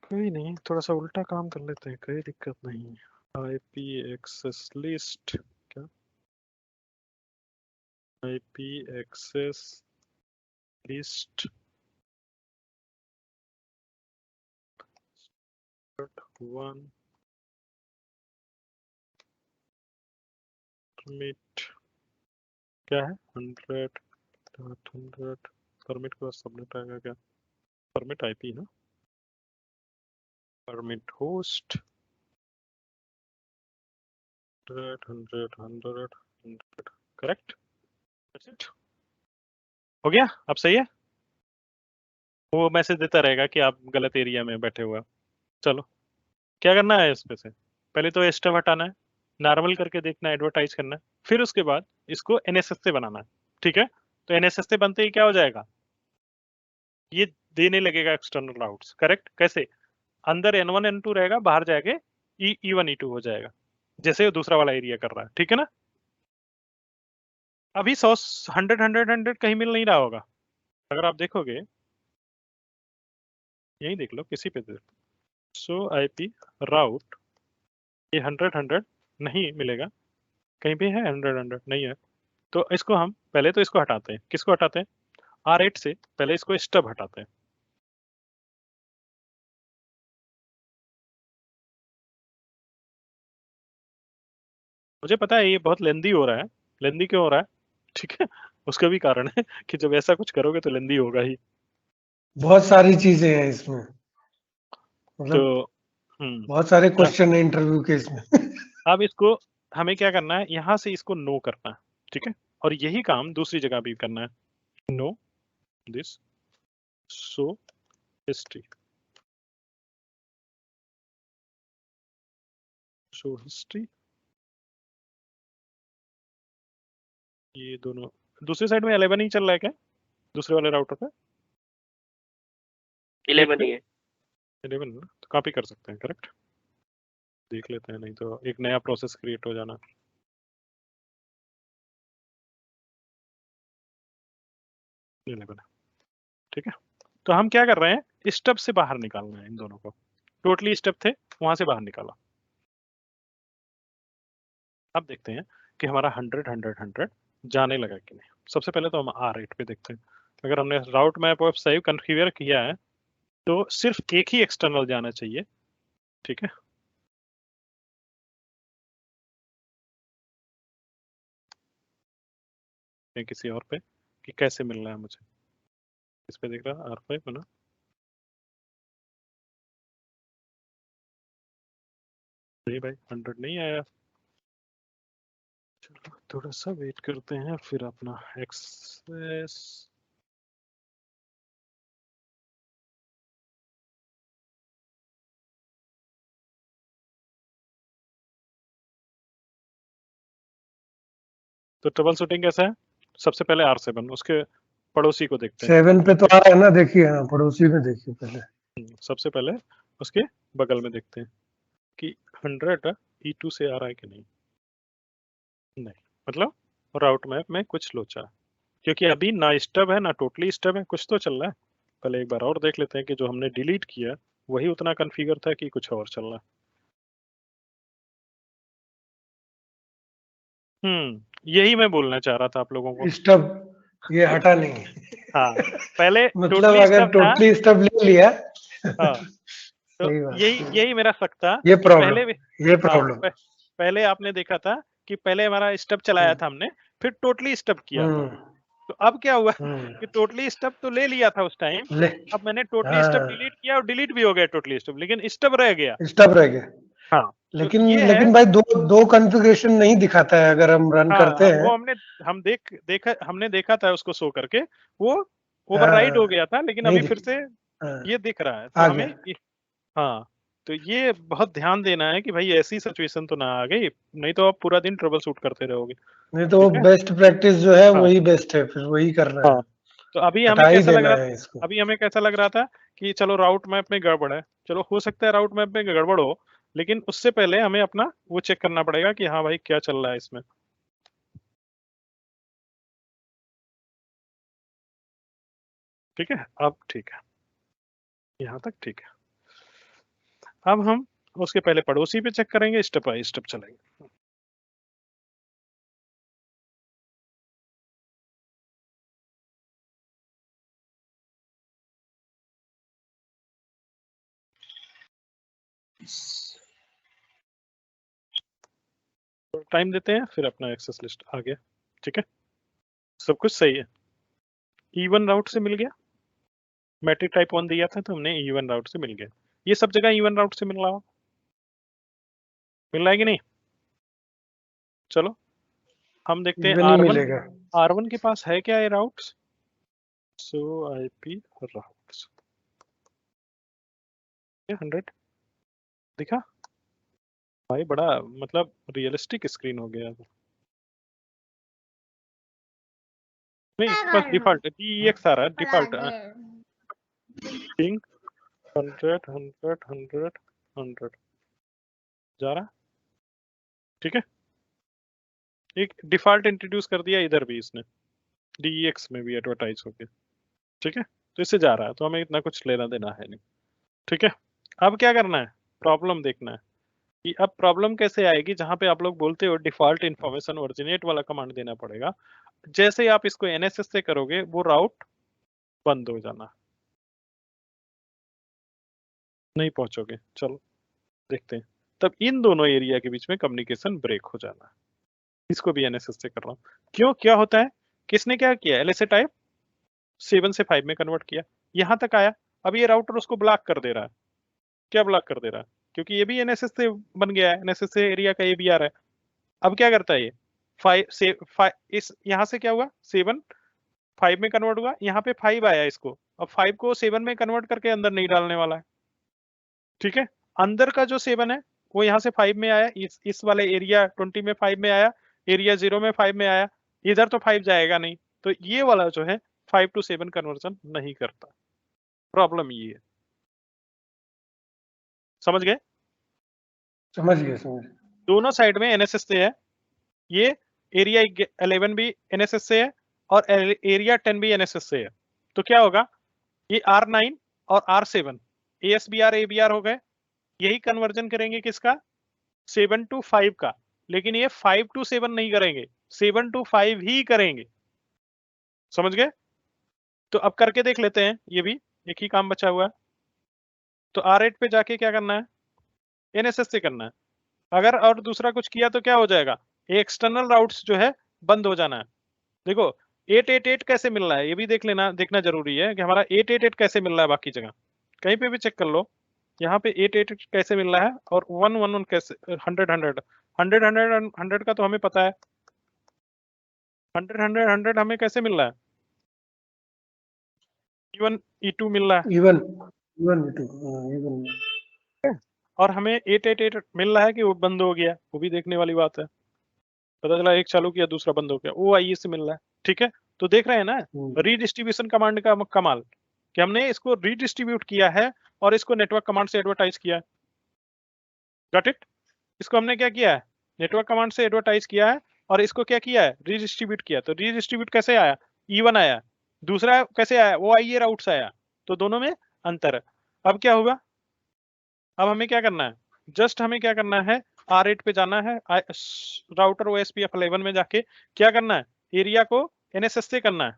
Speaker 1: कोई नहीं, थोड़ा सा उल्टा काम कर लेते हैं, कोई दिक्कत नहीं। IP एक्सेस लिस्ट, क्या IP एक्सेस लिस्ट 1 परमिट क्या है 100.100 परमिट के बाद सबनेट आएगा क्या? परमिट IP ना, परमिट होस्ट 100 करेक्ट। हो गया, अब सही है। वो मैसेज देता रहेगा कि आप गलत एरिया में बैठे हुए हो। चलो क्या करना है इस पे से, पहले तो स्टब हटाना है, नॉर्मल करके देखना है, एडवर्टाइज करना है, फिर उसके बाद इसको एनएसएस से बनाना है, ठीक है। तो एनएसएस से बनते ही क्या हो जाएगा, ये देने लगेगा एक्सटर्नल राउट्स, करेक्ट। कैसे, अंदर N1 N2 रहेगा, बाहर जाके E1 E2 हो जाएगा, जैसे दूसरा वाला एरिया कर रहा है, ठीक है ना। अभी 100 कहीं मिल नहीं रहा होगा, अगर आप देखोगे यही देख लो, किसी पे देख। सो IP राउट ये 100 नहीं मिलेगा, कहीं भी है 100 नहीं है। तो इसको हम पहले तो इसको हटाते हैं, किसको हटाते हैं, R8 से पहले इसको स्टब हटाते हैं। मुझे पता है ये बहुत लेंदी हो रहा है, लेंदी क्यों हो रहा है, ठीक है, उसका भी कारण है कि जब ऐसा कुछ करोगे तो लेंदी होगा ही।
Speaker 2: बहुत सारी चीजें हैं इसमें, मतलब
Speaker 1: तो
Speaker 2: बहुत सारे क्वेश्चन है इंटरव्यू के इसमें।
Speaker 1: अब इसको हमें क्या करना है, यहां से इसको नो करना है, ठीक है। और यही काम दूसरी जगह भी करना है, no this show history, show history, ये दोनों दूसरी साइड में 11 ही चल रहा है क्या दूसरे वाले राउटर पे?
Speaker 4: 11 ही है।
Speaker 1: 11 ना, तो कॉपी कर सकते हैं, करेक्ट। देख लेते हैं, नहीं तो एक नया प्रोसेस क्रिएट हो जाना। 11 है। ठीक है, तो हम क्या कर रहे हैं, स्टब से बाहर निकालना है इन दोनों को। टोटली स्टब थे, वहां से बाहर निकाला। अब देखते हैं कि हमारा 100 जाने लगा कि नहीं। सबसे पहले तो हम R8 पे देखते हैं। अगर हमने राउट मैप ऑफ सही कॉन्फ़िगर किया है तो सिर्फ एक ही एक्सटर्नल जाना चाहिए। ठीक है, किसी और पे कि कैसे मिलना है मुझे। इस पे देख रहा R5 है ना, नहीं भाई 100 नहीं आया। चलो थोड़ा सा वेट करते हैं, फिर अपना एक्सेस तो ट्रबल शूटिंग कैसा है। सबसे पहले R7 उसके पड़ोसी को देखते हैं।
Speaker 2: 7 पे तो आ रहा है ना, देखिए हाँ पड़ोसी में देखिए पहले।
Speaker 1: सबसे पहले उसके बगल में देखते हैं कि 100 E2 से आ रहा है कि नहीं। नहीं, मतलब राउट मैप में कुछ लोचा है, क्योंकि अभी ना स्टब है ना टोटली स्टब है, कुछ तो चल रहा है। पहले एक बार और देख लेते हैं कि जो हमने डिलीट किया वही उतना कॉन्फ़िगर था कि कुछ और चल रहा है। यही मैं बोलना चाह रहा था आप लोगों को।
Speaker 2: स्टब ये हटा नहीं।
Speaker 1: हाँ, पहले
Speaker 2: मतलब
Speaker 1: टोटली
Speaker 2: अगर
Speaker 1: स्टब था।
Speaker 2: टोटली स्टब ले लिया
Speaker 1: हाँ, तो
Speaker 2: सही बात
Speaker 1: यही
Speaker 2: है।
Speaker 1: यही मेरा शक था
Speaker 2: ये
Speaker 1: कि पहले
Speaker 2: प्रॉब्लम, ये
Speaker 1: हाँ,
Speaker 2: प्रॉब्लम।
Speaker 1: पहले आपने देखा था कि पहले हमारा स्टब चलाया था हमने, फिर टोटली स्टब किया था। तो अब क्या हुआ कि टोटली स्टब तो ले लिया था उस टाइम,
Speaker 2: ले
Speaker 1: अब मैंने टोटली स्टब
Speaker 2: हाँ
Speaker 1: डिलीट किया और डिलीट भी हो गया टोटली स्टब, लेकिन स्टब रह गया।
Speaker 2: स्टब रह गया।
Speaker 1: हाँ, तो
Speaker 2: लेकिन
Speaker 1: ये है।
Speaker 2: लेकिन भाई दो कॉन्फ़िगरेशन नहीं दिखाता है अगर हम रन करते
Speaker 1: हाँ,
Speaker 2: हैं।
Speaker 1: वो हमने देखा था उसको शो करके, वो ओवरराइड हो गया था, लेकिन
Speaker 2: नहीं
Speaker 1: अभी फिर से
Speaker 2: हाँ,
Speaker 1: ये दिख रहा है। तो
Speaker 2: आ
Speaker 1: हमें
Speaker 2: गया।
Speaker 1: हाँ, तो ये बहुत ध्यान देना है कि भाई ऐसी सिचुएशन तो ना आ गई, नहीं तो आप पूरा दिन ट्रबल शूट करते रहोगे।
Speaker 2: नहीं तो
Speaker 1: ठीक है,
Speaker 2: बेस्ट प्रैक्टिस जो है
Speaker 1: हाँ
Speaker 2: वही बेस्ट है, फिर वही करना है,
Speaker 1: हाँ। तो अभी हमें
Speaker 2: हटा ही
Speaker 1: कैसा लग
Speaker 2: देना
Speaker 1: रहा
Speaker 2: है इसको।
Speaker 1: अभी हमें कैसा लग रहा था कि चलो राउट मैप में गड़बड़ है। चलो हो सकता है राउट मैप में गड़बड़ हो, लेकिन उससे पहले हमें अपना वो चेक करना पड़ेगा कि हाँ भाई क्या चल रहा है इसमें। ठीक है, अब ठीक है, यहाँ तक ठीक है। अब हम उसके पहले पड़ोसी पे चेक करेंगे, स्टेप बाय स्टेप चलेंगे। टाइम देते हैं, फिर अपना एक्सेस लिस्ट आ गया। ठीक है, सब कुछ सही है। इवन राउट से मिल गया, मैट्रिक टाइप 1 दिया था तो हमने इवन राउट से मिल गया। ये सब जगह इवन राउट से मिल रहा हो, मिल रहा है कि नहीं। चलो हम देखते हैं
Speaker 2: इवन ही मिलेगा।
Speaker 1: R1 के पास है क्या ये राउट्स। सो IP राउट्स 100 दिखा भाई, बड़ा मतलब रियलिस्टिक स्क्रीन हो गया। नहीं, बस डिफॉल्ट DEX आ रहा है, डिफॉल्ट पिंग 100 100 100 100 जा रहा है। ठीक है, एक डिफॉल्ट इंट्रोड्यूस कर दिया इधर भी इसने, DEX में भी एडवर्टाइज हो गया। ठीक है, तो इससे जा रहा है, तो हमें इतना कुछ लेना देना है नहीं। ठीक है, अब क्या करना है, प्रॉब्लम देखना है कि अब प्रॉब्लम कैसे आएगी, जहां पे आप लोग बोलते हो डिफॉल्ट इंफॉर्मेशन ओरिजिनेट वाला कमांड देना पड़ेगा। जैसे ही आप इसको NSS से करोगे वो राउट बंद हो जाना, नहीं पहुंचोगे। चलो देखते हैं, तब इन दोनों एरिया के बीच में कम्युनिकेशन ब्रेक हो जाना। इसको भी NSS से कर रहा हूँ। क्यों, क्या होता है, किसने क्या किया, LSA टाइप 7 से 5 में कन्वर्ट किया, यहां तक आया। अब ये राउटर उसको ब्लॉक कर दे रहा है। क्या ब्लॉक कर दे रहा है, क्योंकि ये भी NSS से बन गया है, NSS से एरिया का ये भी आ रहा है। अब क्या करता है ये 5 से 5, इस यहां से क्या हुआ, 7 5 में कन्वर्ट हुआ, यहाँ पे 5 आया इसको, अब 5 को 7 में कन्वर्ट करके अंदर नहीं डालने वाला है। ठीक है, अंदर का जो 7 है वो यहाँ से 5 में आया, इस वाले एरिया 20 में 5 में आया, एरिया 0 में 5 में आया, इधर तो 5 जाएगा नहीं, तो ये वाला जो है 5 to 7 कन्वर्जन नहीं करता। प्रॉब्लम ये है, समझ गए।
Speaker 2: समझ गए समझ गए।
Speaker 1: दोनों साइड में NSS से है, ये एरिया 11 भी NSS से है, और एरिया 10 भी एनएसएस से है, तो क्या होगा, ये R9 और R7 ASBR ABR हो गए, यही कन्वर्जन करेंगे किसका, 7 to 5 का, लेकिन ये 5 to 7 नहीं करेंगे, 7 to 5 ही करेंगे, समझ गए। तो अब करके देख लेते हैं, ये भी एक ही काम बचा हुआ है। तो R8 पे जाके क्या करना है, एनएसएस से करना है। अगर और दूसरा कुछ किया तो क्या हो जाएगा, एक्सटर्नल राउट्स जो है बंद हो जाना है। देखो 888 कैसे मिल रहा है, ये भी देख लेना, देखना जरूरी है कि हमारा 888 कैसे मिल रहा है, बाकी जगह कहीं पे भी चेक कर लो, यहाँ पे 888 कैसे मिल रहा है, और 111 कैसे, 100 का तो हमें पता है, 100 हमें कैसे मिल रहा है, E1 E2 मिल रहा है,
Speaker 2: इवन इवन
Speaker 1: और हमें 888 मिल रहा है कि वो बंद हो गया, वो भी देखने वाली बात है। पता चला एक चालू किया दूसरा बंद हो गया, वो आईए से मिल रहा है, ठीक है। तो देख रहे हैं ना रीडिस्ट्रीब्यूशन कमांड का कमाल, कि हमने इसको रीडिस्ट्रीब्यूट किया है और इसको नेटवर्क कमांड से एडवर्टाइज किया है। Got it. इसको हमने क्या किया है, नेटवर्क कमांड से एडवर्टाइज किया है, और इसको क्या किया है, रीडिस्ट्रीब्यूट किया। तो रीडिस्ट्रीब्यूट कैसे आया, E1 आया, दूसरा कैसे आया, वो आईए राउट से आया, तो दोनों में अंतर है। अब क्या हुआ, अब हमें क्या करना है, जस्ट हमें क्या करना है, R8 पे जाना है, राउटर OSPF 11 में जाके क्या करना है, एरिया को NSS से करना है,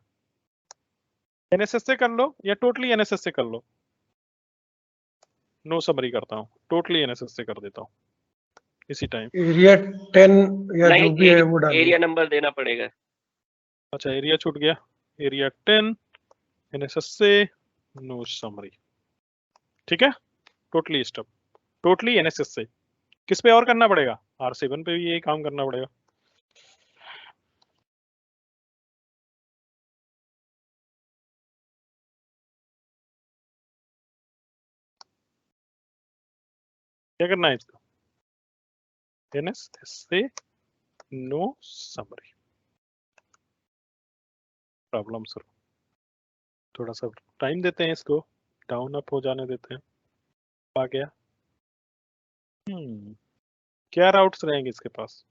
Speaker 1: NSS से कर लो या टोटली NSS से कर लो, नो समरी करता हूँ, टोटली NSS से कर देता हूँ इसी टाइम।
Speaker 2: एरिया 10 या जो
Speaker 4: नहीं,
Speaker 2: भी है वो डालिए।
Speaker 4: एरिया नंबर देना पड़ेगा।
Speaker 1: अच्छा एरिया छूट गया, एरिया 10 NSS से नो समरी, ठीक है। टोटली स्टॉप, टोटली NSS से। किस पे और करना पड़ेगा, R7 पे भी यही काम करना पड़ेगा। क्या करना है इसको, NSS से नो समरी, प्रॉब्लम सर। थोड़ा सा टाइम देते हैं इसको, डाउन अप हो जाने देते हैं। आ गया, क्या राउट्स रहेंगे इसके पास,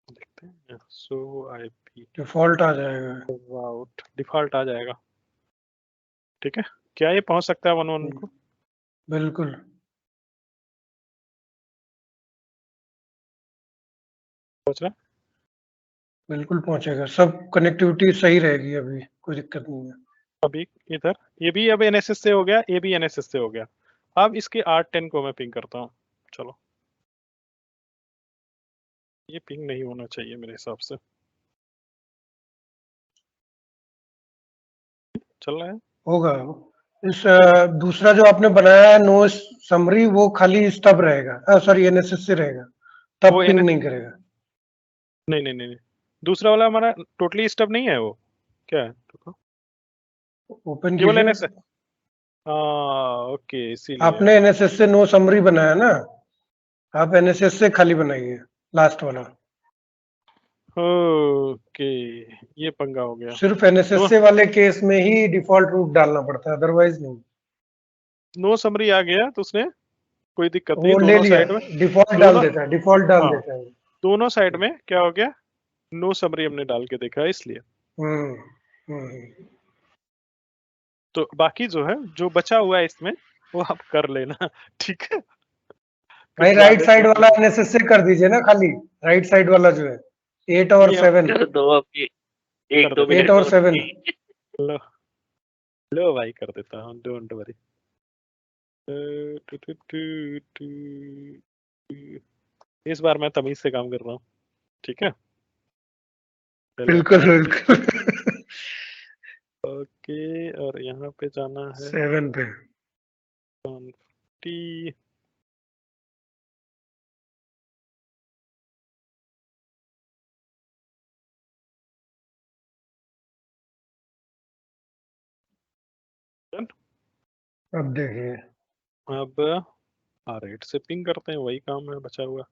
Speaker 1: देखते हैं। सो IP
Speaker 2: डिफॉल्ट आ जाएगा।
Speaker 1: राउट डिफॉल्ट आ जाएगा, ठीक है। क्या ये पहुंच सकता है 111 को,
Speaker 2: बिल्कुल
Speaker 1: पहुंच रहा है?
Speaker 2: बिल्कुल पहुंचेगा, सब कनेक्टिविटी सही रहेगी, अभी कोई दिक्कत नहीं है।
Speaker 1: अभी इधर ये भी अब NSS से हो गया, ये भी NSS से हो गया। अब इसके R10 को मैं पिंग करता हूँ, चलो ये पिंग नहीं होना चाहिए मेरे हिसाब से, चल रहा है।
Speaker 2: होगा इस दूसरा जो आपने बनाया है नो समरी, वो खाली स्टब रहेगा, सॉरी एनएसएस से रहेगा, तब
Speaker 1: वो
Speaker 2: पिंग नहीं करेगा।
Speaker 1: नहीं नहीं नहीं, दूसरा वाला हमारा टोटली स्टब नहीं है, वो क्या है,
Speaker 2: ओपन
Speaker 1: केवल
Speaker 2: कीजिए।
Speaker 1: NSS, ओके, इसीलिए
Speaker 2: आपने एनएसएस से नो समरी बनाया ना, आप एनएसएस से खाली बनाइए लास्ट वाला।
Speaker 1: ओके, ये पंगा हो गया।
Speaker 2: सिर्फ एनएसएस से वाले केस में ही डिफॉल्ट रूट डालना पड़ता है, अदरवाइज नहीं।
Speaker 1: नो समरी आ गया तो उसने कोई दिक्कत नहीं,
Speaker 2: वो ले
Speaker 1: दोनों
Speaker 2: लिया,
Speaker 1: साइड में
Speaker 2: डिफॉल्ट डाल
Speaker 1: दोनों,
Speaker 2: देता है, डिफॉल्ट डाल
Speaker 1: हाँ,
Speaker 2: देता है।
Speaker 1: दोनों साइड में क्या हो गया, नो समरी हमने डाल के देखा है इसलिए।
Speaker 2: हम्म।
Speaker 1: तो बाकी जो है, जो बचा हुआ है इसमें, वो आप कर लेना, ठीक है।
Speaker 2: भाई राइट साइड वाला एनएसएस से कर दीजिए ना खाली, राइट साइड वाला जो है 8 और 7,
Speaker 4: कर दो आपकी, एक
Speaker 1: कर
Speaker 4: दो
Speaker 1: देते हैं।
Speaker 2: 8
Speaker 4: मिनट
Speaker 2: और 7
Speaker 1: लो लो भाई, कर देता हूँ, डोंट वरी। इस बार मैं तमीज से काम कर रहा हूँ, ठीक है।
Speaker 2: बिल्कुल बिल्कुल।
Speaker 1: ओके, और यहाँ पे जाना है
Speaker 2: 7 पे।
Speaker 1: टी,
Speaker 2: अब देखिए,
Speaker 1: अब R8 से पिंग करते हैं, वही काम है बचा हुआ,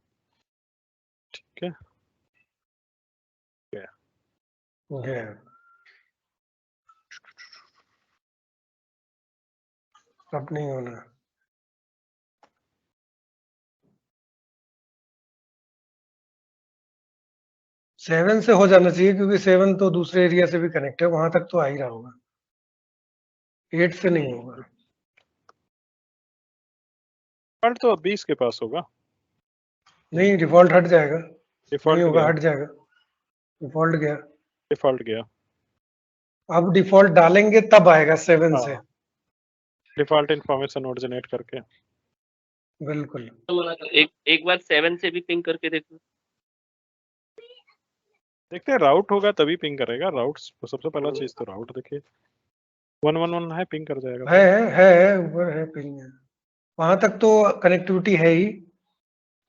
Speaker 1: ठीक है।
Speaker 2: ये अब नहीं होना। 7 से हो जाना चाहिए क्योंकि 7 तो दूसरे एरिया से भी कनेक्ट है, वहां तक तो आ ही रहा होगा। 8 से नहीं होगा।
Speaker 1: डिफॉल्ट तो 20 के पास होगा।
Speaker 2: नहीं, डिफॉल्ट हट जाएगा। नहीं
Speaker 1: डिफॉल्ट
Speaker 2: होगा,
Speaker 1: गया,
Speaker 2: हट जाएगा। डिफॉल्ट गया।
Speaker 1: डिफॉल्ट गया।
Speaker 2: अब डिफॉल्ट डालेंगे तब आएगा 7 से।
Speaker 1: हाँ, डिफॉल्ट इंफॉर्मेशन ओरिजिनेट करके।
Speaker 2: बिल्कुल।
Speaker 4: एक बार 7 से भी पिंग करके देखो।
Speaker 1: देखते हैं, राउट होगा तभी पिंग करेगा। राउट सबसे पहला चीज तो राउट देखिए। 111 है, पिंग कर जाएगा।
Speaker 2: है ऊपर है, पिंग है। वहां तक तो कनेक्टिविटी है ही।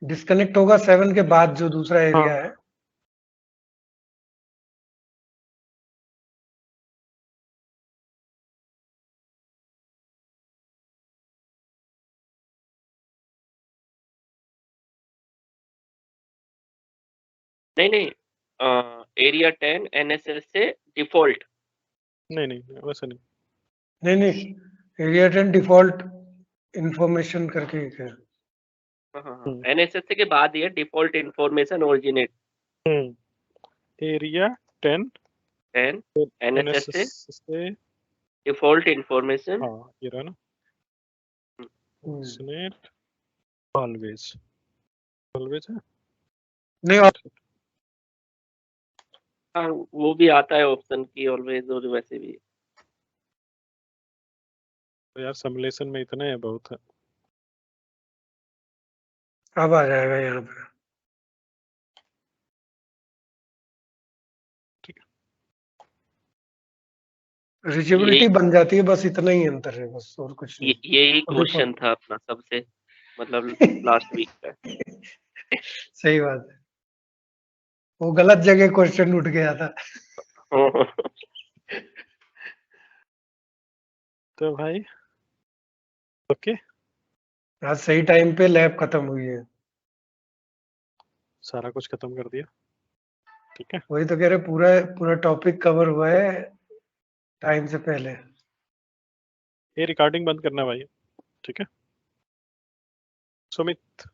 Speaker 2: डिस्कनेक्ट होगा 7 के बाद जो दूसरा एरिया है।
Speaker 4: नहीं एरिया 10 एनएसएस से डिफॉल्ट।
Speaker 1: नहीं वैसे नहीं।
Speaker 2: नहीं एरिया 10 डिफॉल्ट इंफॉर्मेशन करके एक है।
Speaker 4: एनएसएस के बाद ये default information originate.
Speaker 1: Area 10
Speaker 4: NSS
Speaker 1: से
Speaker 4: डिफॉल्ट इंफॉर्मेशन।
Speaker 1: हाँ, ये रहा ना, ओरिजिनेट ऑलवेज है।
Speaker 2: नहीं,
Speaker 4: हाँ, वो भी आता है ऑप्शन की ऑलवेज, और वैसे भी
Speaker 1: तो यार सिमुलेशन में इतने हैं, बहुत है।
Speaker 2: अब आ जाएगा यहाँ पे।
Speaker 1: ठीक
Speaker 2: है, रीचेबिलिटी बन जाती है, बस इतना ही अंतर है, बस और कुछ नहीं।
Speaker 4: यही क्वेश्चन था अपना सबसे, मतलब लास्ट वीक का।
Speaker 2: सही बात है, वो गलत जगह क्वेश्चन उठ गया था।
Speaker 1: तो भाई ओके,
Speaker 2: आज सही टाइम पे लैब खत्म हुई है।
Speaker 1: सारा कुछ खत्म कर दिया। ठीक है,
Speaker 2: वही तो कह रहे, पूरा टॉपिक कवर हुआ है टाइम से पहले।
Speaker 1: ये रिकॉर्डिंग बंद करना भाई। ठीक है सुमित।